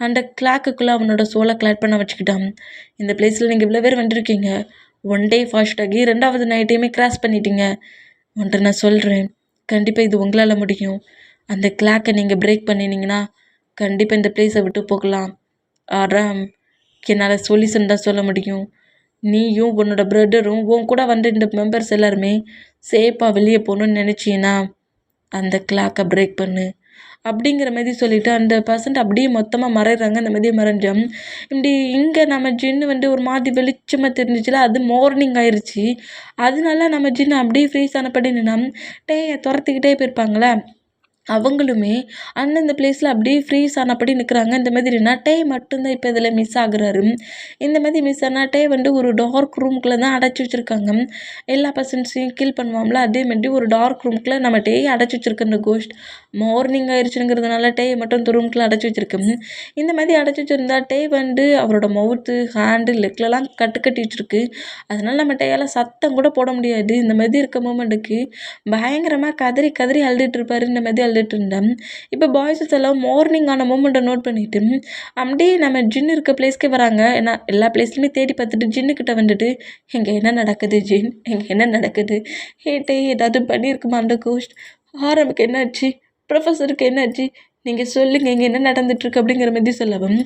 அந்த கிளாக்குள்ளே அவனோட சோலை கிளாட் பண்ண வச்சுக்கிட்டான். இந்த பிளேஸில் நீங்கள் இவ்வளோ பேர் வந்திருக்கீங்க. ஒன் டே ஃபாஸ்ட் ஆகி 2வது நைட்டையுமே கிராஸ் பண்ணிட்டீங்க. ஒன்றை நான் சொல்கிறேன், கண்டிப்பாக இது உங்களால் முடியும். அந்த கிளாக்கை நீங்கள் பிரேக் பண்ணினீங்கன்னா கண்டிப்பாக இந்த பிளேஸை விட்டு போகலாம். ஆறாம் என்னால் சொல்யூஷன் தான் சொல்ல முடியும். நீயும் உன்னோட பிரதரும் உன் கூட வந்து இந்த மெம்பர்ஸ் எல்லாருமே சேஃபாக வெளியே போகணுன்னு நினச்சின்னா அந்த கிளாக்கை பிரேக் பண்ணு அப்படிங்கிற மாதிரி சொல்லிவிட்டு அந்த பர்சன்ட் அப்படியே மொத்தமாக மறைகிறாங்க. அந்த மாதிரி மறைஞ்சோம். இப்படி இங்கே நம்ம ஜின்னு வந்து ஒரு மாதிரி வெளிச்சமாக தெரிஞ்சிச்சுல, அது மார்னிங் ஆயிடுச்சு. அதனால நம்ம ஜின்னு அப்படியே ஃப்ரீஸ் ஆனப்படி நின்னா டேயை துரத்திக்கிட்டே போயிருப்பாங்களே, அவங்களுமே அந்தந்த பிளேஸில் அப்படியே ஃப்ரீஸ் ஆனப்படி நிற்கிறாங்க. இந்த மாதிரி நட்டே மட்டும்தான் இப்போ இதில் மிஸ் ஆகுறாரு. இந்த மாதிரி மிஸ் ஆன நட்டே வந்து ஒரு டார்க் ரூமுக்குள்ளே தான் அடைச்சி வச்சுருக்காங்க. எல்லா பர்சன்ஸையும் கில் பண்ணுவாங்களா, அதே மாதிரி ஒரு டார்க் ரூமுக்குள்ளே நம்ம டேயை அடைச்சி வச்சுருக்க இந்த கோஸ்ட் மார்னிங் ஆயிடுச்சுங்கிறதுனால டேயை மட்டும் இந்த ரூமுக்குள்ளே அடைச்சி வச்சுருக்கு. இந்த மாதிரி அடைச்சி வச்சுருந்தா டே வந்து அவரோட மவுத்து ஹேண்டு லெக்லலாம் கட்டி வச்சுருக்கு. அதனால் நம்ம டேயால் சத்தம் கூட போட முடியாது. இந்த மாதிரி இருக்க மூமெண்ட்டுக்கு பயங்கரமாக கதறி கதறி அழுதுட்டு இருப்பார். இந்த மாதிரி அழுதுட்டு இருந்தேன். இப்போ பாய்ஸஸ் எல்லாம் மார்னிங் ஆன மூமெண்ட்டை நோட் பண்ணிவிட்டு அப்படியே நம்ம ஜின்னு இருக்க பிளேஸ்க்கே வராங்க. ஏன்னா எல்லா பிளேஸ்லையுமே தேடி பார்த்துட்டு ஜின்னுக்கிட்ட வந்துட்டு இங்கே என்ன நடக்குது ஜின், இங்கே என்ன நடக்குது, ஹேட்டே ஏதாவது பண்ணியிருக்குமா அந்த கோஸ்ட், ஆரம்புக்கு என்னாச்சு, ப்ரொஃபஸருக்கு என்னாச்சு, நீங்கள் சொல்லுங்கள் இங்கே என்ன நடந்துட்டுருக்கு அப்படிங்கிற மாதிரி சொல்லவும்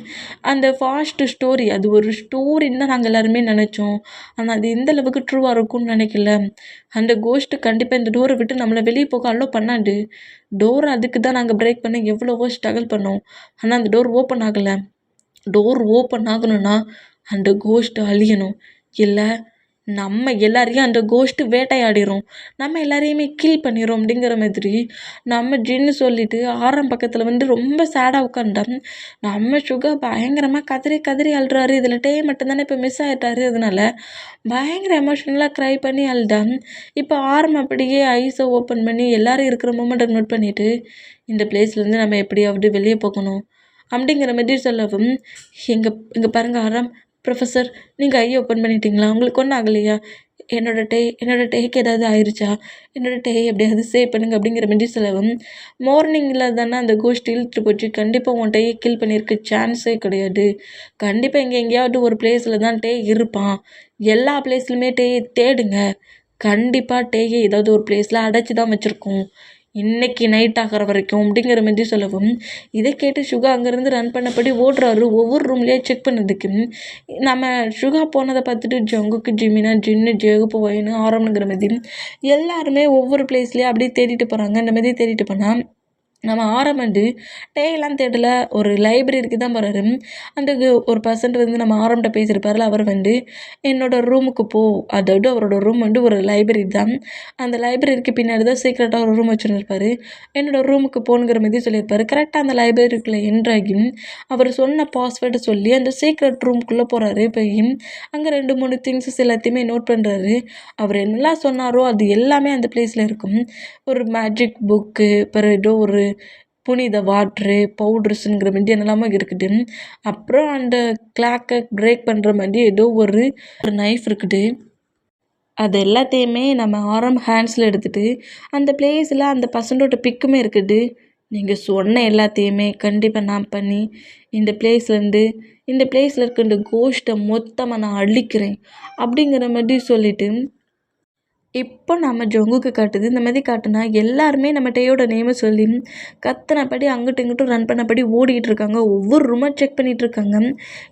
அந்த ஃபாஸ்ட்டு ஸ்டோரி அது ஒரு ஸ்டோரின்னு தான் நாங்கள் எல்லாருமே நினச்சோம். ஆனால் அது எந்த அளவுக்கு ட்ரூவாக இருக்கும்னு நினைக்கல. அந்த கோஸ்ட்டு கண்டிப்பாக இந்த டோரை விட்டு நம்மளை வெளியே போக அலோ பண்ணாண்டு. டோரை அதுக்கு தான் நாங்கள் பிரேக் பண்ண எவ்வளவோ ஸ்ட்ரகிள் பண்ணோம். ஆனால் அந்த டோர் ஓப்பன் ஆகலை. டோர் ஓப்பன் ஆகணும்னா அந்த கோஸ்ட்டு அழியணும், இல்லை நம்ம எல்லாரையும் அந்த கோஸ்ட்டு வேட்டையாடிரும், நம்ம எல்லாரையுமே கில் பண்ணிடும் அப்படிங்கிற மாதிரி நம்ம ஜின்னு சொல்லிவிட்டு பக்கத்தில் வந்து ரொம்ப சேடாக உட்காந்துட்டோம். நம்ம சுகர் பயங்கரமாக கதறி கதறி அழுறாரு. இதில் டே மட்டும்தானே இப்போ மிஸ் ஆகிட்டாரு. அதனால பயங்கர எமோஷ்னலாக க்ரை பண்ணி அழுதான். இப்போ அப்படியே ஐஸை ஓப்பன் பண்ணி எல்லோரும் இருக்கிற மூமெண்ட்டை நோட் பண்ணிவிட்டு இந்த பிளேஸ்லேருந்து நம்ம எப்படியாவது வெளியே போகணும் அப்படிங்கிற மாதிரி சொல்லவும் இங்கே பாருங்கள் ப்ரொஃபஸர், நீங்கள் ஐ ஓப்பன் பண்ணிட்டீங்களா, உங்களுக்கு ஒன்றும் ஆகலையா, என்னோட டேக்கு ஏதாவது ஆயிடுச்சா, என்னோட டே எப்படியாவது சேவ் பண்ணுங்க அப்படிங்கிற மாதிரி சொல்லவும் மார்னிங்கில் தானே அந்த கோஸ்ட் இழுத்துட்டு போச்சு, கண்டிப்பாக உன் டேயை கில் பண்ணியிருக்க சான்ஸே கிடையாது. கண்டிப்பாக இங்கே எங்கேயாவது ஒரு பிளேஸில் தான் டே இருப்பான். எல்லா பிளேஸ்லையுமே டேயை தேடுங்க. கண்டிப்பாக டேயை ஏதாவது ஒரு பிளேஸில் அடைச்சி தான் வச்சுருக்கோம் இன்றைக்கி நைட் ஆகிற வரைக்கும் அப்படிங்கிற மாதிரி சொல்லவும் இதை கேட்டு சுகா அங்கேருந்து ரன் பண்ணபடி ஓடுறாரு. ஒவ்வொரு ரூம்லேயே செக் பண்ணதுக்கு நம்ம சுகா போனதை பார்த்துட்டு ஜங்குக்கு, ஜிமினா, ஜின்னு, ஜேகு, போயின்னு, ஆரம்னுங்கிற மாதிரி எல்லாருமே ஒவ்வொரு பிளேஸ்லேயே அப்படியே தேடிட்டு போகிறாங்க. இந்த மாதிரி தேடிட்டு போனால் நம்ம வந்து டேயெல்லாம் தேடல, ஒரு லைப்ரரிக்கு தான் போகிறாரு. அந்த ஒரு பர்சன்ட் வந்து நம்ம ஆரம்பிட்ட பேசியிருப்பார்ல, அவர் வந்து என்னோடய ரூமுக்கு போ, அதாவது அவரோட ரூம் வந்து ஒரு லைப்ரரி தான். அந்த லைப்ரரிக்கு பின்னாடி தான் சீக்ரெட்டாக ஒரு ரூம் வச்சுருப்பார். என்னோடய ரூமுக்கு போகணுங்கிற மாதிரி சொல்லியிருப்பார். கரெக்டாக அந்த லைப்ரரிக்குள்ளே என்ட்ராகி அவர் சொன்ன பாஸ்வேர்டை சொல்லி அந்த சீக்ரெட் ரூமுக்குள்ளே போகிறாரு. போய் அங்கே 2-3 திங்ஸஸ் எல்லாத்தையுமே நோட் பண்ணுறாரு. அவர் என்னெல்லாம் சொன்னாரோ அது எல்லாமே அந்த பிளேஸில் இருக்கும். ஒரு மேஜிக் புக்கு, அப்புறம் ஏதோ ஒரு புனித வாட்ரு, பவுடர்ஸுங்கிற மாதிரி என்னெல்லாமோ இருக்குது. அப்புறம் அந்த கிளாக்கை பிரேக் பண்ணுற மாதிரி ஏதோ ஒரு நைஃப் இருக்குது. அது எல்லாத்தையுமே நம்ம ஹேண்ட்ஸில் எடுத்துகிட்டு அந்த பிளேஸில் அந்த பர்சனோட பிக்குமே இருக்குது. நீங்கள் சொன்ன எல்லாத்தையுமே கண்டிப்பாக நான் பண்ணி இந்த பிளேஸில் இருக்க இந்த கோஸ்ட்டை மொத்தமாக நான் அழிக்கிறேன் அப்படிங்கிற மாதிரி சொல்லிவிட்டு இப்போ நம்ம ஜங்குக்கு காட்டுது. இந்த மாதிரி காட்டுனா எல்லாருமே நம்ம டேயோட நேமை சொல்லி கத்தினபடி அங்கிட்டும் இங்கிட்டும் ரன் பண்ணபடி ஓடிக்கிட்டு இருக்காங்க. ஒவ்வொரு ரூமாக செக் பண்ணிகிட்டு இருக்காங்க.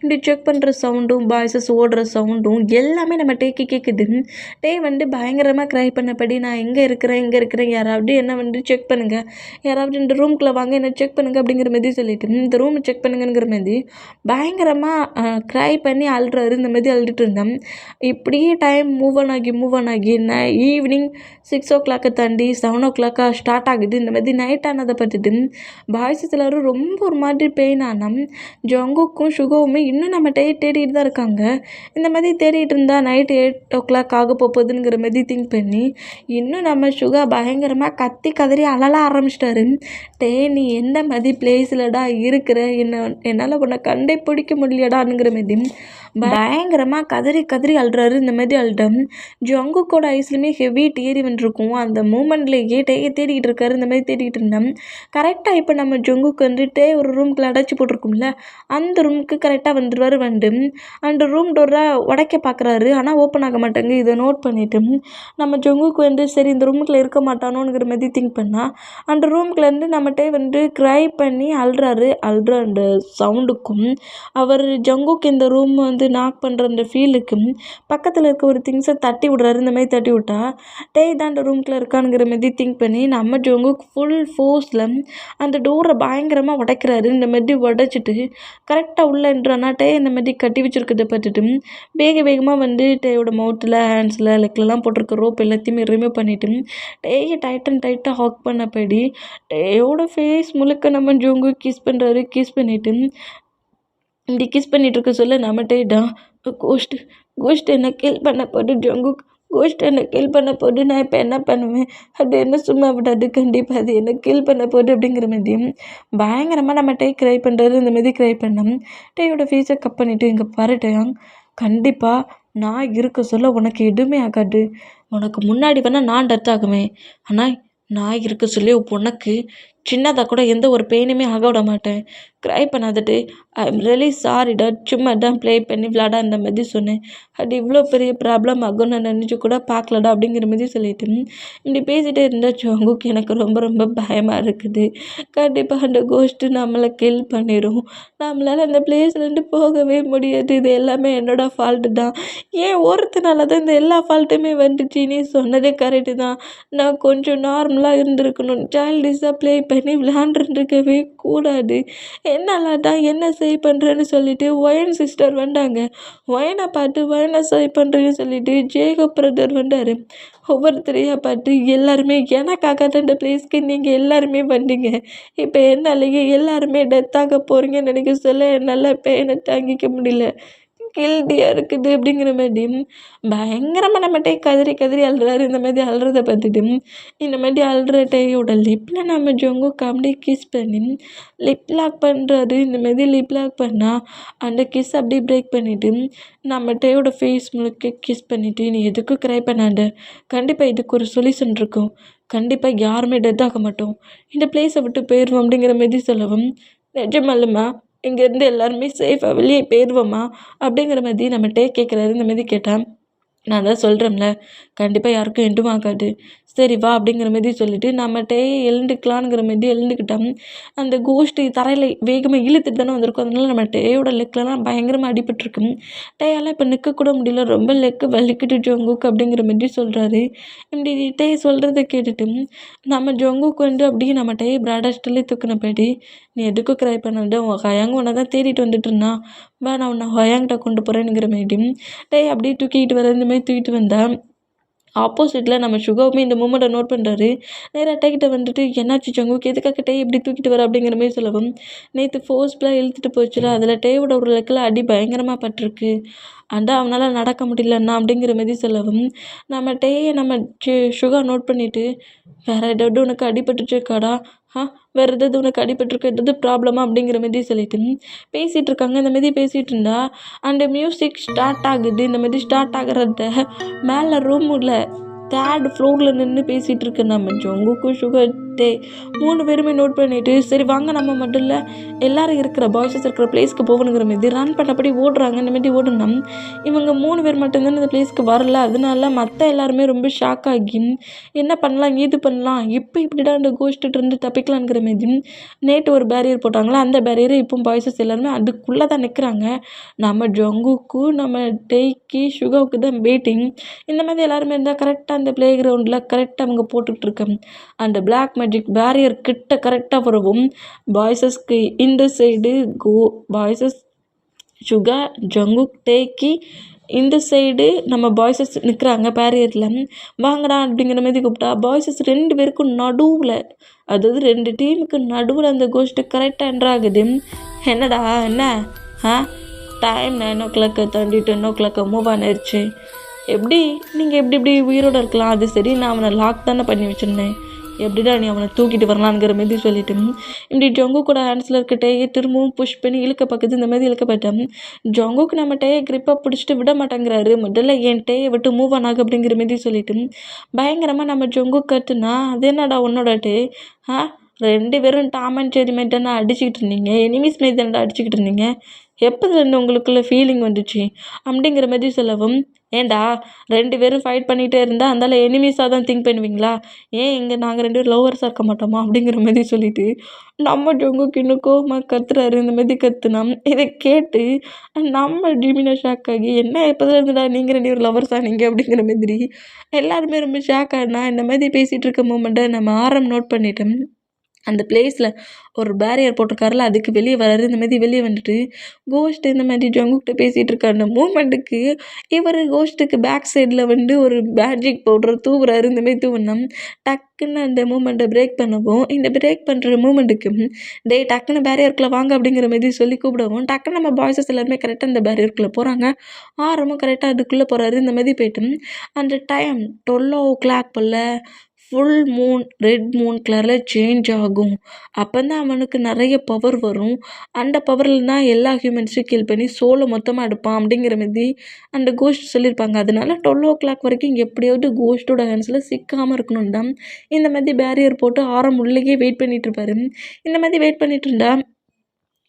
இப்படி செக் பண்ணுற சவுண்டும் பாய்ஸஸ் ஓடுற சவுண்டும் எல்லாமே நம்ம டேக்கு கேட்குது. டே வந்து பயங்கரமாக க்ரை பண்ணபடி நான் இங்கே இருக்கிறேன், யாராவது என்ன வந்து செக் பண்ணுங்கள், யாராவது இந்த ரூம்குள்ளே வாங்க என்ன செக் பண்ணுங்கள் அப்படிங்கிற மாதிரி சொல்லிட்டு இந்த ரூமை செக் பண்ணுங்கிற மாதிரி பயங்கரமாக க்ரை பண்ணி அழுறாரு. இந்த மாதிரி அழுதுட்டு இருந்தேன். இப்படியே டைம் மூவ் ஆன் ஆகி ஈவினிங் 6 o'clock தாண்டி 7 o'clock ஸ்டார்ட் ஆகுது. இந்த மாதிரி நைட் ஆனதை பார்த்துட்டு பாய்ஸஸ் எல்லோரும் ரொம்ப ஒரு மாதிரி பெயின் ஆனால் ஜங்குக்கும் சுகாவுமே இன்னும் நம்ம தேடிட்டு தான் இருக்காங்க. இந்த மாதிரி தேடிட்டு இருந்தால் நைட் 8 o'clock ஆக போகுதுங்கிற மாதிரி திங்க் பண்ணி இன்னும் நம்ம சுகா பயங்கரமாக கத்தி கதறி அழல ஆரம்பிச்சிட்டாரு. நீ எந்த மாதிரி பிளேஸ்லடா இருக்கிற, என்னால் உன்னை கண்டே பிடிக்க முடியலடாங்கிற மாதிரி பயங்கரமாக கதறி கதறி அழுறாரு. இந்த மாதிரி அழுட்டம் ஜங்குக்கோட ஐஸ்லையுமே ஹெவி டேரி வந்துருக்கும். அந்த மூமெண்ட்லேயே தேடிக்கிட்டு இருக்காரு. இந்த மாதிரி தேடிக்கிட்டு இருந்தேன். கரெக்டாக இப்போ நம்ம ஜங்குக்கு வந்துட்டு ஒரு ரூம்குள்ளே அடைச்சி போட்டிருக்கோம்ல, அந்த ரூமுக்கு கரெக்டாக வந்துடுவார். அந்த ரூம் டோரை உடைக்க பார்க்குறாரு, ஆனால் ஓப்பன் ஆக மாட்டேங்க. இதை நோட் பண்ணிவிட்டு நம்ம ஜங்குக்கு சரி இந்த ரூமுக்குள்ளே இருக்க மாட்டானோங்கிற மாதிரி திங்க் பண்ணால் அந்த ரூம்குள்ளேருந்து நம்மகிட்ட க்ரை பண்ணி அழுறாரு. அந்த சவுண்டுக்கும் அவர் ஜங்குக்கு இந்த ரூம் நாக் பண்ணுற அந்த ஃபீலுக்கும் பக்கத்தில் இருக்க ஒரு திங்ஸை தட்டி விடுறாரு. இந்த மாதிரி தட்டி விட்டா தான் அந்த ரூம்குள்ளே இருக்கானுங்கிற மாதிரி திங்க் பண்ணி நம்ம ஜங்குக்கு ஃபுல் ஃபோர்ஸில் அந்த டோரை பயங்கரமாக உடைக்கிறாரு. இந்த மாதிரி உடைச்சிட்டு கரெக்டாக உள்ளே என்றானா இந்த மாதிரி கட்டி வச்சுருக்கிறத பார்த்துட்டு வேகமாக டேயோட மவுத்தில் ஹேண்ட்ஸில் லெக்லலாம் போட்டிருக்க ரோப் எல்லாத்தையுமே ரிமூவ் பண்ணிவிட்டு டேயை டைட்டாக ஹாக் பண்ணபடி டேயோட ஃபேஸ் முழுக்க நம்ம ஜங்கு கிஸ் பண்ணுறாரு. கிஸ் பண்ணிவிட்டு இப்படி கிஸ் பண்ணிகிட்டு இருக்க சொல்ல நம்மகிட்டா கோஸ்ட் என்னை கில் பண்ண போட்டு ஜங்குக்கு கோஸ்ட் என்னை கில் பண்ண போட்டு நான் இப்போ என்ன பண்ணுவேன், அது என்ன சும்மா விடாது, கண்டிப்பாக அது என்னை கில் பண்ண போட்டு அப்படிங்கிற மாதிரியும் பயங்கரமாக நம்ம க்ரை பண்ணுறாரு. இந்த மாதிரி க்ரை பண்ணோம். டேயோட ஃபேஸை கட் பண்ணிவிட்டு இங்கே பாருட்டேன், கண்டிப்பாக நான் இருக்க சொல்ல உனக்கு எதுவுமே ஆகாது. உனக்கு முன்னாடி வேணால் நான் டெத் ஆகுவேன், ஆனால் நான் இருக்க சொல்லி உனக்கு சின்னதாக கூட எந்த ஒரு பெயினுமே ஆக விட மாட்டேன். க்ரை பண்ணாதட்டு, ஐ எம் ரியலி சாரிடா, சும்மா தான் ப்ளே பண்ணி விளாடா அந்த மாதிரி சொன்னேன். அது இவ்வளோ பெரிய ப்ராப்ளம் ஆகும் நான் நினச்சி கூட பார்க்கலடா அப்படிங்கிற மாதிரி சொல்லிட்டு இப்படி பேசிகிட்டே இருந்தால் ஜங்குக்கு எனக்கு ரொம்ப பயமாக இருக்குது. கண்டிப்பாக அந்த கோஸ்ட்டு நம்மளை கில் பண்ணிடும், நம்மளால் அந்த பிளேஸ்லேருந்து போகவே முடியாது. இது எல்லாமே என்னோடய ஃபால்ட்டு தான். ஏன் ஒருத்தனால தான் இந்த எல்லா ஃபால்ட்டுமே வந்துச்சு. நீ சொன்னதே கரெக்டு தான். நான் கொஞ்சம் நார்மலாக இருந்திருக்கணும், சைல்டிஷாக ப்ளே பண்ணி விளாண்டுருக்கவே கூடாது. என்னால் தான் என்ன சேவ் பண்ணுறேன்னு சொல்லிட்டு ஒயன் சிஸ்டர் வந்தாங்க. ஒயனை பார்த்து ஒயனை சேவ் பண்ணுறேன்னு சொல்லிட்டு ஜேகப் பிரதர் வந்தார். ஒவ்வொருத்தரையாக பார்த்து எல்லாருமே எனக்காக தான் இந்த பிளேஸ்க்கு நீங்கள் எல்லாருமே வந்தீங்க, இப்போ என்னாலேயே எல்லாருமே டெத்தாக போகிறீங்கன்னு நினைக்க சொல்ல என்னால் பெயினை தாங்கிக்க முடியல, கில்ட்டியாக இருக்குது அப்படிங்கிற மாதிரி பயங்கரமாக நம்மகிட்ட கதறி அழுறாரு. இந்த மாதிரி அழுறதை பார்த்துட்டு இந்த மாதிரி அழுற டேயோட லிப்பில் நம்ம ஜங்கு காமெடி கிஸ் பண்ணி லிப் லாக் பண்ணுறாரு. இந்த மாதிரி லிப் லாக் பண்ணால் அந்த கிஸ் அப்படியே பிரேக் பண்ணிவிட்டு நம்ம டேயோட ஃபேஸ் முழுக்க கிஸ் பண்ணிவிட்டு நீ எதுக்கும் க்ரை பண்ணாண்ட, கண்டிப்பாக இதுக்கு ஒரு சொல்யூஷன் இருக்கும், கண்டிப்பாக யாருமே டெத் ஆக மாட்டோம், இந்த பிளேஸை விட்டு போயிடுவோம் அப்படிங்கிற மாதிரி சொல்லவும் நிஜமல்லம்மா இங்கேருந்து எல்லாருமே சேஃபாக வெளியே போயிடுவோம்மா அப்படிங்கிற மாதிரி நம்மகிட்டே கேட்குறாரு. இந்த மாதிரி கேட்டால் நான் தான் சொல்கிறேன்ல, கண்டிப்பாக யாருக்கும் எதுவும் ஆகாது, சரி வா அப்படிங்கிற மாதிரி சொல்லிவிட்டு நம்மகிட்டே எழுந்துக்கலாங்கிற மாதிரி எழுந்துக்கிட்டோம். அந்த கோஷ்டி தரையில் வேகமாக இழுத்துட்டு தானே வந்திருக்கும், அதனால நம்ம டேயோட லெக்லலாம் பயங்கரமாக அடிபட்டுருக்கு. டேயால் இப்போ நிற்கக்கூட முடியல, ரொம்ப லெக்கு வலிக்கிட்டு ஜங்குக்கு அப்படிங்கிற மாதிரி சொல்கிறாரு. இப்படி டே சொல்கிறத கேட்டுட்டு நம்ம ஜங்குக்கு அப்படியே நம்ம டே பிராடஸ்டலே தூக்கினபடி நீ எதுக்கும் க்ரை பண்ணாத, உன் ஹயாங் உன்னை தான் தேடிட்டு வந்துட்டு இருந்தான், வா நான் உன்னை ஹயாங்கிட்ட கொண்டு போகிறேனுங்கிற மாதிரி டே அப்படியே தூக்கிட்டு வர. இந்த மாதிரி தூக்கிட்டு வந்தேன். ஆப்போசிட்டில் நம்ம சுகாவுமே இந்த மூமெண்ட்டை நோட் பண்ணுறாரு. நேராக அட்டைக்கிட்ட வந்துட்டு என்னாச்சு ஜங்குக்கு, எதுக்காக டே இப்படி தூக்கிட்டு வர அப்படிங்கிற மாதிரி சொல்லவும் நேற்று ஃபோர்ஸ்ஃபுல்லாக இழுத்துட்டு போச்சுல, அதில் டேயோட ஒரு லெக்கில் அடி பயங்கரமாக பட்டிருக்கு, அதான் அவனால் நடக்க முடியலண்ணா அப்படிங்கிற மாதிரி சொல்லவும் நம்ம டேயை நம்ம சுகா நோட் பண்ணிவிட்டு வேறு ஏதாவது உனக்கு அடிபட்டுருக்காடா, வேறு ஏதாவது உனக்கு அடிபட்டிருக்கு, ஏதாவது ப்ராப்ளமா அப்படிங்கிற மாதிரி சொல்லிட்டு பேசிகிட்டு இருக்காங்க. இந்த மாதிரி பேசிகிட்டு இருந்தா அந்த மியூசிக் ஸ்டார்ட் ஆகுது. இந்த மாதிரி ஸ்டார்ட் ஆகிறத மேலே ரூமில் 3rd ஃப்ளோரில் நின்று பேசிகிட்டு இருக்கு நம்ம ஜங்குக்கு சுகர் டே 3 பேருமே நோட் பண்ணிவிட்டு சரி வாங்க நம்ம மட்டும் இல்லை எல்லோரும் இருக்கிற பாய்ஸஸ் இருக்கிற பிளேஸ்க்கு போகணுங்கிற மாதிரி ரன் பண்ணபடி ஓடுறாங்க. இந்த மாதிரி ஓடணும், இவங்க 3 பேர் மட்டும்தான் இந்த பிளேஸ்க்கு வரல, அதனால மற்ற எல்லாருமே ரொம்ப ஷாக் ஆகி என்ன பண்ணலாம் இது பண்ணலாம் இப்போ இப்படிடா அந்த கோஸ்ட்டு தப்பிக்கலாங்கிற மாதிரி நேற்று ஒரு பேரியர் போட்டாங்களா, அந்த பேரியரை இப்போ பாய்ஸஸ் எல்லாருமே அதுக்குள்ளே தான் நிற்கிறாங்க. நம்ம ஜங்குக்கு நம்ம டேய்க்கு சுகாவுக்கு தான் வெயிட்டிங். இந்த மாதிரி எல்லாருமே இருந்தால் கரெக்டாக அந்த ப்ளே கிரவுண்டில் கரெக்டாக அவங்க போட்டுட்ருக்கேன். அந்த பிளாக் மேஜிக் பேரியர் கிட்ட கரெக்டாக வரவும் பாய்ஸஸ்க்கு இந்த சைடு பாய்ஸஸ் சுகா ஜங்குக் டேக்கி இந்த சைடு நம்ம பாய்ஸஸ் நிற்கிறாங்க பேரியரில். வாங்கடா அப்படிங்கிற மாதிரி கூப்பிட்டா பாய்ஸஸ் 2 பேருக்கும் நடுவில், அதாவது 2 டீமுக்கு நடுவில் அந்த கோஸ்ட்டு கரெக்டாக என்ட்ராகுது. என்னடா என்ன டைம் 9 o'clock தாண்டி 10 o'clock மூவ் ஆனிடுச்சு. எப்படி நீங்கள் எப்படி உயிரோடு இருக்கலாம்? அது சரி, நான் அவனை லாக் தானே பண்ணி வச்சுருந்தேன், எப்படிடா நீ அவனை தூக்கிட்டு வரலான்ங்கிற மாதிரி சொல்லிட்டு இப்படி ஜொங்கு கூட ஹேண்ட்ஸில் இருக்க டேயை திரும்பவும் புஷ் பண்ணி இழுக்க பார்க்குது. இந்த மாதிரி இழுக்கப்பட்டேன். ஜொங்குக்கு நம்ம டேயை க்ரிப்பாக பிடிச்சிட்டு விட மாட்டேங்கிறாரு. முதல்ல என் டேயை விட்டு மூவ் ஆனாங்க அப்படிங்கிற மாதிரி சொல்லிட்டு பயங்கரமாக நம்ம ஜொங்கு கத்துனா, அது என்னடா உன்னோட டே? 2 பேரும் டாம் அண்ட் ஜெரி மாதிரி தானே அடிச்சுக்கிட்டு இருந்தீங்க, எனிமீஸ் மாதிரி தானே அடிச்சுக்கிட்டு இருந்தீங்க, எப்போதுலேருந்து உங்களுக்குள்ள ஃபீலிங் வந்துச்சு அப்படிங்கிற மாதிரி சொல்லவும், ஏண்டா 2 பேரும் ஃபைட் பண்ணிகிட்டே இருந்தால் அந்தால எனிமீஸாக தான் திங்க் பண்ணுவீங்களா? ஏன் இங்கே நாங்கள் 2 பேரும் லவ்வர்ஸாக இருக்க மாட்டோமா அப்படிங்கிற மாதிரி சொல்லிட்டு நம்ம ஜொங்குக்கு இன்னும் கோவமாக கத்துறாரு. இந்த மாதிரி கத்துனா இதை கேட்டு நம்ம ஜிமினா ஷாக் ஆகி, என்ன எப்போதுல இருந்துடா நீங்கள் 2 பேரும் லவ்வர்ஸாக நீங்கள் அப்படிங்கிற மாதிரி எல்லாருமே ரொம்ப ஷாக் ஆனா. இந்த மாதிரி பேசிகிட்டு இருக்க மூமெண்ட்டை நம்ம நோட் பண்ணிட்டோம். அந்த பிளேஸில் ஒரு பேரியர் போட்டிருக்காருல, அதுக்கு வெளியே வராரு. இந்த மாதிரி வெளியே வந்துட்டு கோஸ்ட் இந்த மாதிரி ஜொங்குக்கிட்ட பேசிகிட்டு இருக்க அந்த மூமெண்ட்டுக்கு இவர் கோஸ்ட்டுக்கு பேக் சைடில் ஒரு மேஜிக் பவுடர் தூவுறாரு. இந்த மாதிரி தூவினோம் டக்குன்னு அந்த மூமெண்ட்டை பிரேக் பண்ணவும், இந்த பிரேக் பண்ணுற மூமெண்ட்டுக்கு டக்குன்னு பேரியருக்குள்ளே வாங்க அப்படிங்கிற மாதிரி சொல்லி கூப்பிடவும், டக்குன்னு நம்ம பாய்ஸஸ் எல்லாருமே கரெக்டாக அந்த பேரியருக்குள்ளே போகிறாங்க. ஆரமும் கரெக்டாக அதுக்குள்ளே போகிறாரு. இந்த மாதிரி போய்ட்டு அந்த டைம் 12 o'clock போல் ஃபுல் மூன் ரெட் மூன் கலரில் சேஞ்ச் ஆகும். அப்போ தான் அவனுக்கு நிறைய பவர் வரும். அந்த பவரில் தான் எல்லா ஹியூமன்ஸையும் கில் பண்ணி சோலை மொத்தமாக எடுப்பான் அப்படிங்கிற மாதிரி அந்த கோஸ்ட் சொல்லியிருப்பாங்க. அதனால 12 o'clock வரைக்கும் எப்படியாவது கோஸ்ட்டோட ஹேண்ட்ஸில் சிக்காமல் இருக்கணும் தான் இந்த மாதிரி பேரியர் போட்டு உள்ளேயே வெயிட் பண்ணிகிட்ருப்பாரு. இந்த மாதிரி வெயிட் பண்ணிகிட்டு இருந்தா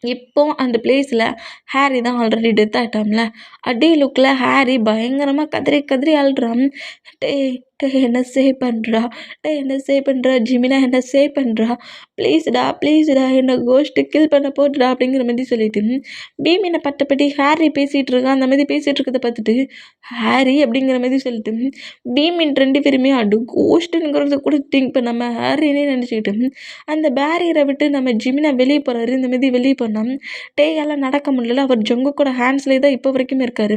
இப்போ அந்த பிளேஸில் ஹாரி தான் ஆல்ரெடி டெத் ஆகிட்டான்ல. அடி லுக்கில் ஹாரி பயங்கரமாக கதறி கதறி அழுறான். டே என்ன சேவ் பண்ணுறா, என்ன சேவ் பண்ணுறா, ஜிமினா என்ன சேவ் பண்ணுறா, ப்ளீஸ்டா என்னை கோஸ்ட்டு கில் பண்ண போட்டுடா அப்படிங்கிற மாதிரி சொல்லிட்டு பீமினை பட்டப்படி ஹாரி பேசிகிட்டு இருக்கான். அந்த மாதிரி பேசிகிட்டு இருக்கிறத பார்த்துட்டு ஹாரி அப்படிங்கிற மாதிரி சொல்லிட்டு பீமின் 2 பேருமே கோஸ்ட்டுங்கிறத கூட திங்க் பண்ணாமல் ஹாரினே நினச்சிக்கிட்டு அந்த பேரியரை விட்டு நம்ம ஜிமினா வெளியே போகிறாரு. இந்த மாதிரி வெளியே போனால் டேயால் நடக்க முடியல. அவர் ஜொங்கு கூட ஹேண்ட்ஸ்லேயே தான் இப்போ வரைக்கும் இருக்காரு.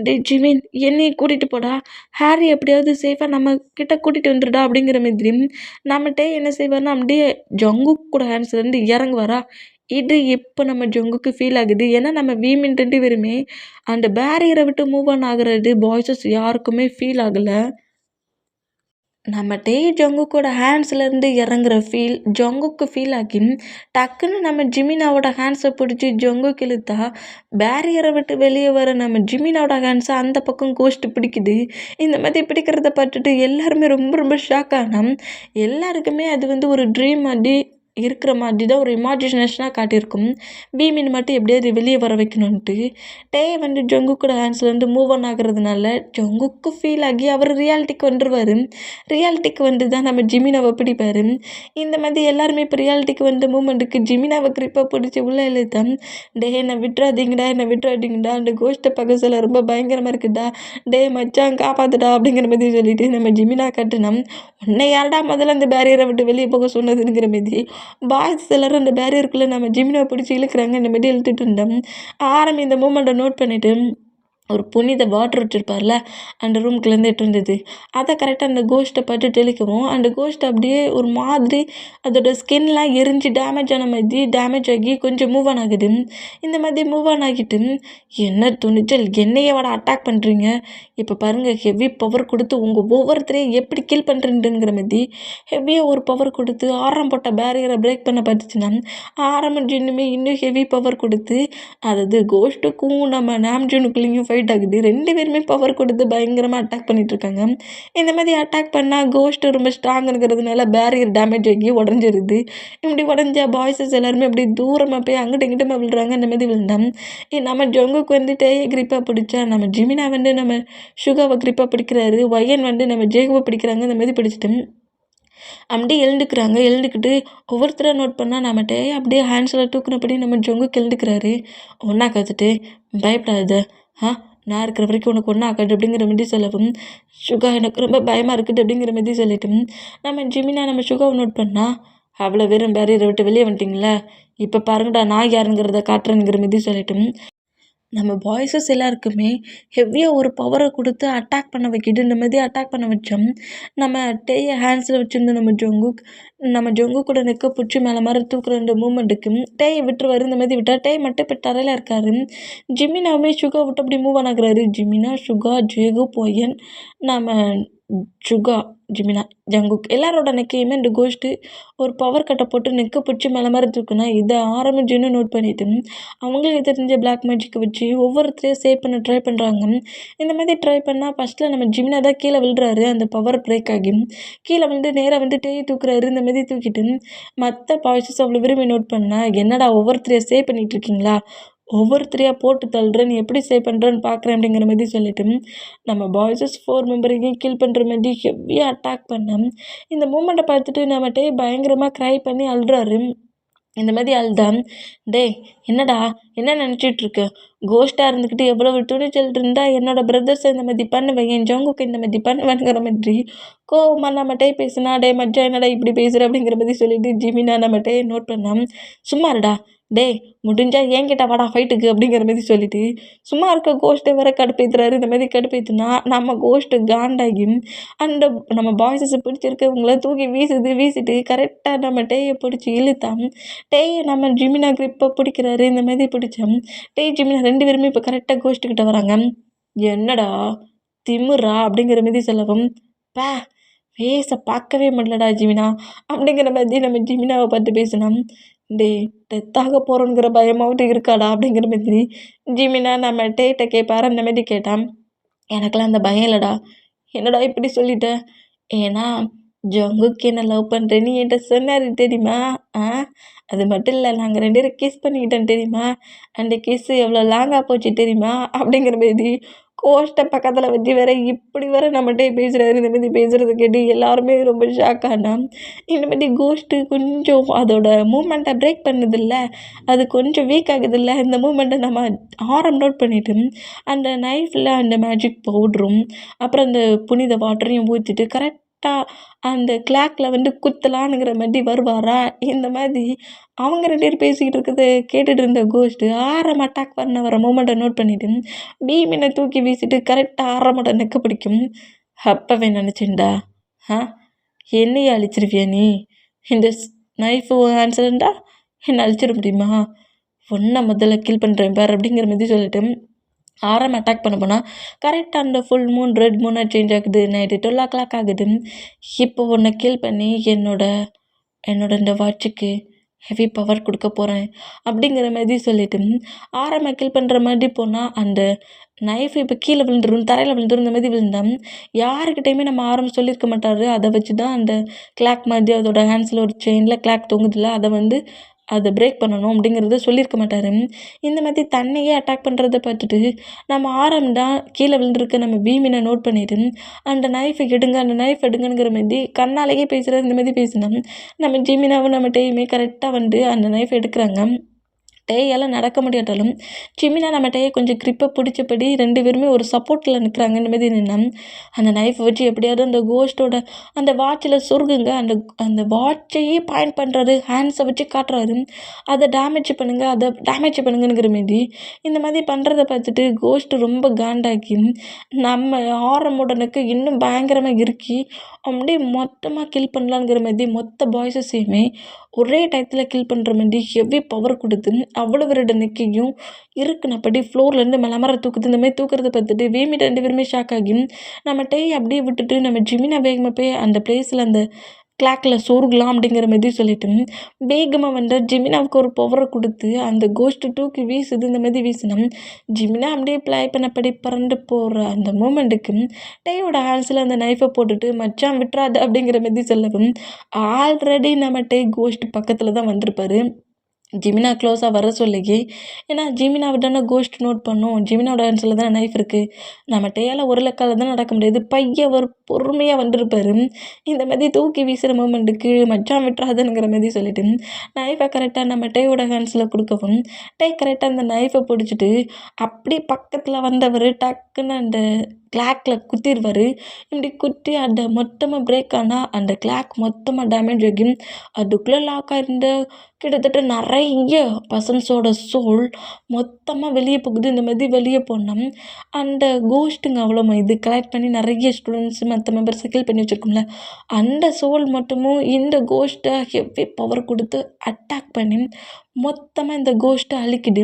டே ஜிமின், என்னையை கூட்டிகிட்டு போடா, ஹாரி எப்படியாவது சேஃபாக நம்ம கிட்ட கூட்டிகிட்டு வந்துடுடா அப்படிங்கிற மாதிரி நம்மகிட்டே என்ன செய்வார்னா அப்படியே ஜொங்கு கூட ஹேண்ட்ஸ்லேருந்து இறங்குவாரா. இது இப்போ நம்ம ஜொங்குக்கு ஃபீல் ஆகுது. ஏன்னா நம்ம வீமின் 2 பேருமே அந்த பேரியரை விட்டு மூவ் ஆன் ஆகுறது பாய்ஸஸ் யாருக்குமே ஃபீல் ஆகலை. நம்ம ஜொங்குக்கோட ஹேண்ட்ஸ்லேருந்து இறங்குற ஃபீல் ஜொங்குக்கு ஃபீல் ஆகி டக்குன்னு நம்ம ஜிமினாவோட ஹேண்ட்ஸை பிடிச்சி ஜொங்குக்கு இழுத்தா பேரியரை விட்டு வெளியே வர நம்ம ஜிமினாவோட ஹேண்ட்ஸை அந்த பக்கம் கோஸ்ட் பிடிக்குது. இந்த மாதிரி பிடிக்கிறத பார்த்துட்டு எல்லாருமே ரொம்ப ரொம்ப ஷாக் ஆனோம். எல்லாருக்குமே அது ஒரு ட்ரீம் மாதிரி இருக்கிற மாதிரி தான் ஒரு இமேஜினேஷனாக காட்டியிருக்கும். பீமின் மட்டும் எப்படியாவது வெளியே வர வைக்கணுன்ட்டு ஜொங்கு கூட ஹேண்ட்ஸ்லேருந்து மூவ் ஆன் ஆகிறதுனால ஜொங்குக்கு ஃபீல் ஆகி அவர் ரியாலிட்டிக்கு வந்துடுவார். ரியாலிட்டிக்கு தான் நம்ம ஜிமினாவை பிடிப்பார். இந்த மாதிரி எல்லாருமே இப்போ ரியாலிட்டிக்கு மூமெண்ட்டுக்கு ஜிமினாவை க்ரிப்பாக பிடிச்சி உள்ளே இழுத்தான். என்னை விட்டுறாதீங்கடா, அந்த கோஸ்ட்டை பார்க்க சொல்ல ரொம்ப பயங்கரமாக இருக்குடா, மச்சான் காப்பாத்துடா அப்படிங்கிற மாதிரி சொல்லிட்டு நம்ம ஜிமினா கட்டுனோம். உன்னை யாரடா முதல்ல அந்த பேரியரை விட்டு வெளியே போக சொன்னதுங்கிற மாதிரி பாய்ஸ் எல்லோரும் அந்த பேரியருக்குள்ளே நம்ம ஜிமினாவை பிடிச்சி இழுக்கிறாங்க. இந்த மாதிரி இழுத்துட்டு இருந்தோம். இந்த மூமெண்ட்டை நோட் பண்ணிவிட்டு ஒரு புனித வாட்டர் வச்சுருப்பார்ல, அந்த ரூம்குள்ளேருந்து இருந்தது, அதை கரெக்டாக அந்த கோஸ்ட்டை பட்டு தெளிக்கவும் அந்த கோஸ்ட் அப்படியே ஒரு மாதிரி அதோடய ஸ்கின்லாம் எரிஞ்சு டேமேஜ் ஆகி கொஞ்சம் மூவ் ஆன் ஆகுது. இந்த மாதிரி மூவ் ஆன் ஆகிட்டு என்ன துணிச்சல், என்னையே அட்டாக் பண்ணுறீங்க, இப்போ பாருங்கள் ஹெவி பவர் கொடுத்து உங்கள் ஒவ்வொருத்தரையும் எப்படி கில் பண்ணுறீங்கிற மாதிரி ஹெவியாக ஒரு பவர் கொடுத்து போட்ட பேரியரை பிரேக் பண்ண பார்த்துச்சுன்னா ஜின்னுமே இன்னும் ஹெவி பவர் கொடுத்து, அதாவது கோஸ்ட்டுக்கும் நம்ம நாம்ஜூனுக்குள்ளேயும் ஃபைட் ஆகுது. 2 பேருமே பவர் கொடுத்து பயங்கரமாக அட்டாக் பண்ணிகிட்ருக்காங்க. இந்த மாதிரி அட்டாக் பண்ணால் கோஸ்ட்டு ரொம்ப ஸ்ட்ராங்குங்கிறதுனால பேரியர் டேமேஜ் ஆகி உடஞ்சிருது. இப்படி உடஞ்சா பாய்ஸஸ் எல்லாருமே அப்படி தூரமாக போய் அங்கிட்ட இங்கிட்டமாக விழுறாங்க. இந்த மாதிரி விழுந்தான் நம்ம ஜொங்குக்கு டேயை கிரிப்பாக பிடிச்சா, நம்ம ஜிமினா நம்ம சுகாவை கிரிப்பாக பிடிக்கிறாரு, ஒயன் நம்ம ஜேகுவை பிடிக்கிறாங்க. இந்த மாதிரி பிடிச்சிட்டு அப்படியே எழுந்துக்கிட்டு ஒவ்வொருத்தரை நோட் பண்ணால் நம்ம டேயை அப்படியே ஹேண்ட்ஸில் தூக்குனபடி நம்ம ஜொங்குக்கு எழுந்துக்கிறாரு. ஒன்றா கற்றுட்டு பயப்படாத, நான் இருக்கிற வரைக்கும் உனக்கு ஒன்றா ஆகாது அப்படிங்கிற மாதிரி சொல்லவும், சுகா எனக்கு ரொம்ப பயமாக இருக்குது அப்படிங்கிற மாதிரி சொல்லிட்டு நம்ம ஜிமினா நம்ம சுகாவை நோட் பண்ணால், அவ்வளோ வெறும் பேரியரை விட்டு வெளியே வந்துட்டிங்களா, இப்போ பாருங்கடா நான் யாருங்கிறத காட்டுறேங்கிற மாதிரி சொல்லிட்டு நம்ம பாய்ஸஸ் எல்லாருக்குமே ஹெவியாக ஒரு பவரை கொடுத்து அட்டாக் பண்ண வைக்கிது. இந்த மாதிரி அட்டாக் பண்ண வச்சோம். நம்ம டேயை ஹேண்ட்ஸில் வச்சுருந்து நம்ம ஜொங்கு கூட நெக்க பிடிச்சி மேலே மாதிரி தூக்குற அந்த மூமெண்ட்டுக்கு டேயை விட்டுருவாரு. இந்த மாதிரி விட்டால் டே மட்டும் இப்போ தரையில் இருக்காரு. ஜிமினாவுமே சுகா விட்டு அப்படி மூவ் ஆனாக்குறாரு. ஜிமினா, சுகா, ஜேகு, பொயன், நம்ம சுகா, ஜிமினா, ஜங்குக் எல்லாரோட நெக்கையுமே இந்த கோஸ்ட்டு ஒரு பவர் கட்டை போட்டு நெக்க பிடிச்சி மேலே மாதிரி தூக்குனா இதை ஆரம்பிச்சுன்னு நோட் பண்ணிட்டு அவங்களுக்கு தெரிஞ்ச பிளாக் மேஜிக்கை வச்சு ஒவ்வொருத்தரையும் சேவ் பண்ண ட்ரை பண்ணுறாங்க. இந்த மாதிரி ட்ரை பண்ணால் ஃபஸ்ட்டில் நம்ம ஜிமினா தான் கீழே விழுறாரு. அந்த பவர் பிரேக் ஆகி கீழே வந்து நேராக வந்து டேய் தூக்குறாரு. இந்த மாதிரி தூக்கிட்டு மற்ற பாய்ஸஸ் அவ்வளோ விரும்பி நோட் பண்ணால் என்னடா ஒவ்வொருத்தரையும் சேவ் பண்ணிகிட்டு இருக்கீங்களா, ஒவ்வொருத்தரையாக போட்டு தள்ளுறேன், நீ எப்படி சேவ் பண்ணுறேன்னு பார்க்குறேன் அப்படிங்கிற மாதிரி சொல்லிட்டு நம்ம பாய்ஸஸ் 4 மெம்பரையும் கில் பண்ணுற மாதிரி ஹெவியாக அட்டாக் பண்ணோம். இந்த மூமெண்ட்டை பார்த்துட்டு நம்ம டே பயங்கரமாக க்ரை பண்ணி அழுறாரு. இந்த மாதிரி அழுதான், டேய் என்னடா என்ன நினச்சிட்ருக்க, கோஸ்ட்டாக இருந்துக்கிட்டு எவ்வளோ துணிச்சல் இருந்தால் என்னோடய பிரதர்ஸை இந்த மாதிரி பண்ணுவேன், என் ஜங்குக்கு இந்த மாதிரி பண்ணுவேங்கிற மாதிரி கோவமாக நம்மகிட்டே பேசுனா, டே மச்சான் என்னடா இப்படி பேசுகிற அப்படிங்கிற மாதிரி சொல்லிட்டு ஜிமினா நம்மகிட்டே நோட் பண்ணான். சும்மா இருடா, டேய் முடிஞ்சால் என்கிட்ட வாடா ஃபைட்டுக்கு அப்படிங்கிற மாதிரி சொல்லிட்டு சும்மா இருக்க கோஸ்ட்டை வேற கடுப்பேற்றுறாரு. இந்த மாதிரி கடுப்பேற்றுனா நம்ம கோஸ்ட்டு காண்டாகி அந்த நம்ம பாய்ஸஸை பிடிச்சிருக்கவங்கள தூக்கி வீசிட்டு கரெக்டாக நம்ம டேயை பிடிச்சி இழுத்தான். டேயை நம்ம ஜிமினா கிரிப்பை பிடிக்கிறாரு. இந்த மாதிரி பிடிச்சோம். டேய் ஜிமினா 2 பேருமே இப்போ கரெக்டாக கோஸ்ட்டுக்கிட்ட வராங்க. என்னடா திமிரா அப்படிங்கிற மாதிரி சொல்லவும், பா ஃபேஸை பார்க்கவே முடியலடா ஜிமினா அப்படிங்கிற மாதிரி நம்ம ஜிமினாவை பார்த்து பேசினோம். டேய் டெத்தாக போகிறோங்கிற பயமாவது இருக்காடா அப்படிங்கிற மாதிரி ஜிமினா நம்ம டேட்ட கேட்பாரு. அந்த மாதிரி கேட்டான். எனக்கெல்லாம் அந்த பயம் இல்லைடா. என்னடா இப்படி சொல்லிட்ட, ஏன்னா ஜங்குக்கு என்ன லவ் பண்ணுறேன்னு என்கிட்ட சொன்னார் தெரியுமா, அது மட்டும் இல்லை நாங்கள் 2 பேரும் கிஸ் பண்ணிக்கிட்டோம் தெரியுமா, அந்த கிஸ்ஸு எவ்வளோ லாங்காக போச்சு தெரியுமா அப்படிங்கிற மாதிரி கோஸ்ட்டை பக்கத்தில் வச்சு வேற இப்படி வேற நம்மகிட்டே பேசுகிறாரு. இந்த மாதிரி பேசுகிறத கேட்டு எல்லாருமே ரொம்ப ஷாக் ஆனோம். இந்த மாதிரி கோஸ்ட்டு கொஞ்சம் அதோட மூமெண்ட்டை பிரேக் பண்ணுதில்ல, அது கொஞ்சம் வீக் ஆகுதில்ல, இந்த மூமெண்ட்டை நம்ம நோட் பண்ணிவிட்டு அந்த நைஃப்பில் அந்த மேஜிக் பவுட்ரும் அப்புறம் அந்த புனித வாட்டரையும் ஊற்றிட்டு கரெக்டாக அந்த கிளாக்கில் வந்து குத்தலானுங்கிற மாதிரி வருவாரா. இந்த மாதிரி அவங்க 2 பேரும் பேசிக்கிட்டு இருக்கிறத கேட்டுட்டு இருந்த கோஸ்ட்டு ஆரம் அட்டாக் பண்ண வர மூமெண்ட்டை நோட் பண்ணிவிட்டு பீமினை தூக்கி வீசிட்டு கரெக்டாக ஆரமோட நெக்க பிடிக்கும். அப்பவே நினச்சேன்டா, என்னையே அழிச்சிருவியா நீ, இந்த நைஃபு ஆன்சர்ண்டா என்னை அழிச்சிட முடியுமா, ஒன்றை முதல்ல கில் பண்ணுறேன் பார் அப்படிங்கிற மாதிரி சொல்லிட்டு ஆரம் அட்டாக் பண்ண போனால் கரெக்டாக அந்த ஃபுல் மூன் ரெட் மூனாக சேஞ்ச் ஆகுது. நைட்டு 12 ஆகுது. இப்போ உன்னை கில் பண்ணி என்னோட இந்த வாட்சுக்கு ஹெவி பவர் கொடுக்க போகிறேன் அப்படிங்கிற மாதிரி சொல்லிட்டு ஆரம்ப கில் பண்ணுற மாதிரி போனால் அந்த நைஃப் இப்போ கீழே விழுந்துடும், தரையில் விழுந்துடும். இந்த மாதிரி விழுந்தான் யாருக்கிட்டையுமே நம்ம ஆரம்பம் சொல்லியிருக்க மாட்டார். அதை வச்சு தான் அந்த கிளாக் மாதிரி அதோட ஹேண்ட்ஸில் ஒரு செயினில் கிளாக் தொங்குதில்ல, அதை பிரேக் பண்ணணும் அப்படிங்கிறத சொல்லியிருக்க மாட்டார். இந்த மாதிரி தன்னையே அட்டாக் பண்ணுறத பார்த்துட்டு நம்ம தான் கீழே விழுந்துருக்க நம்ம பீமினை நோட் பண்ணிவிட்டு அந்த நைஃபை அந்த நைஃப் எடுங்கங்கிற மாதிரி கண்ணாலேயே பேசுகிறது. இந்த மாதிரி பேசினோம். நம்ம ஜிமினாவும் நம்ம டேயுமே கரெக்டாக வந்து அந்த நைஃப் எடுக்கிறாங்க. டேயால் நடக்க முடியாட்டாலும் ஜிமினா நம்ம டேயை கொஞ்சம் கிரிப்பை பிடிச்சபடி 2 பேருமே ஒரு சப்போர்ட்டில் நிற்கிறாங்க. இந்த மாதிரி நின்னா அந்த நைஃபை வச்சு எப்படியாவது அந்த கோஸ்ட்டோட அந்த வாட்சில் சொருகுங்க, அந்த வாட்சையே பாயிண்ட் பண்ணுறாரு, ஹேண்ட்ஸை வச்சு காட்டுறாரு, அதை டேமேஜ் பண்ணுங்கிற மாரி இந்த மாதிரி பண்ணுறதை பார்த்துட்டு கோஸ்ட்டு ரொம்ப காண்டாக்கி நம்ம ஆரமுடனுக்கு இன்னும் பயங்கரமாக இருக்கி அப்படியே மொத்தமாக கில் பண்ணலாங்கிற மாதிரி மொத்த பாய்ஸஸையுமே ஒரே டயத்தில் கில் பண்ணுற மாதிரி ஹெவி பவர் கொடுத்து அவ்வளோ பேரோட நெக்கையும் இருக்குனப்படி ஃப்ளோர்லேருந்து மலை தூக்குது. இந்த மாதிரி தூக்குறத பார்த்துட்டு வேமி 2 பேருமே ஷாக் ஆகி நம்ம டேய் அப்படியே விட்டுட்டு நம்ம ஜிமினா வேகமாக போய் அந்த பிளேஸில் அந்த கிளாக்கில் சொருகலாம் அப்படிங்கிற மாதிரி சொல்லிட்டு வேகமாக வந்து ஜிமினாவுக்கு ஒரு பவரை கொடுத்து அந்த கோஸ்ட்டு தூக்கி வீசுது. இந்த மாதிரி வீசினோம். ஜிமினா அப்படியே ப்ளை பண்ணப்படி பறந்து போகிற அந்த மூமெண்ட்டுக்கு டேயோட ஹேண்ட்ஸில் அந்த நைஃபை போட்டுட்டு மச்சான் விட்டுறாது அப்படிங்கிற மாதிரி சொல்லவும் ஆல்ரெடி நம்ம டே கோஸ்ட் பக்கத்தில் தான் வந்திருப்பார். ஜிமினா க்ளோஸாக வர சொல்லிக்கி, ஏன்னா ஜிமினாவை தானே கோஸ்ட் நோட் பண்ணும், ஜிமினாவோட ஹேண்ட்ஸில் தானே நைஃப் இருக்குது, நம்ம டேயால் ஒரு லக்கால் தான் நடக்க முடியாது, பையன் ஒரு பொறுமையாக வந்திருப்பார். இந்த மாதிரி தூக்கி வீசுகிற மூமெண்ட்டுக்கு மச்சான் விட்டுறாதுங்கிற மாதிரி சொல்லிட்டு நைஃபை கரெக்டாக நம்ம டேயோட ஹேண்ட்ஸில் கொடுக்கவும் டே கரெக்டாக அந்த நைஃபை பிடிச்சிட்டு அப்படியே பக்கத்தில் வந்தவர் டக்குன்னு அந்த கிளாக்கில் குத்திடுவார். இப்படி குத்தி அந்த மொத்தமாக பிரேக் ஆனால் அந்த கிளாக் மொத்தமாக டேமேஜ் ஆகி அதுக்குள்ளே லாக் ஆகிருந்த கிட்டத்தட்ட நிறைய பர்சன்ஸோட சோல் மொத்தமாக வெளியே போகுது. இந்த மாதிரி வெளியே போனோம் அந்த கோஸ்ட்டுங்க அவ்வளோ இது கலெக்ட் பண்ணி நிறைய ஸ்டூடெண்ட்ஸ் மற்ற மெம்பர்ஸை கில் பண்ணி வச்சுருக்கோம்ல, அந்த சோல் மட்டுமும் இந்த கோஸ்ட்டை ஹெவி பவர் கொடுத்து அட்டாக் பண்ணி மொத்தமாக இந்த கோஸ்ட்டை அழிக்குது.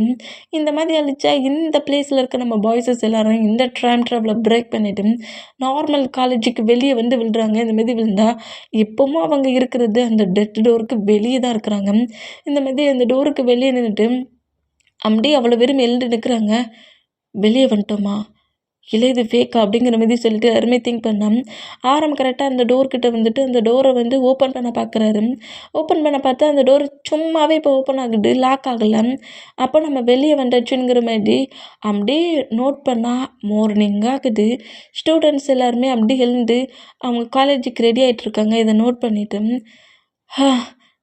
இந்த மாதிரி அழிச்சா இந்த பிளேஸில் இருக்க நம்ம பாய்ஸஸ் எல்லாரும் இந்த டைம் ட்ராவலை பிரேக் பண்ணிவிட்டு நார்மல் காலேஜுக்கு வெளியே வந்து விழுறாங்க. இந்த மாதிரி விழுந்தா இப்போவும் அவங்க இருக்கிறது அந்த டெட் டோருக்கு வெளியே தான் இருக்கிறாங்க. இந்த மாதிரி அந்த டோருக்கு வெளியே நின்றுட்டு அப்படியே அவ்வளோ பேரும் எழுந்து நிற்கிறாங்க. வெளியே வந்துட்டோமா, இல்லை இது ஃபேக்கா அப்படிங்கிற மாதிரி சொல்லிட்டு எல்லாருமே திங்க் பண்ணோம். கரெக்டாக அந்த டோர்கிட்ட வந்துட்டு அந்த டோரை வந்து ஓப்பன் பண்ண பார்க்குறாரு. ஓப்பன் பண்ண பார்த்தா அந்த டோர் சும்மாவே இப்போ ஓப்பன் ஆகுது, லாக் ஆகலை. அப்போ நம்ம வெளியே வந்தாச்சுங்கிற மாதிரி அப்படியே நோட் பண்ணால் மார்னிங் ஆகுது. ஸ்டூடெண்ட்ஸ் எல்லாருமே அப்படியே எழுந்து அவங்க காலேஜுக்கு ரெடி ஆகிட்ருக்காங்க. இதை நோட் பண்ணிவிட்டு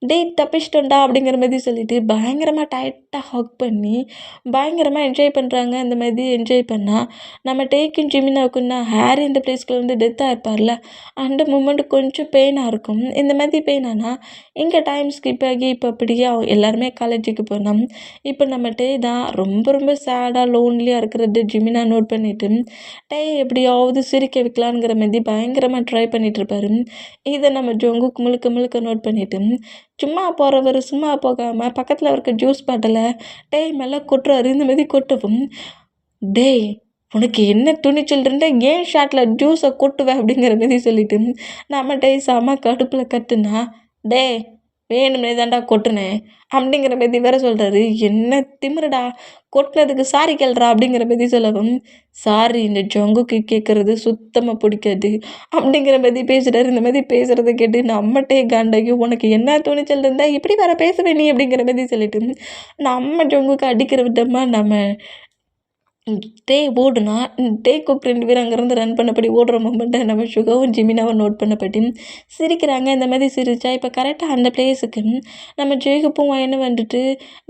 டேய் தப்பிச்சிட்டோண்டா அப்படிங்கிற மாதிரி சொல்லிட்டு பயங்கரமாக டைட்டாக ஹக் பண்ணி பயங்கரமாக என்ஜாய் பண்ணுறாங்க. அந்த மாதிரி என்ஜாய் பண்ணால் நம்ம டேக்கும் ஜிமினாவுக்கும் தான் ஹேரி இந்த பிளேஸ்க்குள்ள வந்து டெத் ஆகிருப்பார்ல, அந்த மூமெண்ட் கொஞ்சம் பெயினாக இருக்கும். இந்த மாதிரி பெயின் ஆனால் இங்கே டைம் ஸ்கிப் ஆகி இப்போ அப்படியே எல்லாருமே காலேஜுக்கு போனோம். இப்போ நம்ம டே தான் ரொம்ப ரொம்ப சேடாக லோன்லியாக இருக்கிறது ஜிமினா நோட் பண்ணிவிட்டு டே எப்படியாவது சிரிக்க வைக்கலாங்கிற மாதிரி பயங்கரமாக ட்ரை பண்ணிகிட்ருப்பாரு. இதை நம்ம ஜொங்குக்கு முழுக்க முழுக்க நோட் பண்ணிவிட்டு சும்மா போகிறவர் சும்மா போகாமல் பக்கத்தில் இருக்க ஜூஸ் பாட்டிலை டேய் மேலே கொட்டுறாரு. இந்த மாதிரி கொட்டவும் டேய் உனக்கு என்ன துணிச்சல் இருந்தால் ஏன் ஷாட்டில் ஜூஸை கொட்டுவேன் அப்படிங்கிற மாதிரி சொல்லிட்டு நம்ம டேய் செம கடுப்பில் கட்டுனா டேய் வேணும்னே தான்டா கொட்டுனேன் அப்படிங்கிற மாதிரி வேற சொல்கிறாரு. என்ன திமிருடா, கொட்டினதுக்கு சாரி கேள்றா அப்படிங்கிற மாதிரி சொல்லவும் சாரி இந்த ஜொங்குக்கு கேட்குறது சுத்தமாக பிடிக்காது அப்படிங்கிற மாதிரி பேசுகிறாரு. இந்த மாதிரி பேசுகிறத கேட்டு நம்மகிட்டே காண்டாகி உனக்கு என்ன துணிச்சல் இருந்தால் இப்படி வேற பேசுவேன் நீ அப்படிங்கிற மாதிரி சொல்லிட்டு நம்ம ஜொங்குக்கு அடிக்கிற விதமாக நம்ம டே ஓடுனா டேக்கு 2 பேரும் அங்கேருந்து ரன் பண்ணபடி ஓடுற மூமெண்ட்டை நம்ம சுகாவும் ஜிமினாவும் நோட் பண்ணப்படி சிரிக்கிறாங்க. இந்த மாதிரி சிரிச்சா இப்போ கரெக்டாக அந்த பிளேஸுக்கு நம்ம ஜேகப்பும் வயனு வந்துட்டு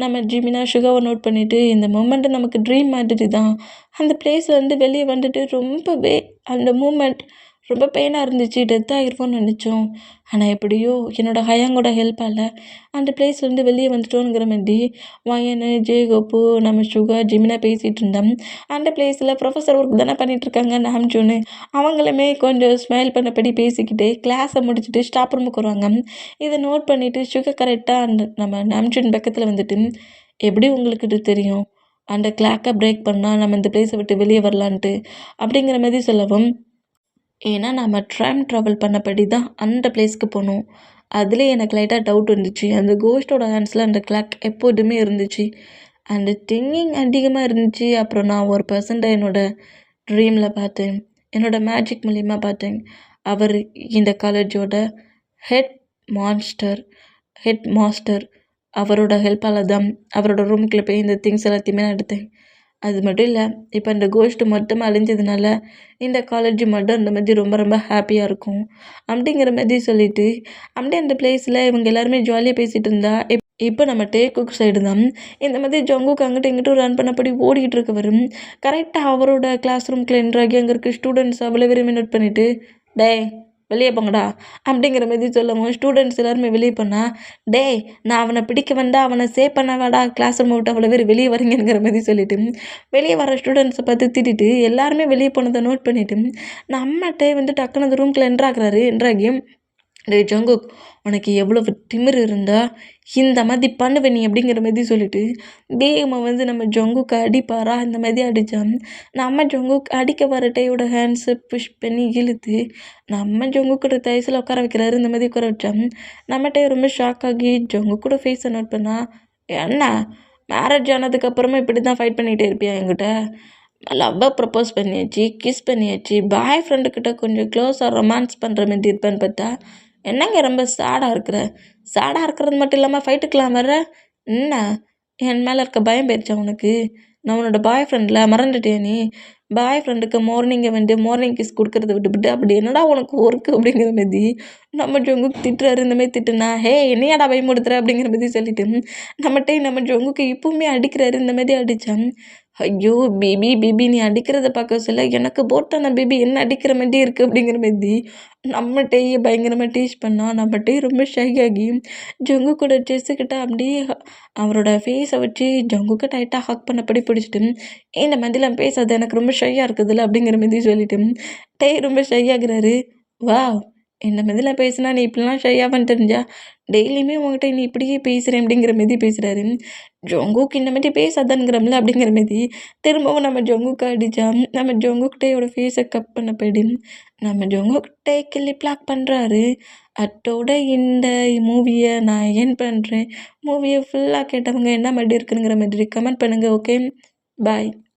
நம்ம ஜிமினா சுகாவை நோட் பண்ணிவிட்டு இந்த மூமெண்ட்டு நமக்கு ட்ரீம் மாதிரி தான். அந்த பிளேஸ் வந்து வெளியே வந்துட்டு ரொம்பவே அந்த மூமெண்ட் ரொம்ப பெயினாக இருந்துச்சு. டெத் ஆகிருப்போம்னு நினச்சோம். ஆனால் எப்படியோ என்னோடய ஹயாங்கோட ஹெல்ப்பால் அந்த பிளேஸ்லேருந்து வெளியே வந்துட்டோங்கிற மாதிரி வயனு ஜேகோப்பு நம்ம சுகா ஜிமினா பேசிகிட்டு இருந்தோம். அந்த பிளேஸில் ப்ரொஃபஸர் ஒர்க் தானே பண்ணிகிட்ருக்காங்க நாம்ஜூன்னு, அவங்களுமே கொஞ்சம் ஸ்மைல் பண்ணபடி பேசிக்கிட்டு கிளாஸை முடிச்சுட்டு ஸ்டாப் ரூமுக்கு வருவாங்க. இதை நோட் பண்ணிவிட்டு சுகா கரெக்டாக அந்த நம்ம நாம்ஜூன் பக்கத்தில் வந்துட்டு எப்படி உங்களுக்கு இது தெரியும் அந்த கிளாக்கை பிரேக் பண்ணால் நம்ம இந்த பிளேஸை விட்டு வெளியே வரலான்ட்டு அப்படிங்கிற மாதிரி சொல்லவும் ஏன்னா நம்ம டைம் ட்ராவல் பண்ணபடி தான் அந்த பிளேஸ்க்கு போனோம். அதில் எனக்கு லைட்டாக டவுட் இருந்துச்சு. அந்த கோஸ்ட்டோட ஹேண்ட்ஸில் அந்த கிளாக் எப்போதுமே இருந்துச்சு. அந்த திங்கிங் அதிகமாக இருந்துச்சு. அப்புறம் நான் ஒரு பர்சன்ட்டை என்னோடய ட்ரீமில் பார்த்தேன், என்னோடய மேஜிக் மூலிமா பார்த்தேன். அவர் இந்த காலேஜோட ஹெட் மாஸ்டர். அவரோட ஹெல்ப்பால் தான் அவரோட ரூமுக்குள்ளே போய் இந்த திங்ஸ் எல்லாத்தையுமே நான் எடுத்தேன். அது மட்டும் இல்லை, இப்போ இந்த கோஸ்ட்டு மொத்தமாக அழிஞ்சதுனால இந்த காலேஜ் மட்டும் அந்த மாதிரி ரொம்ப ரொம்ப ஹாப்பியாக இருக்கும் அப்படிங்கிற மாதிரி சொல்லிவிட்டு அப்படியே அந்த பிளேஸில் இவங்க எல்லாருமே ஜாலியாக பேசிகிட்டு இருந்தா இப்போ நம்ம டேக்குக் சைடு தான் இந்த மாதிரி ஜொங்குக்கு அங்கிட்டு இங்கிட்டும் ரன் பண்ணபடி ஓடிக்கிட்டு இருக்க வரும். கரெக்டாக அவரோட கிளாஸ் ரூம்குள்ள என்ட்ராகி அங்கே இருக்க ஸ்டூடெண்ட்ஸ் அவ்வளோ விரும்பி நோட் பண்ணிவிட்டு டேய் வெளியே போங்கடா அப்படிங்கிற மாதிரி சொல்லவும் ஸ்டூடெண்ட்ஸ் எல்லாருமே வெளியே போனால் டேய் நான் அவனை பிடிக்க வந்தால் அவனை சேவ் பண்ண வேடா கிளாஸ் ரூம் விட்டு அவ்வளோ பேர் வெளியே வரீங்கிற மாதிரி சொல்லிவிட்டு வெளியே வர ஸ்டூடெண்ட்ஸை பார்த்து திட்டிட்டு எல்லாருமே வெளியே போனதை நோட் பண்ணிவிட்டு நம்மகிட்டே வந்து டக்குனு அந்த ரூம்குள்ளே என்ட்ராகி டே ஜங்குக் உனக்கு எவ்வளோ திமிரு இருந்தால் இந்த மாதிரி பண்ணுவேன் நீ அப்படிங்கிற மாதிரி சொல்லிட்டு வேகமாக வந்து நம்ம ஜங்குக்கு அடிப்பாரா இந்த மாதிரி அடித்தான். நம்ம ஜங்குக் அடிக்க வர டேயோட ஹேண்ட்ஸை புஷ் பண்ணி இழுத்து நம்ம ஜங்குக்கூட தைஸில் உட்கார வைக்கிறாரு. இந்த மாதிரி உட்கார வச்சான். நம்மகிட்டே ரொம்ப ஷாக் ஆகி ஜங்குக்கூட ஃபேஸை நோட் பண்ணா என்ன மேரேஜ் ஆனதுக்கப்புறமா இப்படி தான் ஃபைட் பண்ணிகிட்டே இருப்பியா என்கிட்ட? லவ்வை ப்ரப்போஸ் பண்ணியாச்சு, கிஸ் பண்ணியாச்சு, பாய் ஃப்ரெண்டுக்கிட்ட கொஞ்சம் க்ளோஸாக ரொமான்ஸ் பண்ணுற மாதிரி இருப்பேன்னு பார்த்தா என்னங்க ரொம்ப சேடாக இருக்கிறது மட்டும் இல்லாமல் ஃபைட்டுக்கெலாம் வர என்ன என் மேலே இருக்க பயம் போயிடுச்சா உனக்கு? நான் உன்னோட பாய் ஃப்ரெண்டில் மறந்துட்டியா நீ? பாய் ஃப்ரெண்டுக்கு மார்னிங் கிஸ் கொடுக்கறத விட்டுவிட்டு அப்படி என்னடா உனக்கு ஒர்க்கு அப்படிங்கிற மாதிரி நம்ம ஜொங்குக்கு திட்டுறாரு. இந்த மாதிரி திட்டுனா ஹே என்னையாடா பயமுடுத்துற அப்படிங்கிற மாதிரி சொல்லிட்டு நம்ம ஜொங்குக்கு இப்போவுமே அடிக்கிறாரு. இந்த மாதிரி அடித்தான் ஐயோ! பேபி பேபி நீ அடிக்கிறத பார்க்க சொல்ல எனக்கு போட்டானா பேபி என்ன அடிக்கிற மாரியே இருக்கு அப்படிங்கிற மாரி நம்மட்டயே பயங்கரமா டீஸ் பண்ணா. நம்மட்டயே ரொம்ப ஷை ஆகி ஜங்குக்கோட ட்ரெஸ்ஸுக்கிட்ட அப்படியே அவரோட ஃபேஸை வச்சு ஜங்குக்க டைட்டா ஹக் பண்ணபடி பிடிச்சிட்டு, "ஏய் இந்த மாதிரிலாம் பேசாத எனக்கு ரொம்ப ஷையா இருக்குதுல்ல" அப்படிங்கிற மாரி சொல்லிட்டு, ரொம்ப ஷை ஆகுறாரு. வாவ்! இந்த மாதிரிலாம் பேசினா நீ இப்படிலாம் ஷை ஆவேன்னு தெரிஞ்சா, டெய்லியுமே உன்கிட்ட நீ இப்படியே பேசுறேன் அப்படிங்கிற மாரி பேசுறாரு. ஜங்குக் இந்த மாரி பேசாதங்கிறோம்ல அப்படிங்கிற மாரி திரும்பவும் நம்ம ஜங்குக்க அடிச்சா, நம்ம ஜங்குக்கிட்டயோட ஃபேஸை கட் பண்ணபடி நம்ம ஜங்குக்கிட்ட கிள்ளி பிளாக் பண்றாரு. அத்தோட இந்த மூவிய நான் எண்ட் பண்றேன். மூவிய ஃபுல்லா கேட்டவங்க என்ன மாரி இருக்குங்கிற மாதிரி கமெண்ட் பண்ணுங்க. ஓகே. பாய்.